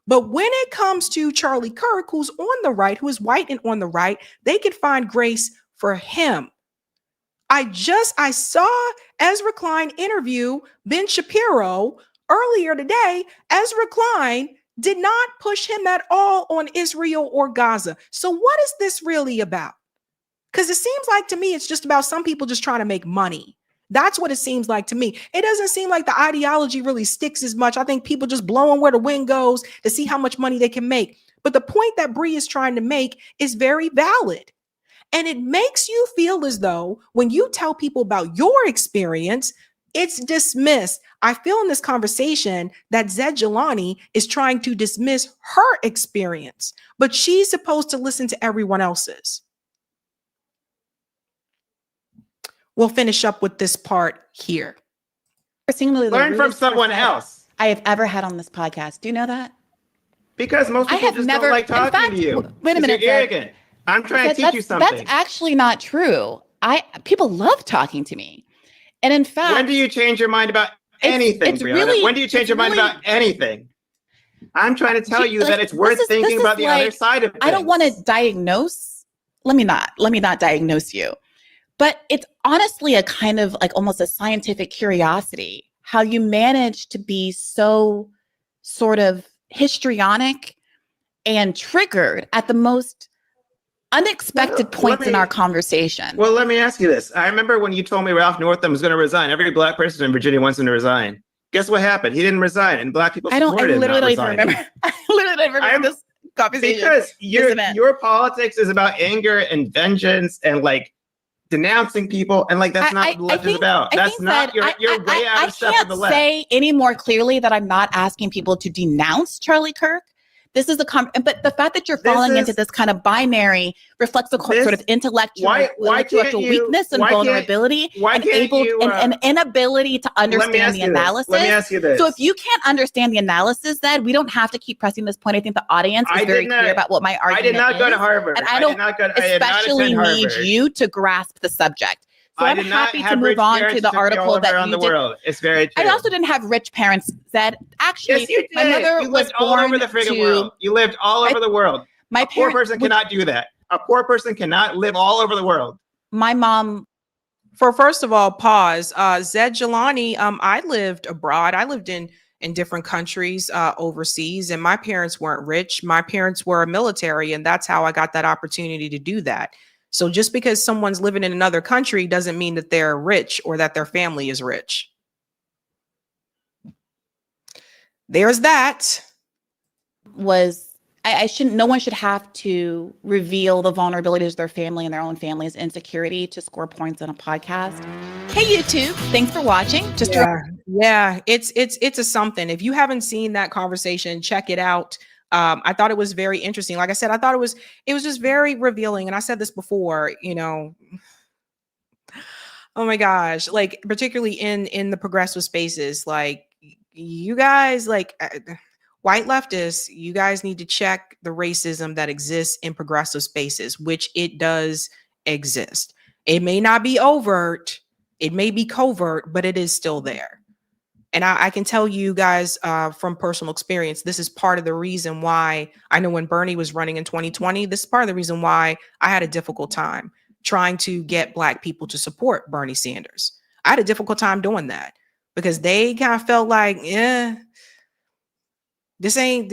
But when it comes to Charlie Kirk, who's on the right, who is white and on the right, they could find grace for him. I saw Ezra Klein interview Ben Shapiro earlier today. Ezra Klein did not push him at all on Israel or Gaza. So what is this really about? Because it seems like to me, it's just about some people just trying to make money. That's what it seems like to me. It doesn't seem like the ideology really sticks as much. I think people just blowing where the wind goes to see how much money they can make. But the point that Brie is trying to make is very valid. And it makes you feel as though when you tell people about your experience, it's dismissed. I feel in this conversation that Zed Jelani is trying to dismiss her experience, but she's supposed to listen to everyone else's. We'll finish up with this part here. Learn from someone else. I have ever had on this podcast. Do you know that? Because most people just don't like talking to you. Wait a minute. You're arrogant. I'm trying to teach you something. That's actually not true. People love talking to me. And in fact, when do you change your mind about anything, Brianna? Really, when do you change your mind about anything? I'm trying to tell you that it's worth thinking about the other side of things. I don't want to diagnose. Let me not diagnose you. But it's honestly a kind of like almost a scientific curiosity, how you manage to be so sort of histrionic and triggered at the most unexpected points in our conversation. Well, let me ask you this. I remember when you told me Ralph Northam was going to resign. Every Black person in Virginia wants him to resign. Guess what happened? He didn't resign, and Black people supported him. I literally don't even remember. I literally don't remember this conversation. Because your politics is about anger and vengeance and like denouncing people, and like that's not what the left is about. That's not you're way out of step with the left. I can't say any more clearly that I'm not asking people to denounce Charlie Kirk. This is but the fact that you're falling into this kind of binary reflects a sort of intellectual weakness and vulnerability and inability to understand the analysis. Let me ask you this. So if you can't understand the analysis, then we don't have to keep pressing this point. I think the audience is very clear about what my argument is. I did not go to Harvard. And I don't especially need you to grasp the subject. So I'm happy to move on to the article that you did. It's very true. I also didn't have rich parents. Said actually, yes, you did. My mother was all over the friggin' world. You lived all over the world. A poor person cannot do that. A poor person cannot live all over the world. My mom. First of all, pause. Zed Jelani, I lived abroad. I lived in different countries overseas, and my parents weren't rich. My parents were military, and that's how I got that opportunity to do that. So just because someone's living in another country doesn't mean that they're rich or that their family is rich. There's that. No one should have to reveal the vulnerabilities of their family and their own family's insecurity to score points on a podcast. Hey, YouTube, thanks for watching. It's a something. If you haven't seen that conversation, check it out. I thought it was very interesting. Like I said, I thought it was just very revealing. And I said this before, oh my gosh, like particularly in the progressive spaces, like you guys, like white leftists, you guys need to check the racism that exists in progressive spaces, which it does exist. It may not be overt, it may be covert, but it is still there. And I can tell you guys from personal experience, this is part of the reason why I know when Bernie was running in 2020, this is part of the reason why I had a difficult time trying to get Black people to support Bernie Sanders. I had a difficult time doing that because they kind of felt like, this ain't,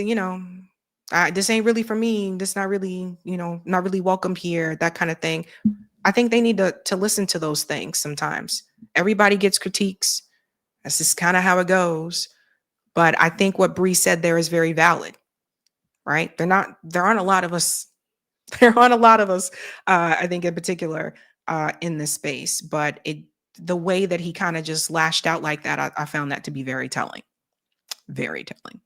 This ain't really for me. This not really, not really welcome here, that kind of thing. I think they need to listen to those things sometimes. Everybody gets critiques. That's just kind of how it goes. But I think what Brie said there is very valid, right? There aren't a lot of us. There aren't a lot of us, I think in particular, in this space. But the way that he kind of just lashed out like that, I found that to be very telling. Very telling.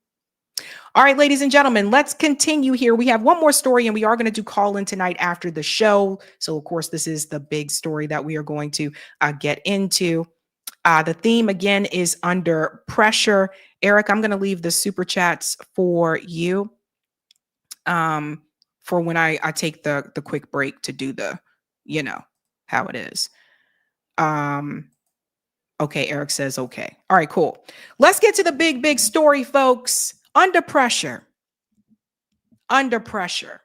All right, ladies and gentlemen, let's continue here. We have one more story, and we are going to do call in tonight after the show. So, of course, this is the big story that we are going to get into. The theme, again, is under pressure. Eric, I'm going to leave the super chats for you for when I take the quick break to do the, how it is. Okay, Eric says okay. All right, cool. Let's get to the big story, folks. Under pressure. Under pressure.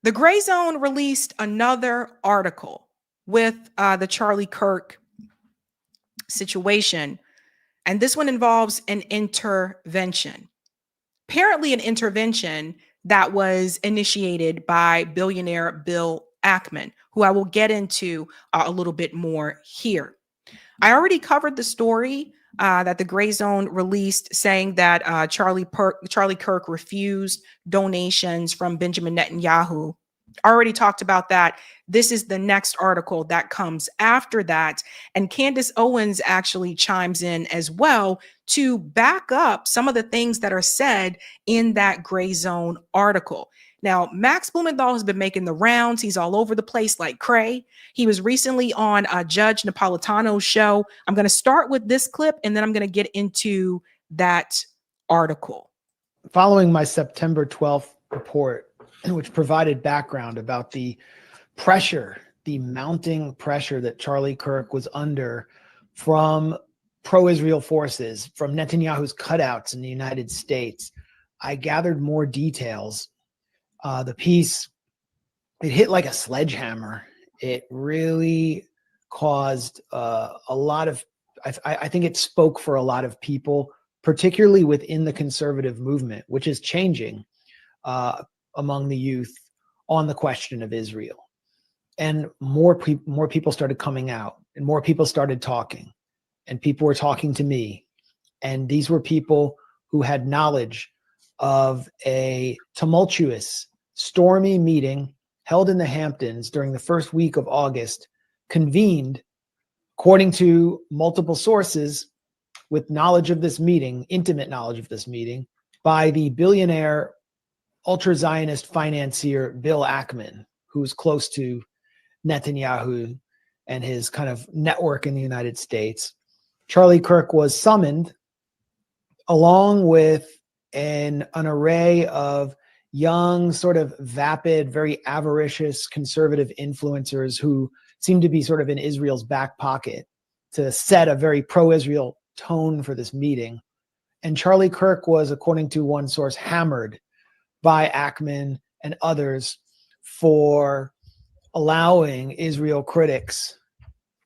The Gray Zone released another article with the Charlie Kirk situation, and this one involves an intervention. Apparently an intervention that was initiated by billionaire Bill Ackman, who I will get into a little bit more here. I already covered the story that the Gray Zone released, saying that Charlie Kirk refused donations from Benjamin Netanyahu. I already talked about that. This is the next article that comes after that. And Candace Owens actually chimes in as well to back up some of the things that are said in that Gray Zone article. Now, Max Blumenthal has been making the rounds. He's all over the place like cray. He was recently on Judge Napolitano's show. I'm going to start with this clip, and then I'm going to get into that article. Following my September 12th report, which provided background about the pressure, the mounting pressure that Charlie Kirk was under from pro-Israel forces, from Netanyahu's cutouts in the United States, I gathered more details. The piece, it hit like a sledgehammer. It really caused a lot of, I think it spoke for a lot of people, particularly within the conservative movement, which is changing among the youth on the question of Israel. And more people started coming out, and more people started talking, and people were talking to me. And these were people who had knowledge of a tumultuous, stormy meeting held in the Hamptons during the first week of August, convened, according to multiple sources, with knowledge of this meeting, intimate knowledge of this meeting, by the billionaire ultra-Zionist financier Bill Ackman, who's close to Netanyahu and his kind of network in the United States. Charlie Kirk was summoned along with an array of young, sort of vapid, very avaricious conservative influencers who seem to be sort of in Israel's back pocket to set a very pro-Israel tone for this meeting. And Charlie Kirk was, according to one source, hammered by Ackman and others for allowing Israel critics,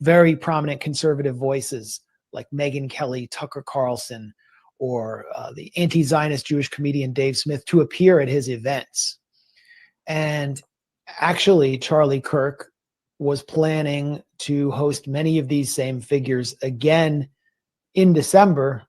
very prominent conservative voices like Megyn Kelly, Tucker Carlson, or the anti-Zionist Jewish comedian Dave Smith, to appear at his events. And actually, Charlie Kirk was planning to host many of these same figures again in December.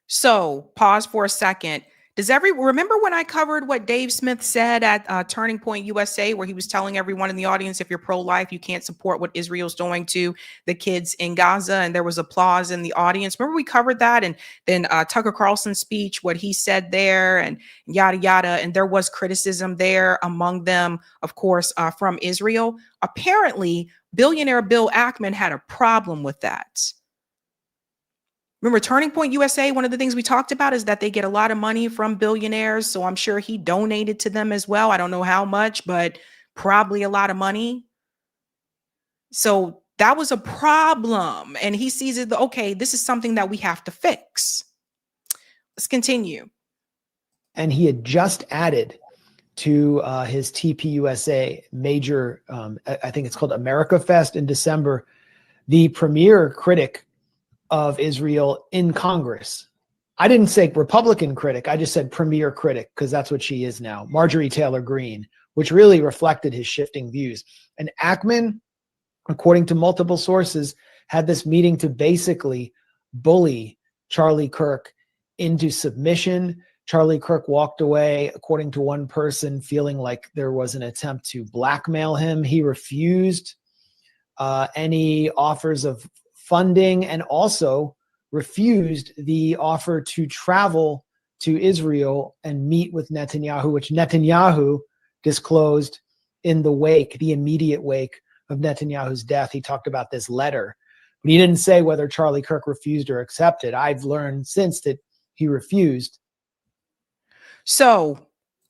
So, pause for a second. Remember when I covered what Dave Smith said at Turning Point USA, where he was telling everyone in the audience, if you're pro-life, you can't support what Israel's doing to the kids in Gaza, and there was applause in the audience. Remember we covered that? And then Tucker Carlson's speech, what he said there, and yada, yada. And there was criticism there, among them, of course, from Israel. Apparently, billionaire Bill Ackman had a problem with that. Remember, Turning Point USA, one of the things we talked about is that they get a lot of money from billionaires. So I'm sure he donated to them as well. I don't know how much, but probably a lot of money. So that was a problem. And he sees it, okay, this is something that we have to fix. Let's continue. And he had just added to his TPUSA major, I think it's called America Fest in December, the premier critic of Israel in Congress, I didn't say Republican critic. I just said premier critic because that's what she is now, Marjorie Taylor Greene, which really reflected his shifting views. And Ackman, according to multiple sources, had this meeting to basically bully Charlie Kirk into submission. Charlie Kirk walked away, according to one person, feeling like there was an attempt to blackmail him. He refused any offers of funding and also refused the offer to travel to Israel and meet with Netanyahu, which Netanyahu disclosed in the immediate wake of Netanyahu's death. He talked about this letter, but he didn't say whether Charlie Kirk refused or accepted. I've learned since that he refused. So,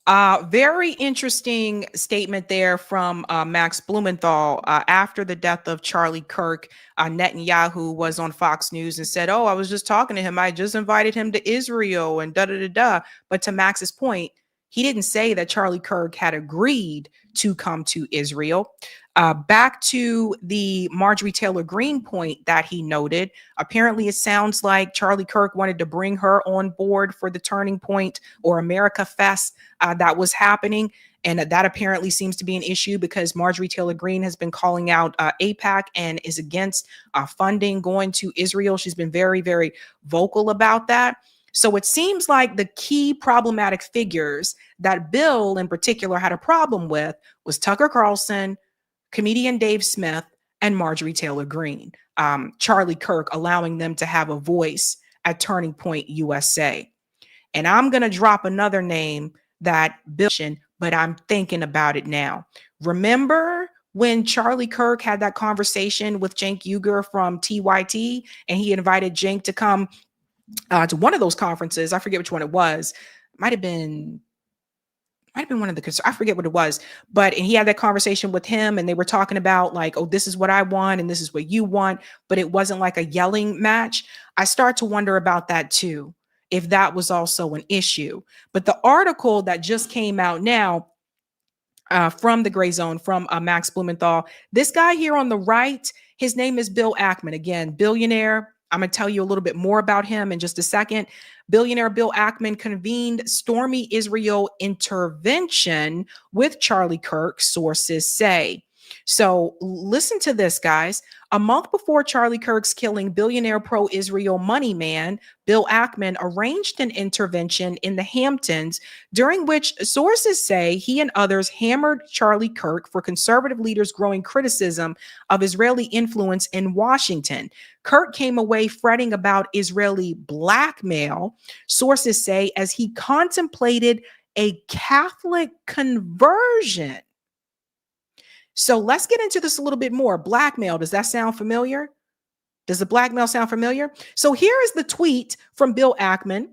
very interesting statement there from Max Blumenthal. After the death of Charlie Kirk, Netanyahu was on Fox News and said, "Oh, I was just talking to him. I just invited him to Israel and da da da da." But to Max's point, he didn't say that Charlie Kirk had agreed to come to Israel. Back to the Marjorie Taylor Greene point that he noted, apparently it sounds like Charlie Kirk wanted to bring her on board for the Turning Point or America Fest that was happening. And that apparently seems to be an issue because Marjorie Taylor Greene has been calling out AIPAC and is against funding going to Israel. She's been very, very vocal about that. So it seems like the key problematic figures that Bill in particular had a problem with was Tucker Carlson, comedian Dave Smith, and Marjorie Taylor Greene. Charlie Kirk allowing them to have a voice at Turning Point USA. And I'm going to drop another name that Bill, but I'm thinking about it now. Remember when Charlie Kirk had that conversation with Cenk Uygur from TYT, and he invited Cenk to come to one of those conferences? I forget which one it was. Might have been one of the, I forget what it was, and he had that conversation with him and they were talking about like, oh, this is what I want and this is what you want, but it wasn't like a yelling match. I start to wonder about that too, if that was also an issue. But the article that just came out now from the Gray Zone, from Max Blumenthal, this guy here on the right, his name is Bill Ackman, again, billionaire. I'm going to tell you a little bit more about him in just a second. Billionaire Bill Ackman convened stormy Israel intervention with Charlie Kirk, sources say. So listen to this, guys. A month before Charlie Kirk's killing, billionaire pro-Israel money man Bill Ackman arranged an intervention in the Hamptons, during which sources say he and others hammered Charlie Kirk for conservative leaders' growing criticism of Israeli influence in Washington. Kirk came away fretting about Israeli blackmail, sources say, as he contemplated a Catholic conversion. So let's get into this a little bit more. Blackmail, does that sound familiar? Does the blackmail sound familiar? So here is the tweet from Bill Ackman.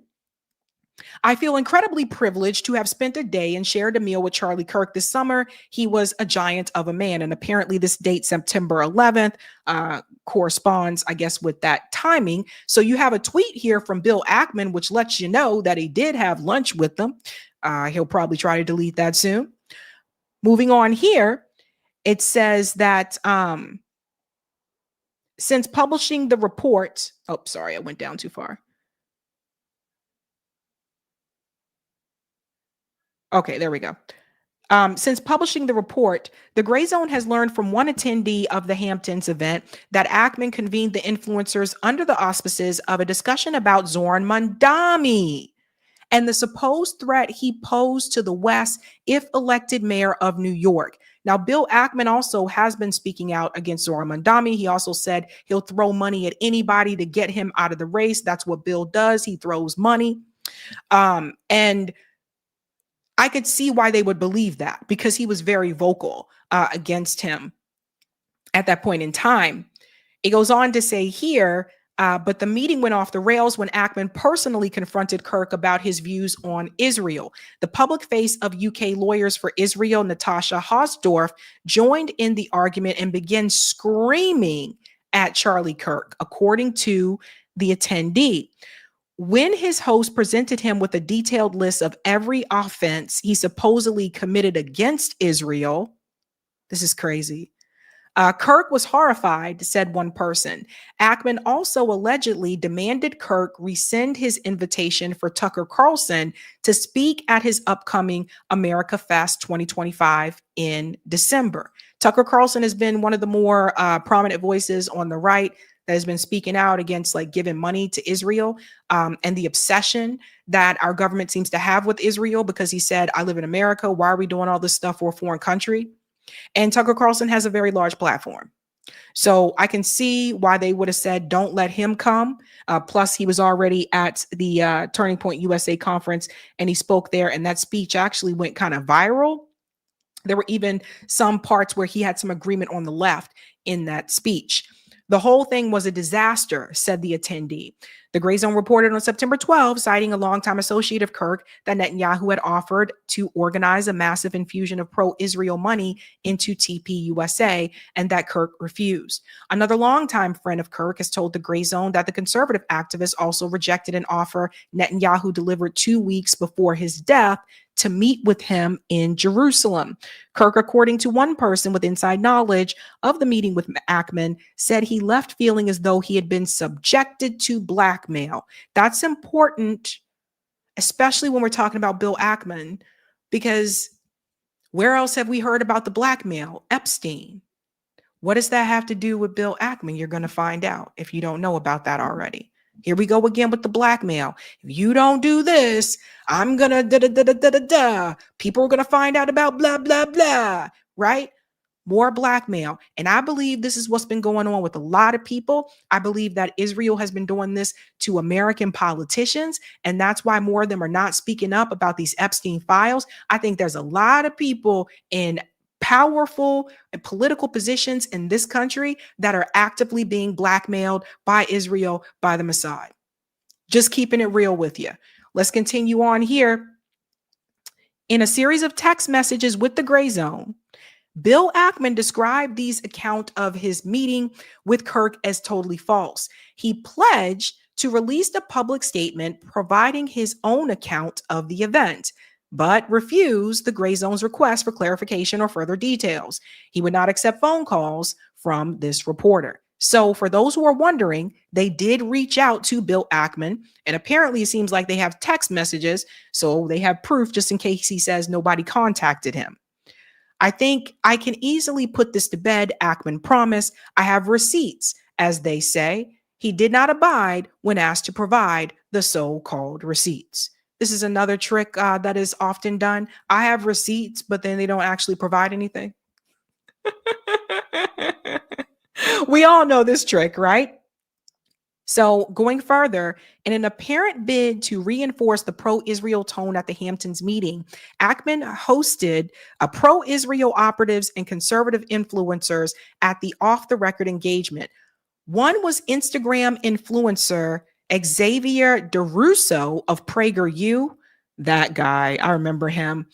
I feel incredibly privileged to have spent a day and shared a meal with Charlie Kirk this summer. He was a giant of a man. And apparently this date, September 11th, corresponds, I guess, with that timing. So you have a tweet here from Bill Ackman, which lets you know that he did have lunch with them. He'll probably try to delete that soon. Moving on here. It says that since publishing the report, oh, sorry, I went down too far. Okay, there we go. Since publishing the report, the Gray Zone has learned from one attendee of the Hamptons event that Ackman convened the influencers under the auspices of a discussion about Zoran Mandami and the supposed threat he posed to the West if elected mayor of New York. Now, Bill Ackman also has been speaking out against Zoran Mandami. He also said he'll throw money at anybody to get him out of the race. That's what Bill does. He throws money. And I could see why they would believe that, because he was very vocal against him at that point in time. It goes on to say here, but the meeting went off the rails when Ackman personally confronted Kirk about his views on Israel. The public face of UK Lawyers for Israel, Natasha Hausdorff, joined in the argument and began screaming at Charlie Kirk, according to the attendee. When his host presented him with a detailed list of every offense he supposedly committed against Israel, this is crazy. Kirk was horrified, said one person. Ackman also allegedly demanded Kirk rescind his invitation for Tucker Carlson to speak at his upcoming America Fest 2025 in December. Tucker Carlson has been one of the more prominent voices on the right that has been speaking out against like giving money to Israel and the obsession that our government seems to have with Israel, because he said, I live in America. Why are we doing all this stuff for a foreign country? And Tucker Carlson has a very large platform. So I can see why they would have said, don't let him come. Plus, he was already at the Turning Point USA conference and he spoke there. And that speech actually went kind of viral. There were even some parts where he had some agreement on the left in that speech. The whole thing was a disaster, said the attendee. The Gray Zone reported on September 12, citing a longtime associate of Kirk, that Netanyahu had offered to organize a massive infusion of pro-Israel money into TPUSA, and that Kirk refused. Another longtime friend of Kirk has told the Gray Zone that the conservative activist also rejected an offer Netanyahu delivered 2 weeks before his death to meet with him in Jerusalem. Kirk, according to one person with inside knowledge of the meeting with Ackman, said he left feeling as though he had been subjected to blackmail. That's important, especially when we're talking about Bill Ackman, because where else have we heard about the blackmail? Epstein. What does that have to do with Bill Ackman? You're going to find out if you don't know about that already. Here we go again with the blackmail. If you don't do this, I'm going to da-da-da-da-da-da. People are going to find out about blah, blah, blah, right? More blackmail. And I believe this is what's been going on with a lot of people. I believe that Israel has been doing this to American politicians, and that's why more of them are not speaking up about these Epstein files. I think there's a lot of people in powerful and political positions in this country that are actively being blackmailed by Israel, by the Mossad. Just keeping it real with you. Let's continue on here. In a series of text messages with the Gray Zone, Bill Ackman described these account of his meeting with Kirk as totally false. He pledged to release a public statement providing his own account of the event, but refused the Gray Zone's request for clarification or further details. He would not accept phone calls from this reporter. So for those who are wondering, they did reach out to Bill Ackman, and apparently it seems like they have text messages, so they have proof just in case he says nobody contacted him. I think I can easily put this to bed, Ackman promised. I have receipts, as they say. He did not abide when asked to provide the so-called receipts. This is another trick that is often done. I have receipts, but then they don't actually provide anything. We all know this trick, right? So going further, in an apparent bid to reinforce the pro-Israel tone at the Hamptons meeting, Ackman hosted pro-Israel operatives and conservative influencers at the off-the-record engagement. One was Instagram influencer Xavier DeRusso of PragerU. That guy, I remember him.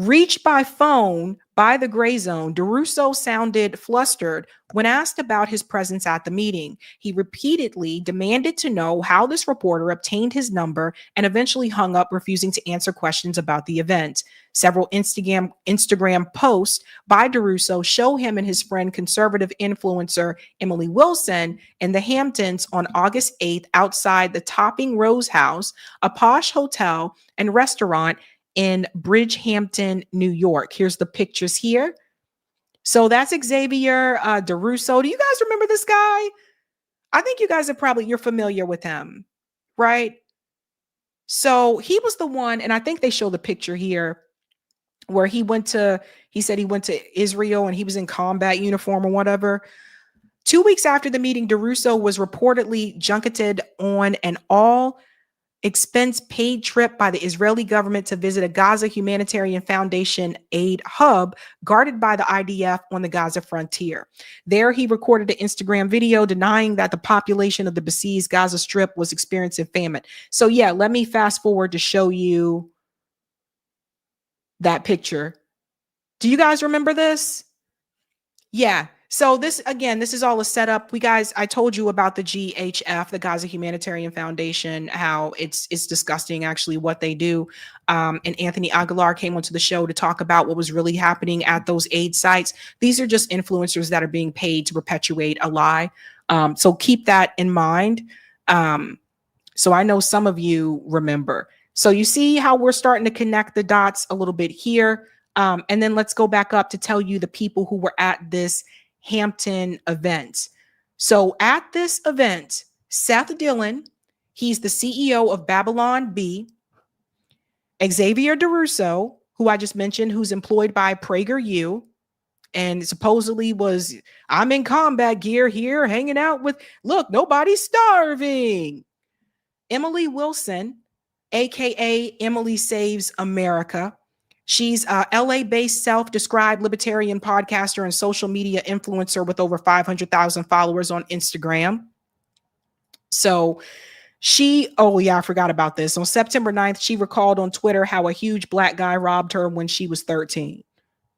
Reached by phone by the Gray Zone, DeRusso sounded flustered when asked about his presence at the meeting. He repeatedly demanded to know how this reporter obtained his number and eventually hung up, refusing to answer questions about the event. Several Instagram posts by DeRusso show him and his friend, conservative influencer Emily Wilson, in the Hamptons on August 8th outside the Topping Rose House, a posh hotel and restaurant in Bridgehampton, New York. Here's the pictures here. So that's Xavier DeRusso. Do you guys remember this guy? I think you guys you're familiar with him, right? So he was the one, and I think they show the picture here where he said he went to Israel and he was in combat uniform or whatever. 2 weeks after the meeting, DeRusso was reportedly junketed on an all expense paid trip by the Israeli government to visit a Gaza Humanitarian Foundation aid hub guarded by the IDF on the Gaza frontier. There, he recorded an Instagram video denying that the population of the besieged Gaza Strip was experiencing famine. So yeah, let me fast forward to show you that picture. Do you guys remember this? Yeah. So this is all a setup. I told you about the GHF, the Gaza Humanitarian Foundation, how it's disgusting actually what they do. And Anthony Aguilar came onto the show to talk about what was really happening at those aid sites. These are just influencers that are being paid to perpetuate a lie. So keep that in mind. So I know some of you remember. So you see how we're starting to connect the dots a little bit here. And then let's go back up to tell you the people who were at this Hampton event. So at this event, Seth Dillon, he's the CEO of Babylon Bee. Xavier DeRusso, who I just mentioned, who's employed by PragerU, and supposedly was, I'm in combat gear here, hanging out with, look, nobody's starving. Emily Wilson, aka Emily Saves America. She's a LA-based self-described libertarian podcaster and social media influencer with over 500,000 followers on Instagram. So I forgot about this. On September 9th, she recalled on Twitter how a huge black guy robbed her when she was 13.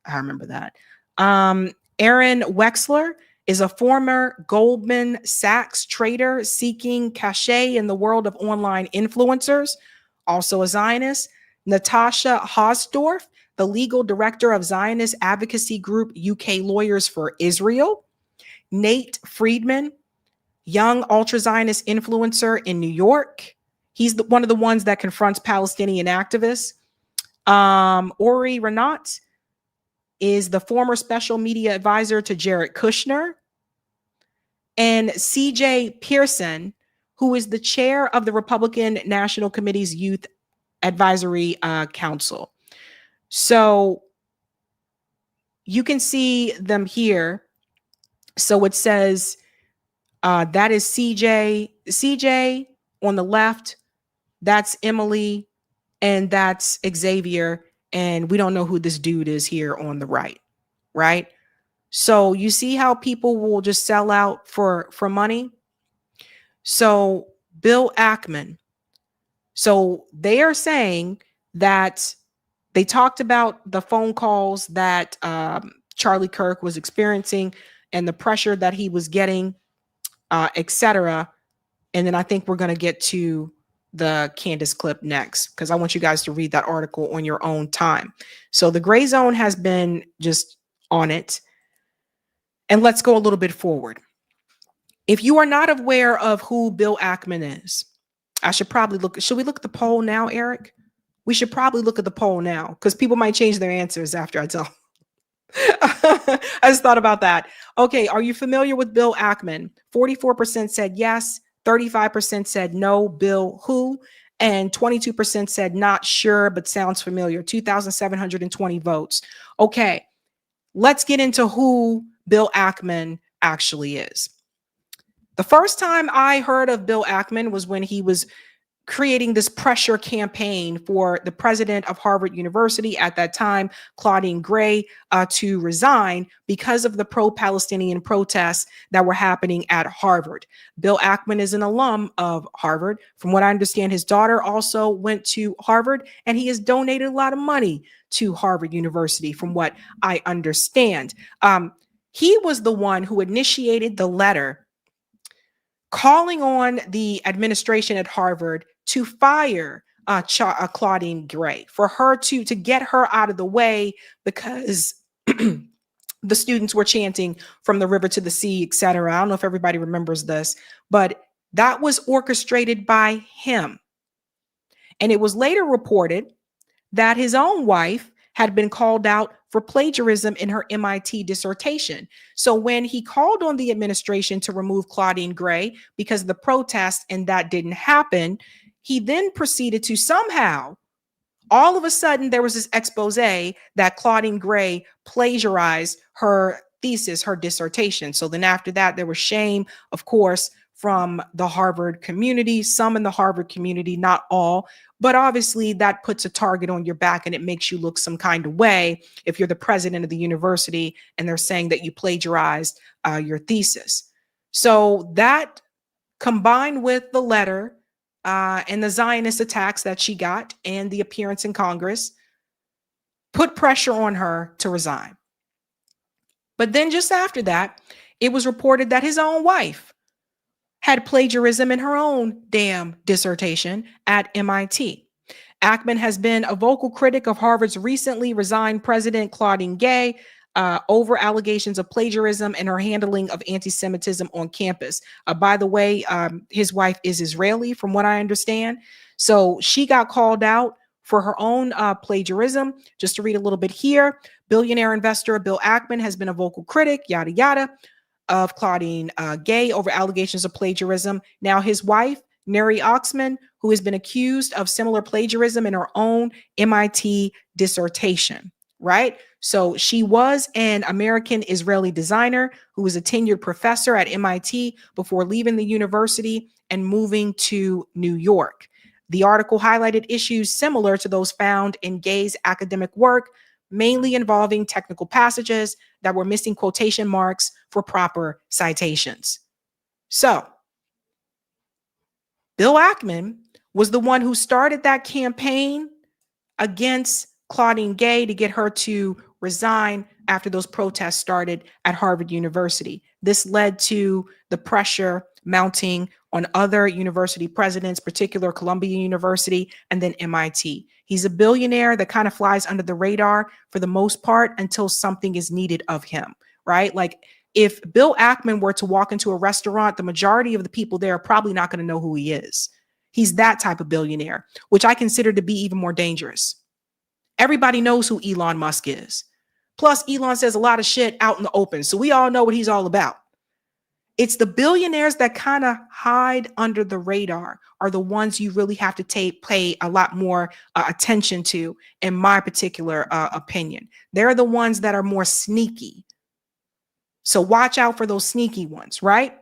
I remember that. Aaron Wexler is a former Goldman Sachs trader seeking cachet in the world of online influencers, also a Zionist. Natasha Hausdorff, the legal director of Zionist advocacy group UK Lawyers for Israel. Nate Friedman, young ultra-Zionist influencer in New York. He's one of the ones that confronts Palestinian activists. Ori Renat is the former special media advisor to Jared Kushner. And CJ Pearson, who is the chair of the Republican National Committee's Youth Advisory Council. So you can see them here. So it says that is CJ on the left. That's Emily, and that's Xavier. And we don't know who this dude is here on the right, right? So you see how people will just sell out for money. So Bill Ackman. So they are saying that they talked about the phone calls that Charlie Kirk was experiencing and the pressure that he was getting, etc. And then I think we're going to get to the Candace clip next, because I want you guys to read that article on your own time. So the gray zone has been just on it. And let's go a little bit forward. If you are not aware of who Bill Ackman is, should we look at the poll now, Eric? We should probably look at the poll now, because people might change their answers after I tell. I just thought about that. Okay, are you familiar with Bill Ackman? 44% said yes, 35% said no, Bill who, and 22% said not sure, but sounds familiar. 2,720 votes. Okay, let's get into who Bill Ackman actually is. The first time I heard of Bill Ackman was when he was creating this pressure campaign for the president of Harvard University at that time, Claudine Gray, to resign because of the pro-Palestinian protests that were happening at Harvard. Bill Ackman is an alum of Harvard. From what I understand, his daughter also went to Harvard, and he has donated a lot of money to Harvard University, from what I understand. He was the one who initiated the letter calling on the administration at Harvard to fire Claudine Gray, for her to get her out of the way, because the students were chanting from the river to the sea, etc. I don't know if everybody remembers this, but that was orchestrated by him. And it was later reported that his own wife had been called out for plagiarism in her MIT dissertation. So when he called on the administration to remove Claudine Gray because of the protest and that didn't happen, he then proceeded to somehow, all of a sudden, there was this expose that Claudine Gray plagiarized her thesis, her dissertation. So then after that, there was shame, of course, from the Harvard community, some in the Harvard community, not all. But obviously that puts a target on your back, and it makes you look some kind of way if you're the president of the university and they're saying that you plagiarized your thesis. So that, combined with the letter and the Zionist attacks that she got and the appearance in Congress, put pressure on her to resign. But then just after that, it was reported that his own wife had plagiarism in her own damn dissertation at MIT. Ackman has been a vocal critic of Harvard's recently resigned president, Claudine Gay, over allegations of plagiarism and her handling of anti-Semitism on campus. By the way, his wife is Israeli, from what I understand. So she got called out for her own plagiarism. Just to read a little bit here, billionaire investor Bill Ackman has been a vocal critic, yada, yada, of Claudine Gay over allegations of plagiarism. Now his wife, Neri Oxman, who has been accused of similar plagiarism in her own MIT dissertation, right? So she was an American Israeli designer who was a tenured professor at MIT before leaving the university and moving to New York. The article highlighted issues similar to those found in Gay's academic work, mainly involving technical passages that were missing quotation marks for proper citations. So, Bill Ackman was the one who started that campaign against Claudine Gay to get her to resign after those protests started at Harvard University. This led to the pressure mounting on other university presidents, particular Columbia University and then MIT. He's a billionaire that kind of flies under the radar for the most part until something is needed of him, right? Like if Bill Ackman were to walk into a restaurant, the majority of the people there are probably not going to know who he is. He's that type of billionaire, which I consider to be even more dangerous. Everybody knows who Elon Musk is. Plus, Elon says a lot of shit out in the open, so we all know what he's all about. It's the billionaires that kind of hide under the radar are the ones you really have to pay a lot more attention to, in my particular opinion. They're the ones that are more sneaky. So watch out for those sneaky ones, right?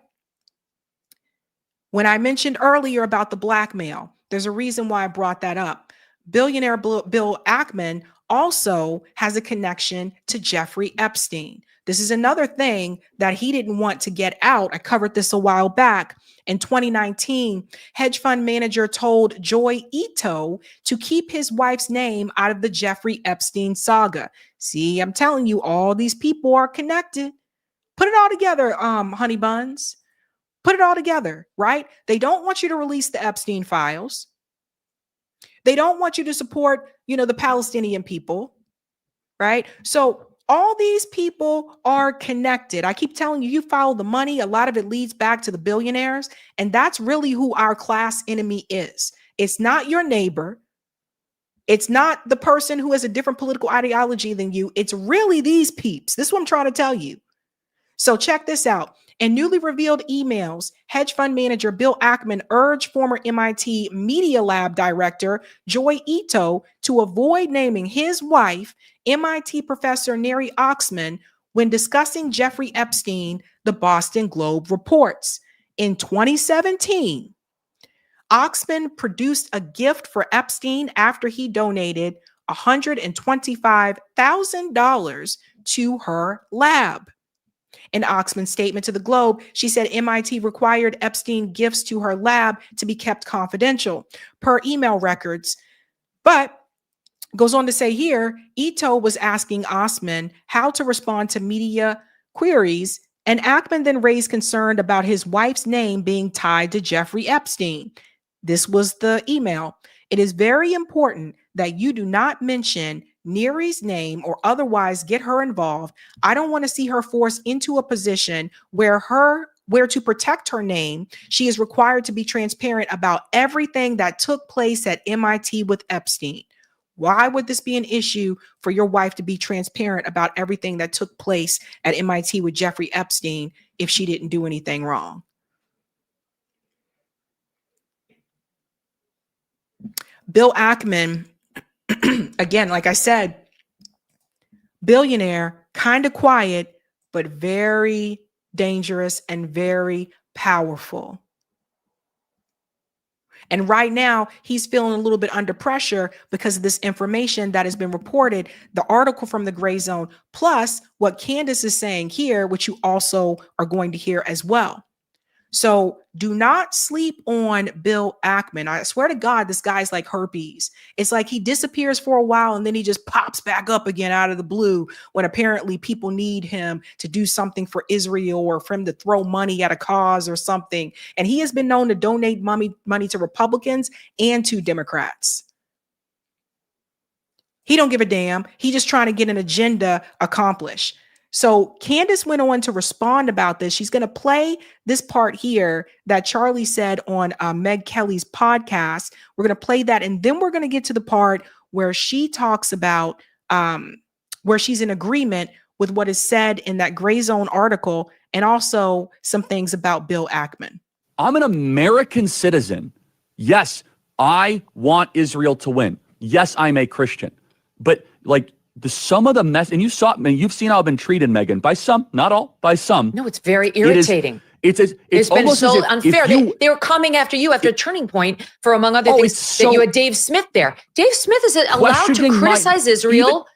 When I mentioned earlier about the blackmail, there's a reason why I brought that up. Billionaire Bill Ackman also has a connection to Jeffrey Epstein. This is another thing that he didn't want to get out. I covered this a while back. In 2019, hedge fund manager told Joy Ito to keep his wife's name out of the Jeffrey Epstein saga. See, I'm telling you, all these people are connected. Put it all together, honey buns. Put it all together, right? They don't want you to release the Epstein files. They don't want you to support, the Palestinian people, right? So all these people are connected. I keep telling you, you follow the money. A lot of it leads back to the billionaires. And that's really who our class enemy is. It's not your neighbor. It's not the person who has a different political ideology than you. It's really these peeps. This is what I'm trying to tell you. So check this out. In newly revealed emails, hedge fund manager Bill Ackman urged former MIT Media Lab director Joy Ito to avoid naming his wife, MIT professor Neri Oxman, when discussing Jeffrey Epstein, the Boston Globe reports. In 2017, Oxman produced a gift for Epstein after he donated $125,000 to her lab. In Oxman's statement to the Globe, she said MIT required Epstein gifts to her lab to be kept confidential per email records. But goes on to say here, Ito was asking Oxman how to respond to media queries, and Ackman then raised concern about his wife's name being tied to Jeffrey Epstein. This was the email. It is very important that you do not mention Neri's name or otherwise get her involved. I don't want to see her forced into a position where to protect her name, she is required to be transparent about everything that took place at MIT with Epstein. Why would this be an issue for your wife to be transparent about everything that took place at MIT with Jeffrey Epstein if she didn't do anything wrong? Bill Ackman, again, like I said, billionaire, kind of quiet, but very dangerous and very powerful. And right now, he's feeling a little bit under pressure because of this information that has been reported, the article from the Gray Zone, plus what Candace is saying here, which you also are going to hear as well. So do not sleep on Bill Ackman. I swear to God, this guy's like herpes. It's like he disappears for a while and then he just pops back up again out of the blue when apparently people need him to do something for Israel or for him to throw money at a cause or something. And he has been known to donate money to Republicans and to Democrats. He don't give a damn. He just trying to get an agenda accomplished. So Candace went on to respond about this. She's going to play this part here that Charlie said on Meg Kelly's podcast. We're going to play that. And then we're going to get to the part where she talks about where she's in agreement with what is said in that Gray Zone article and also some things about Bill Ackman. I'm an American citizen. Yes, I want Israel to win. Yes, I'm a Christian. But like, some of the mess, and you've seen how I've been treated, Megan, by some, not all, by some. No, it's very irritating. It's been almost so as if unfair. They were coming after you after Turning Point for, among other things, that you had Dave Smith there. Dave Smith is allowed to criticize Israel.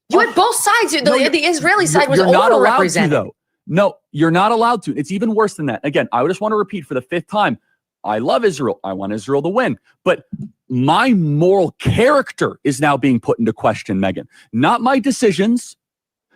You had both sides. The Israeli side was overrepresented. No, you're not allowed to. It's even worse than that. Again, I just want to repeat for the 5th time. I love Israel. I want Israel to win. But my moral character is now being put into question, Megan. Not my decisions.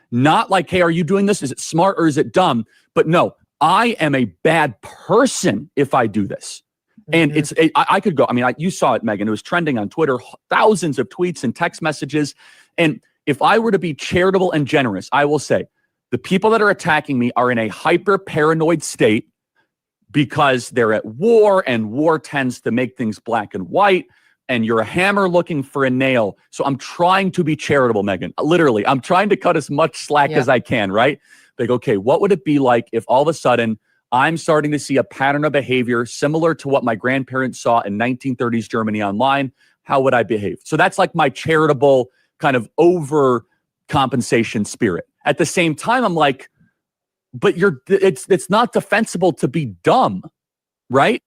Not like, hey, are you doing this? Is it smart or is it dumb? But no, I am a bad person if I do this. And I could go, I mean, you saw it, Megan. It was trending on Twitter, thousands of tweets and text messages. And if I were to be charitable and generous, I will say the people that are attacking me are in a hyper paranoid state because they're at war, and war tends to make things black and white, and you're a hammer looking for a nail. So I'm trying to be charitable, Megan. Literally, I'm trying to cut as much slack as I can, right? Like, okay, what would it be like if all of a sudden I'm starting to see a pattern of behavior similar to what my grandparents saw in 1930s Germany online? How would I behave? So that's like my charitable kind of overcompensation spirit. At the same time, I'm like, but it's not defensible to be dumb, right?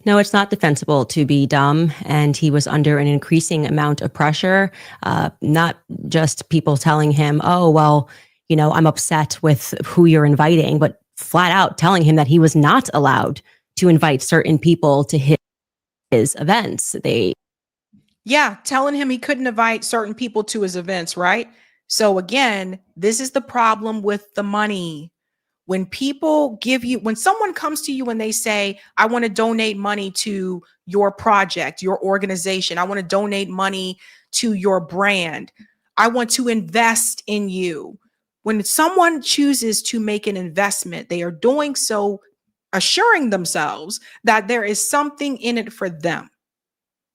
No, it's not defensible to be dumb. And he was under an increasing amount of pressure, not just people telling him, oh, well, you know, I'm upset with who you're inviting, but flat out telling him that he was not allowed to invite certain people to his events. Telling him he couldn't invite certain people to his events, right? So again, this is the problem with the money. When when someone comes to you and they say, I want to donate money to your project, your organization, I want to donate money to your brand, I want to invest in you. When someone chooses to make an investment, they are doing so assuring themselves that there is something in it for them.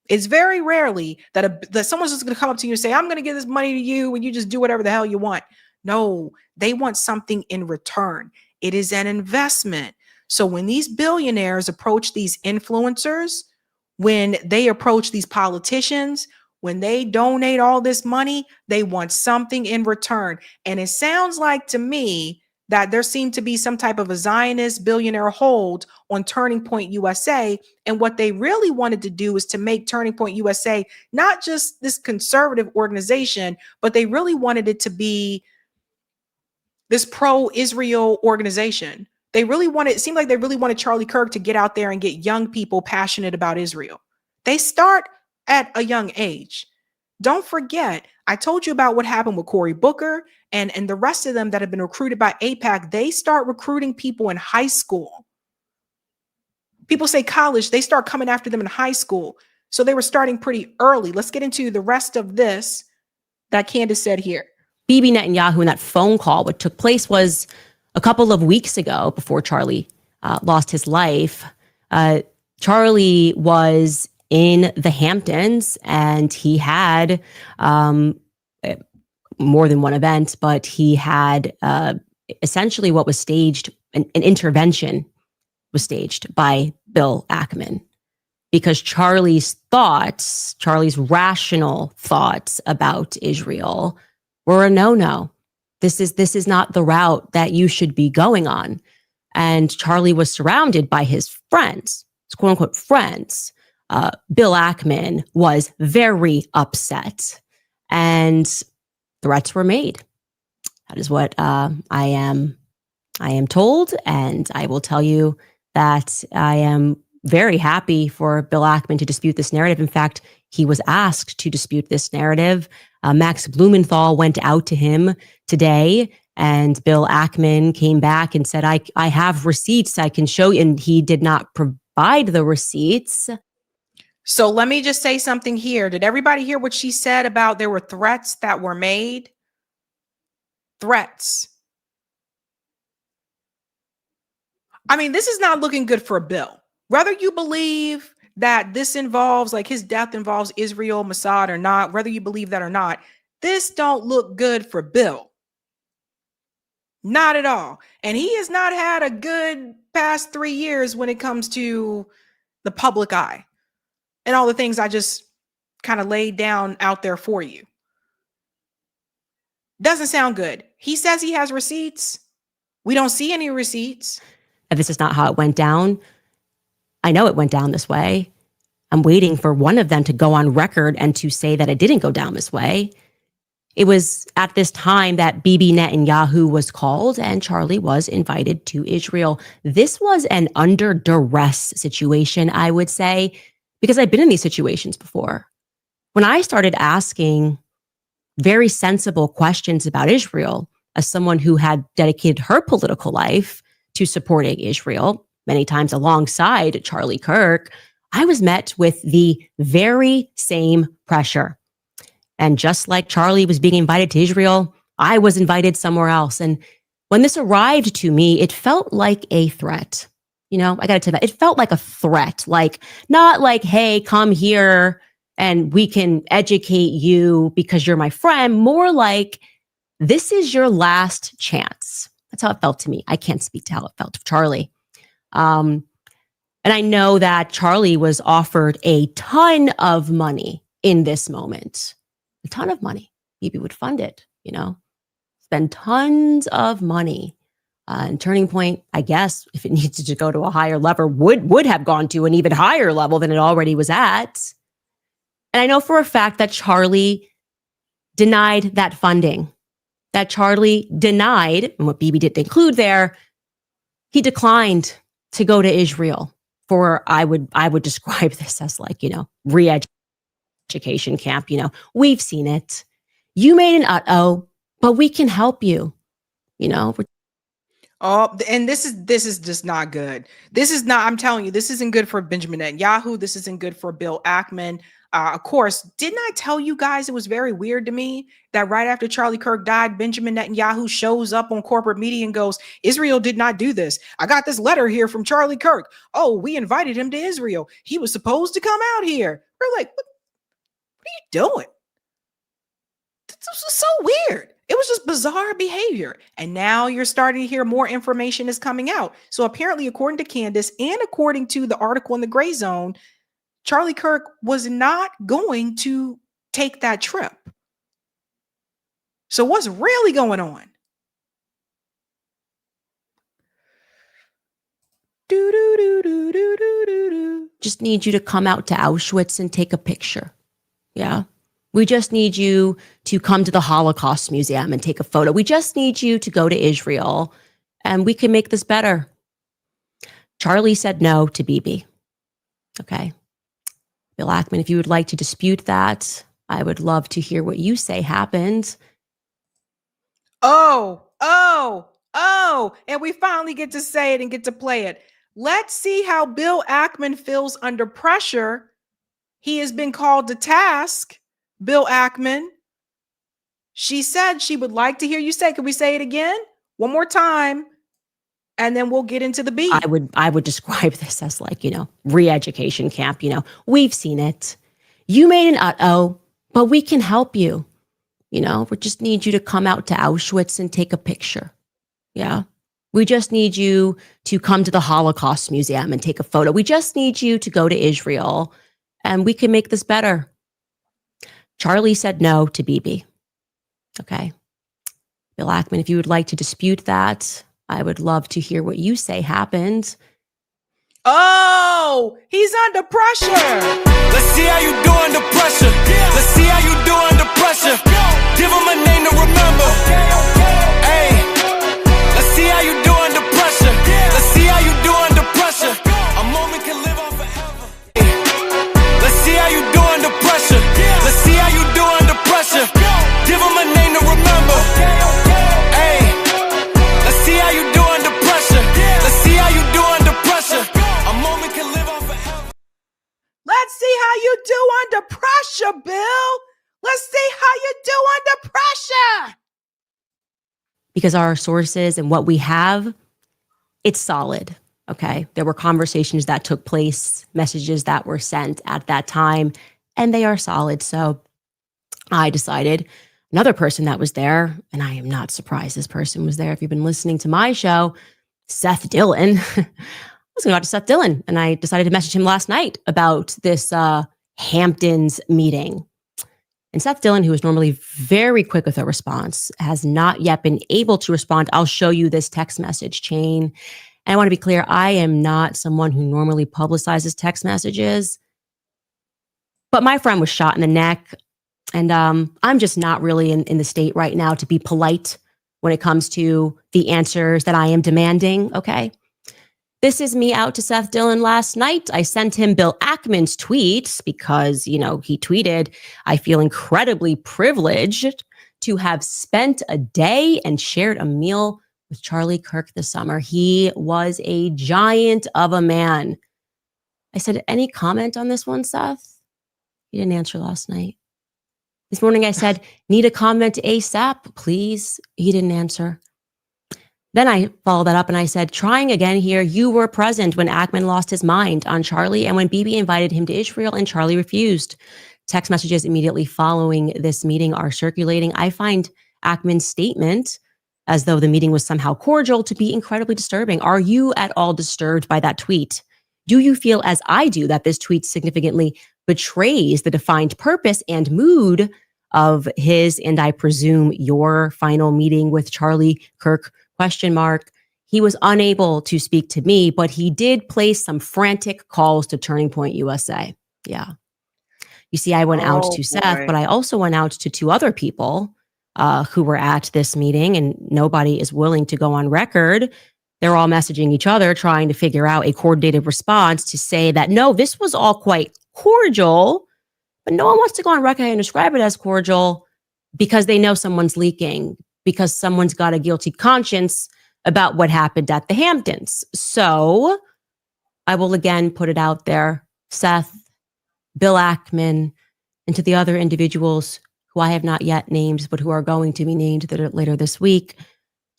It's very rarely that someone's just going to come up to you and say, I'm going to give this money to you and you just do whatever the hell you want. No, they want something in return. It is an investment. So when these billionaires approach these influencers, when they approach these politicians, when they donate all this money, they want something in return. And it sounds like to me that there seemed to be some type of a Zionist billionaire hold on Turning Point USA. And what they really wanted to do is to make Turning Point USA not just this conservative organization, but they really wanted it to be this pro-Israel organization. It seemed like they really wanted Charlie Kirk to get out there and get young people passionate about Israel. They start at a young age. Don't forget, I told you about what happened with Cory Booker and the rest of them that have been recruited by AIPAC. They start recruiting people in high school. People say college, they start coming after them in high school. So they were starting pretty early. Let's get into the rest of this that Candace said here. Bibi Netanyahu and that phone call, what took place was a couple of weeks ago before Charlie lost his life. Charlie was in the Hamptons and he had more than one event, but he had essentially what was staged, an intervention was staged by Bill Ackman, because Charlie's rational thoughts about Israel were a no-no. This is not the route that you should be going on. And Charlie was surrounded by his friends, his quote unquote friends. Bill Ackman was very upset and threats were made. That is what I am I am told, and I will tell you that I am very happy for Bill Ackman to dispute this narrative. In fact, he was asked to dispute this narrative. Max Blumenthal went out to him today, and Bill Ackman came back and said, I have receipts I can show you. And he did not provide the receipts. So let me just say something here. Did everybody hear what she said about there were threats that were made? Threats. I mean, this is not looking good for Bill. Whether you believe that this involves, like his death involves Israel, Mossad or not, whether you believe that or not, this don't look good for Bill. Not at all. And he has not had a good past 3 years when it comes to the public eye and all the things I just kind of laid down out there for you. Doesn't sound good. He says he has receipts. We don't see any receipts. And this is not how it went down. I know it went down this way. I'm waiting for one of them to go on record and to say that it didn't go down this way. It was at this time that Bibi Netanyahu was called and Charlie was invited to Israel. This was an under duress situation, I would say, because I've been in these situations before. When I started asking very sensible questions about Israel, as someone who had dedicated her political life to supporting Israel, many times alongside Charlie Kirk, I was met with the very same pressure. And just like Charlie was being invited to Israel, I was invited somewhere else. And when this arrived to me, it felt like a threat. You know, I got to tell you that it felt like a threat, like not like, hey, come here and we can educate you because you're my friend. More like, this is your last chance. That's how it felt to me. I can't speak to how it felt to Charlie. And I know that Charlie was offered a ton of money in this moment. A ton of money. Maybe would fund it, you know, spend tons of money. And Turning Point, I guess, if it needed to go to a higher level, would have gone to an even higher level than it already was at. And I know for a fact that Charlie denied that funding. That Charlie denied, and what Bibi didn't include there, he declined to go to Israel for, I would describe this as like, you know, re-education camp. You know, we've seen it. You made an uh-oh, but we can help you. You know, oh, and this is just not good. This is not, I'm telling you, this isn't good for Benjamin Netanyahu. This isn't good for Bill Ackman. Of course, didn't I tell you guys it was very weird to me that right after Charlie Kirk died, Benjamin Netanyahu shows up on corporate media and goes, Israel did not do this. I got this letter here from Charlie Kirk. Oh, we invited him to Israel. He was supposed to come out here. We're like, what are you doing? This was so weird. It was just bizarre behavior. And now you're starting to hear more information is coming out. So apparently, according to Candace and according to the article in the Gray Zone, Charlie Kirk was not going to take that trip. So what's really going on? Just need you to come out to Auschwitz and take a picture. Yeah. We just need you to come to the Holocaust Museum and take a photo. We just need you to go to Israel and we can make this better. Charlie said no to Bibi. Okay. Bill Ackman, if you would like to dispute that, I would love to hear what you say happened. Oh, and we finally get to say it and get to play it. Let's see how Bill Ackman feels under pressure. He has been called to task. Bill Ackman. She said she would like to hear you say, can we say it again? One more time. And then we'll get into the beat. I would describe this as like, you know, re-education camp. You know, we've seen it. You made an uh-oh, but we can help you. You know, we just need you to come out to Auschwitz and take a picture. Yeah. We just need you to come to the Holocaust Museum and take a photo. We just need you to go to Israel and we can make this better. Charlie said no to Bibi. Okay. Bill Ackman, if you would like to dispute that, I would love to hear what you say happened. Oh, he's under pressure. Let's see how you do under pressure. Let's see how you do under pressure. Give him a name to remember. Hey, let's see how you do under Let's see how you do under pressure. Because our sources and what we have, it's solid. Okay. There were conversations that took place, messages that were sent at that time, and they are solid. So I decided another person that was there, and I am not surprised this person was there. If you've been listening to my show, Seth Dillon, I was going to go out to Seth Dillon, and I decided to message him last night about this Hamptons meeting. And Seth Dillon, who is normally very quick with a response, has not yet been able to respond. I'll show you this text message chain. And I want to be clear, I am not someone who normally publicizes text messages. But my friend was shot in the neck. And I'm just not really in the state right now to be polite when it comes to the answers that I am demanding, okay? This is me out to Seth Dillon last night. I sent him Bill Ackman's tweets because, you know, he tweeted, I feel incredibly privileged to have spent a day and shared a meal with Charlie Kirk this summer. He was a giant of a man. I said, any comment on this one, Seth? He didn't answer last night. This morning I said, need a comment ASAP, please. He didn't answer. Then I followed that up and I said, trying again here, you were present when Ackman lost his mind on Charlie and when Bibi invited him to Israel and Charlie refused. Text messages immediately following this meeting are circulating. I find Ackman's statement, as though the meeting was somehow cordial, to be incredibly disturbing. Are you at all disturbed by that tweet? Do you feel, as I do, that this tweet significantly betrays the defined purpose and mood of his, and I presume your, final meeting with Charlie Kirk? ? He was unable to speak to me, but he did place some frantic calls to Turning Point USA. Yeah. You see, I went out to Seth, but I also went out to two other people who were at this meeting, and nobody is willing to go on record. They're all messaging each other, trying to figure out a coordinated response to say that, no, this was all quite cordial, but no one wants to go on record and describe it as cordial because they know someone's leaking, because someone's got a guilty conscience about what happened at the Hamptons. So I will again put it out there, Seth, Bill Ackman, and to the other individuals who I have not yet named, but who are going to be named later this week.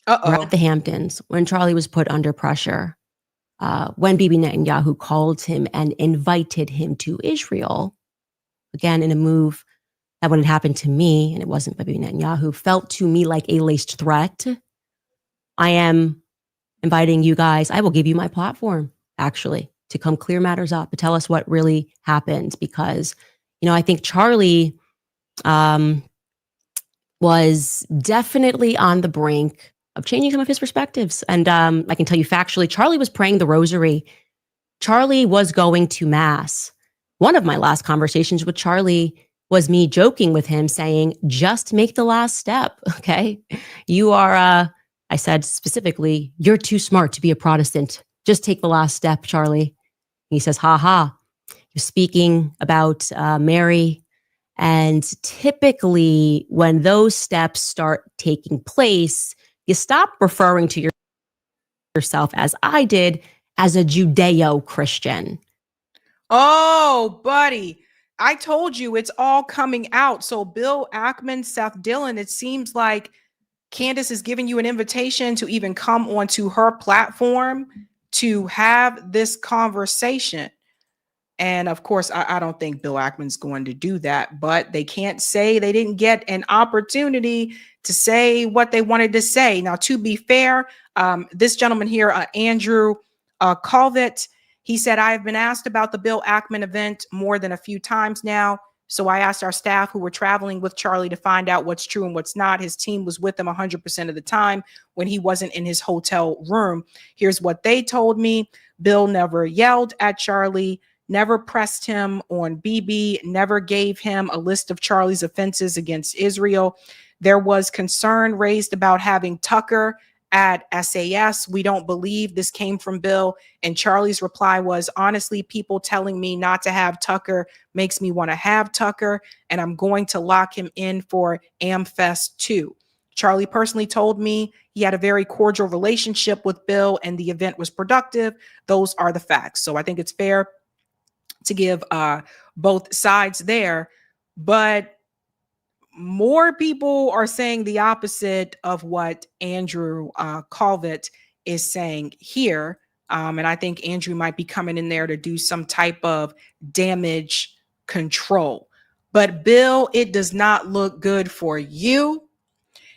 We're at the Hamptons when Charlie was put under pressure, when Bibi Netanyahu called him and invited him to Israel, again, in a move that when it happened to me, and it wasn't Bibi Netanyahu, felt to me like a laced threat. I am inviting you guys, I will give you my platform, actually, to come clear matters up, to tell us what really happened. Because, you know, I think Charlie was definitely on the brink of changing some of his perspectives. And I can tell you factually, Charlie was praying the rosary. Charlie was going to mass. One of my last conversations with Charlie was me joking with him saying, just make the last step, okay? You are, I said specifically, you're too smart to be a Protestant. Just take the last step, Charlie. He says, ha ha. You're speaking about Mary. And typically when those steps start taking place, you stop referring to yourself, as I did, as a Judeo-Christian. Oh, buddy. I told you it's all coming out. So Bill Ackman, Seth Dillon, it seems like Candace is giving you an invitation to even come onto her platform to have this conversation. And of course, I don't think Bill Ackman's going to do that, but they can't say they didn't get an opportunity to say what they wanted to say. Now, to be fair, this gentleman here, Andrew Colvett, he said, I have been asked about the Bill Ackman event more than a few times now. So I asked our staff who were traveling with Charlie to find out what's true and what's not. His team was with him 100% of the time when he wasn't in his hotel room. Here's what they told me. Bill never yelled at Charlie, never pressed him on Bibi, never gave him a list of Charlie's offenses against Israel. There was concern raised about having Tucker at SAS. We don't believe this came from Bill. And Charlie's reply was, honestly, people telling me not to have Tucker makes me want to have Tucker, and I'm going to lock him in for AmFest 2. Charlie personally told me he had a very cordial relationship with Bill and the event was productive. Those are the facts. So I think it's fair to give both sides there. But more people are saying the opposite of what Andrew Calvert is saying here. And I think Andrew might be coming in there to do some type of damage control. But Bill, it does not look good for you.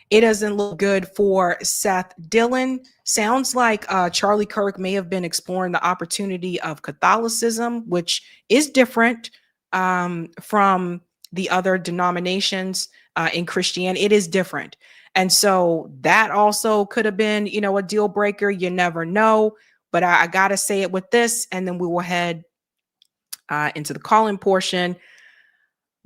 It doesn't look good for Seth Dillon. Sounds like Charlie Kirk may have been exploring the opportunity of Catholicism, which is different from the other denominations in Christianity. It is different. And so that also could have been, a deal breaker. You never know. But I got to say it with this, and then we will head into the call-in portion.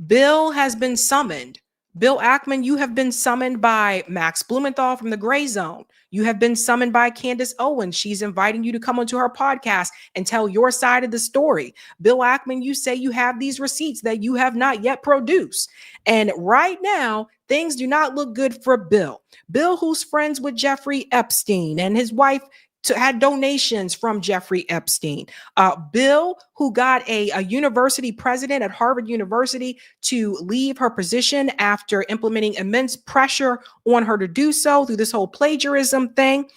Bill has been summoned. Bill Ackman, you have been summoned by Max Blumenthal from the Gray Zone. You have been summoned by Candace Owens. She's inviting you to come onto her podcast and tell your side of the story. Bill Ackman, you say you have these receipts that you have not yet produced. And right now, things do not look good for Bill. Bill, who's friends with Jeffrey Epstein, and his wife had donations from Jeffrey Epstein. Bill, who got a university president at Harvard University to leave her position after implementing immense pressure on her to do so through this whole plagiarism thing.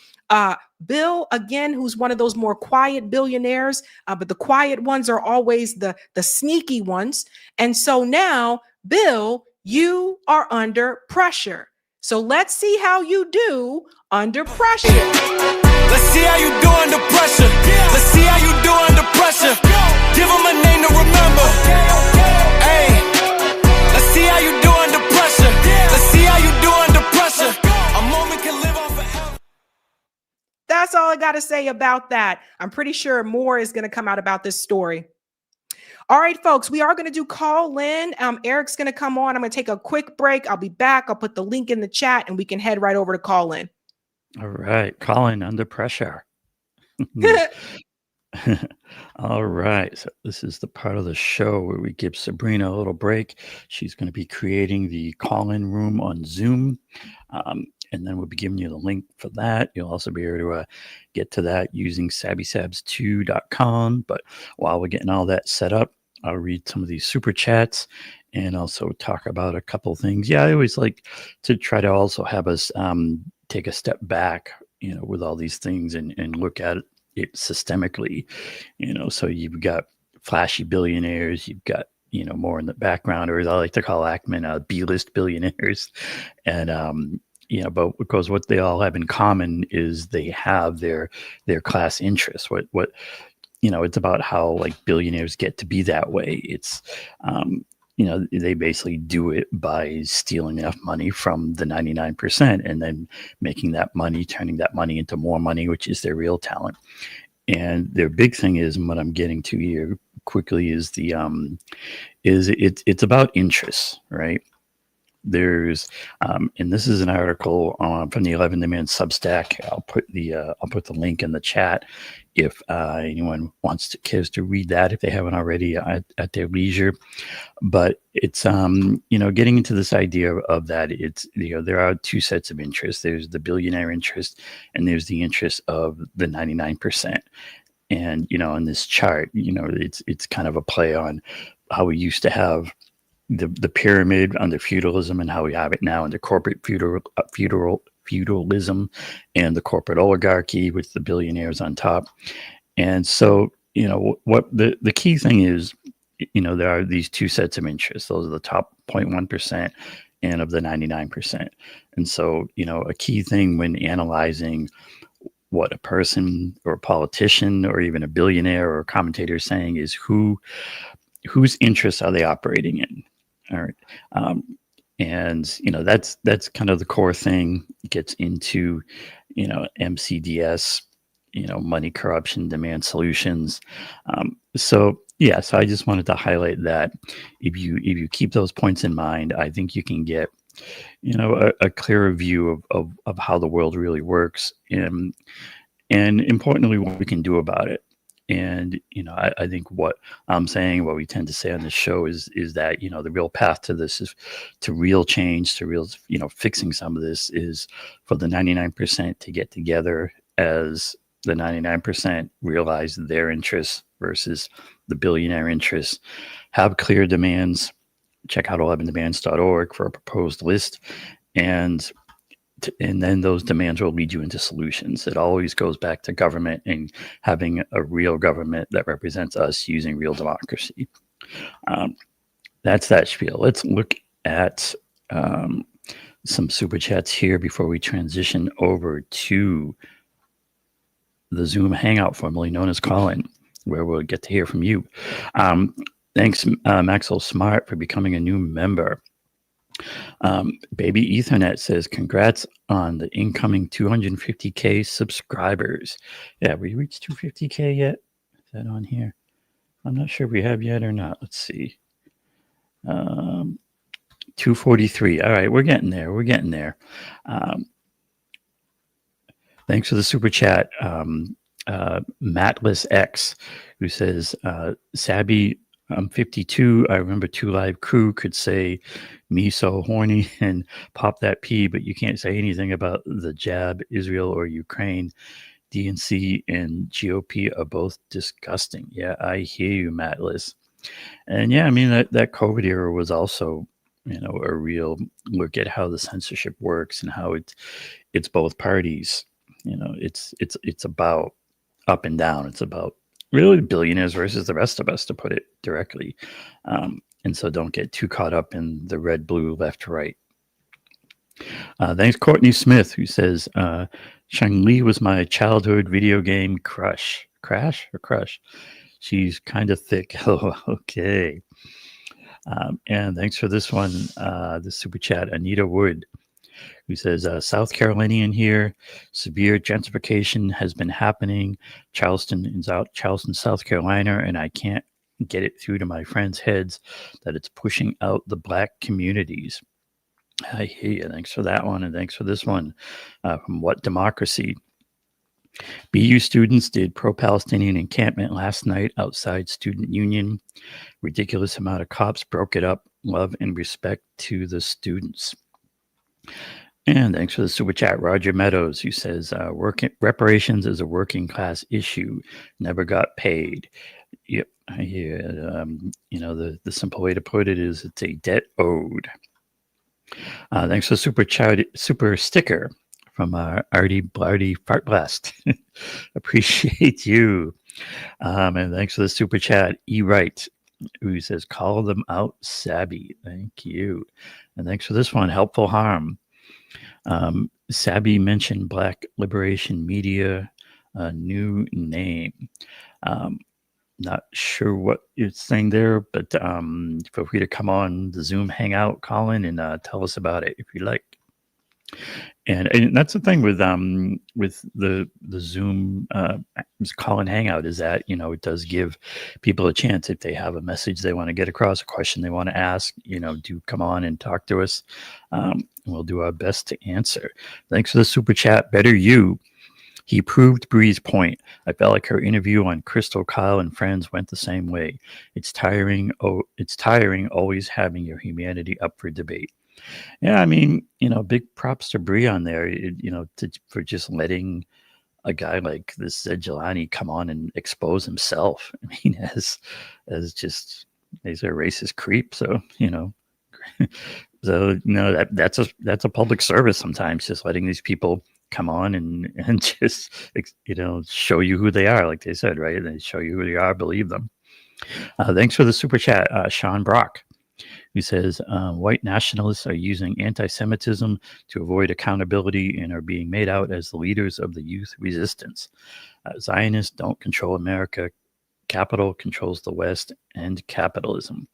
Bill, again, who's one of those more quiet billionaires, but the quiet ones are always the sneaky ones. And so now, Bill, you are under pressure. So let's see how you do under pressure. Let's see how you do under pressure. Let's see how you do under pressure. Give them a name to remember. Hey, let's see how you do under pressure. Let's see how you do under pressure. A moment can live on forever. That's all I got to say about that. I'm pretty sure more is going to come out about this story. All right, folks, we are going to do call in. Eric's going to come on. I'm going to take a quick break. I'll be back. I'll put the link in the chat and we can head right over to call in. All right, Colin under pressure. All right, so this is the part of the show where we give Sabrina a little break. She's going to be creating the call-in room on Zoom, and then we'll be giving you the link for that. You'll also be able to get to that using sabbysabs2.com. But while we're getting all that set up, I'll read some of these super chats and also talk about a couple things. Yeah, I always like to try to also have us take a step back, with all these things and look at it systemically, so you've got flashy billionaires, you've got, more in the background, or as I like to call Ackman, B-list billionaires. And, but because what they all have in common is they have their class interests. What it's about how like billionaires get to be that way. It's, they basically do it by stealing enough money from the 99% and then making that money, turning that money into more money, which is their real talent. And their big thing is, and what I'm getting to here quickly is it's about interests, right? There's, and this is an article from the 11 Man Substack. I'll put the link in the chat if anyone cares to read that if they haven't already at their leisure. But it's getting into this idea of that it's there are two sets of interests. There's the billionaire interest and there's the interest of the 99%. And in this chart, it's kind of a play on how we used to have the pyramid under feudalism and how we have it now under corporate feudalism and the corporate oligarchy with the billionaires on top. And so, what the key thing is, there are these two sets of interests. Those are the top 0.1% and of the 99%. And so, a key thing when analyzing what a person or a politician or even a billionaire or a commentator is saying is whose interests are they operating in? All right. And, that's kind of the core thing. It gets into, MCDS, money, corruption, demand solutions. So I just wanted to highlight that if you keep those points in mind, I think you can get, a clearer view of how the world really works and importantly, what we can do about it. And, I think what I'm saying, what we tend to say on this show is that, the real path to this is to real change, to real, fixing some of this is for the 99% to get together as the 99% realize their interests versus the billionaire interests, have clear demands, check out 11demands.org for a proposed list, and then those demands will lead you into solutions. It always goes back to government and having a real government that represents us using real democracy. That's that spiel. Let's look at some super chats here before we transition over to the Zoom Hangout, formerly known as Call-In, where we'll get to hear from you. Thanks, Maxwell Smart, for becoming a new member. Baby Ethernet says, congrats on the incoming 250K subscribers. Yeah, we reached 250K yet? Is that on here? I'm not sure if we have yet or not. Let's see. 243. All right, we're getting there. We're getting there. Thanks for the super chat. Matless X, who says, Sabby, I'm 52. I remember Two Live Crew could say me so horny and pop that P, but you can't say anything about the jab, Israel or Ukraine. DNC and GOP are both disgusting. Yeah, I hear you, Matless. And yeah, I mean, that COVID era was also, a real look at how the censorship works and how it's both parties. It's about up and down. It's about really billionaires versus the rest of us, to put it directly. And so don't get too caught up in the red, blue, left, right. Thanks, Courtney Smith, who says, Shang-Li was my childhood video game crush. Crash or crush? She's kind of thick. Oh, okay. And thanks for this one, the super chat, Anita Wood, who says, South Carolinian here. Severe gentrification has been happening. Charleston, South Carolina, and I can't get it through to my friends' heads that it's pushing out the Black communities. I hear you. Thanks for that one, and thanks for this one from What Democracy. BU students did pro-Palestinian encampment last night outside Student Union. Ridiculous amount of cops broke it up. Love and respect to the students. And thanks for the super chat, Roger Meadows, who says, reparations is a working class issue. Never got paid. Yep. Yeah. The simple way to put it is it's a debt owed. Thanks for super sticker from Artie Blarty Fart Blast. Appreciate you. And thanks for the super chat, E. Wright, who says, call them out, Sabby. Thank you. And thanks for this one, Helpful Harm. Sabby mentioned Black Liberation Media, a new name. Not sure what you're saying there, but feel free to come on the Zoom Hangout, Colin, and tell us about it if you like. And that's the thing with the Zoom Colin Hangout is that it does give people a chance if they have a message they want to get across, a question they want to ask. Do come on and talk to us. We'll do our best to answer. Thanks for the super chat. Better you. He proved Brie's point. I felt like her interview on Crystal, Kyle, and Friends went the same way. It's tiring. Oh, it's tiring always having your humanity up for debate. Yeah, I mean, big props to Brie on there, for just letting a guy like this Zed Jelani come on and expose himself. I mean, as just he's a racist creep. So, that's a public service sometimes, just letting these people come on and just, show you who they are, like they said, right? They show you who they are, believe them. Thanks for the super chat, Sean Brock, who says, white nationalists are using anti-Semitism to avoid accountability and are being made out as the leaders of the youth resistance. Zionists don't control America. Capital controls the West and capitalism.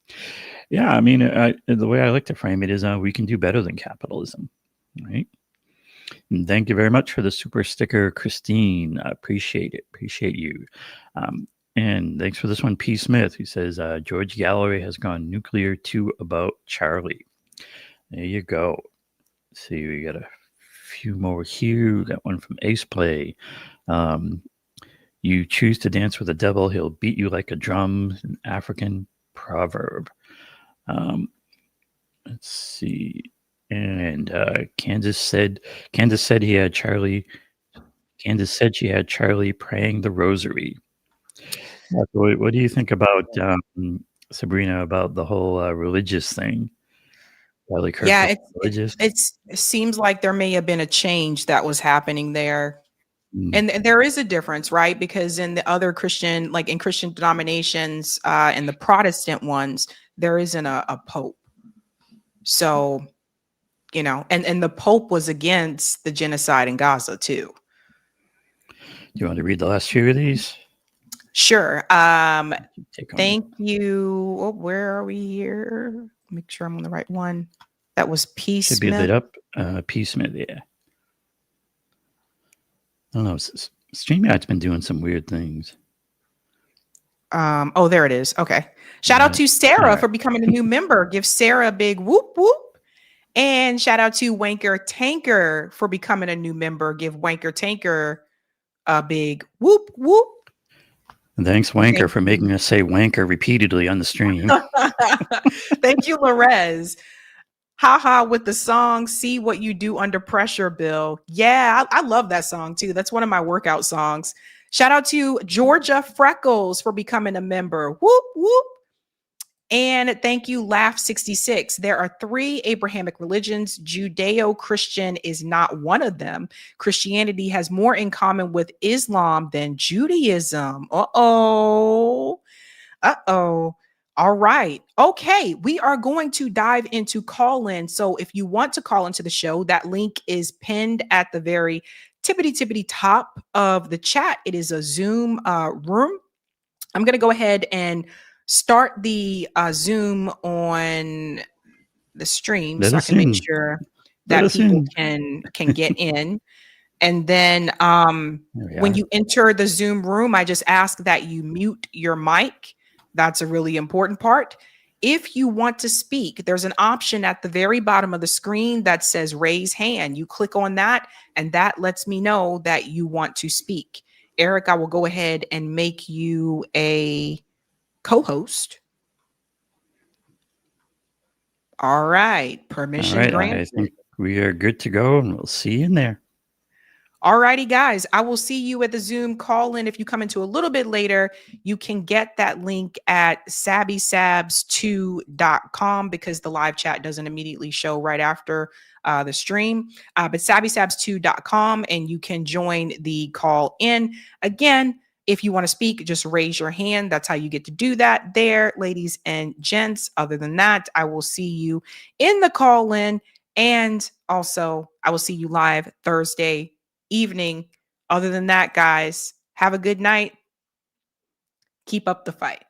Yeah, I mean, the way I like to frame it is we can do better than capitalism, right? And thank you very much for the super sticker, Christine. I appreciate it. Appreciate you. And thanks for this one, P. Smith, who says, George Galloway has gone nuclear too about Charlie. There you go. Let's see, we got a few more here. We got one from Ace Play. You choose to dance with the devil, he'll beat you like a drum, an African proverb. Let's see. And Candace said he had Charlie. Candace said she had Charlie praying the rosary. What do you think about Sabrina, about the whole religious thing. Charlie Kirk Yeah, was religious. it seems like there may have been a change that was happening there. And there is a difference, right? Because in the other Christian, like in Christian denominations, and the Protestant ones, there isn't a pope. So, you know, and the Pope was against the genocide in Gaza too. Do you want to read the last few of these? Sure. Thank you. Oh, where are we here? Make sure I'm on the right one. That was Peace Should be Smith. lit up. Peace Smith, yeah. I don't know. StreamYard's been doing some weird things. Oh, there it is. Okay. Shout out to Sarah for becoming a new member. Give Sarah a big whoop whoop. And shout out to Wanker Tanker for becoming a new member. Give Wanker Tanker a big whoop whoop. And thanks, Wanker, for making us say wanker repeatedly on the stream. Thank you, Lorez. Haha with the song See What You Do Under Pressure, Bill. Yeah, I love that song too. That's one of my workout songs. Shout out to Georgia Freckles for becoming a member. Whoop, whoop. And thank you, Laugh66. There are 3 Abrahamic religions. Judeo-Christian is not one of them. Christianity has more in common with Islam than Judaism. Uh-oh. Uh-oh. All right. Okay. We are going to dive into call-in. So if you want to call into the show, that link is pinned at the very tippity top of the chat. It is a Zoom room. I'm going to go ahead and start the Zoom on the stream so I can make sure that people can get in. And then when you enter the Zoom room, I just ask that you mute your mic. That's a really important part. If you want to speak, there's an option at the very bottom of the screen that says raise hand. You click on that, and that lets me know that you want to speak. Eric, I will go ahead and make you a co-host. All right. Permission granted. I think we are good to go, and we'll see you in there. All righty, guys. I will see you at the Zoom call in. If you come into a little bit later, you can get that link at sabbysabs2.com because the live chat doesn't immediately show right after the stream. But sabbysabs2.com, and you can join the call in. Again, if you want to speak, just raise your hand. That's how you get to do that there, ladies and gents. Other than that, I will see you in the call in. And also, I will see you live Thursday evening. Other than that, guys, have a good night. Keep up the fight.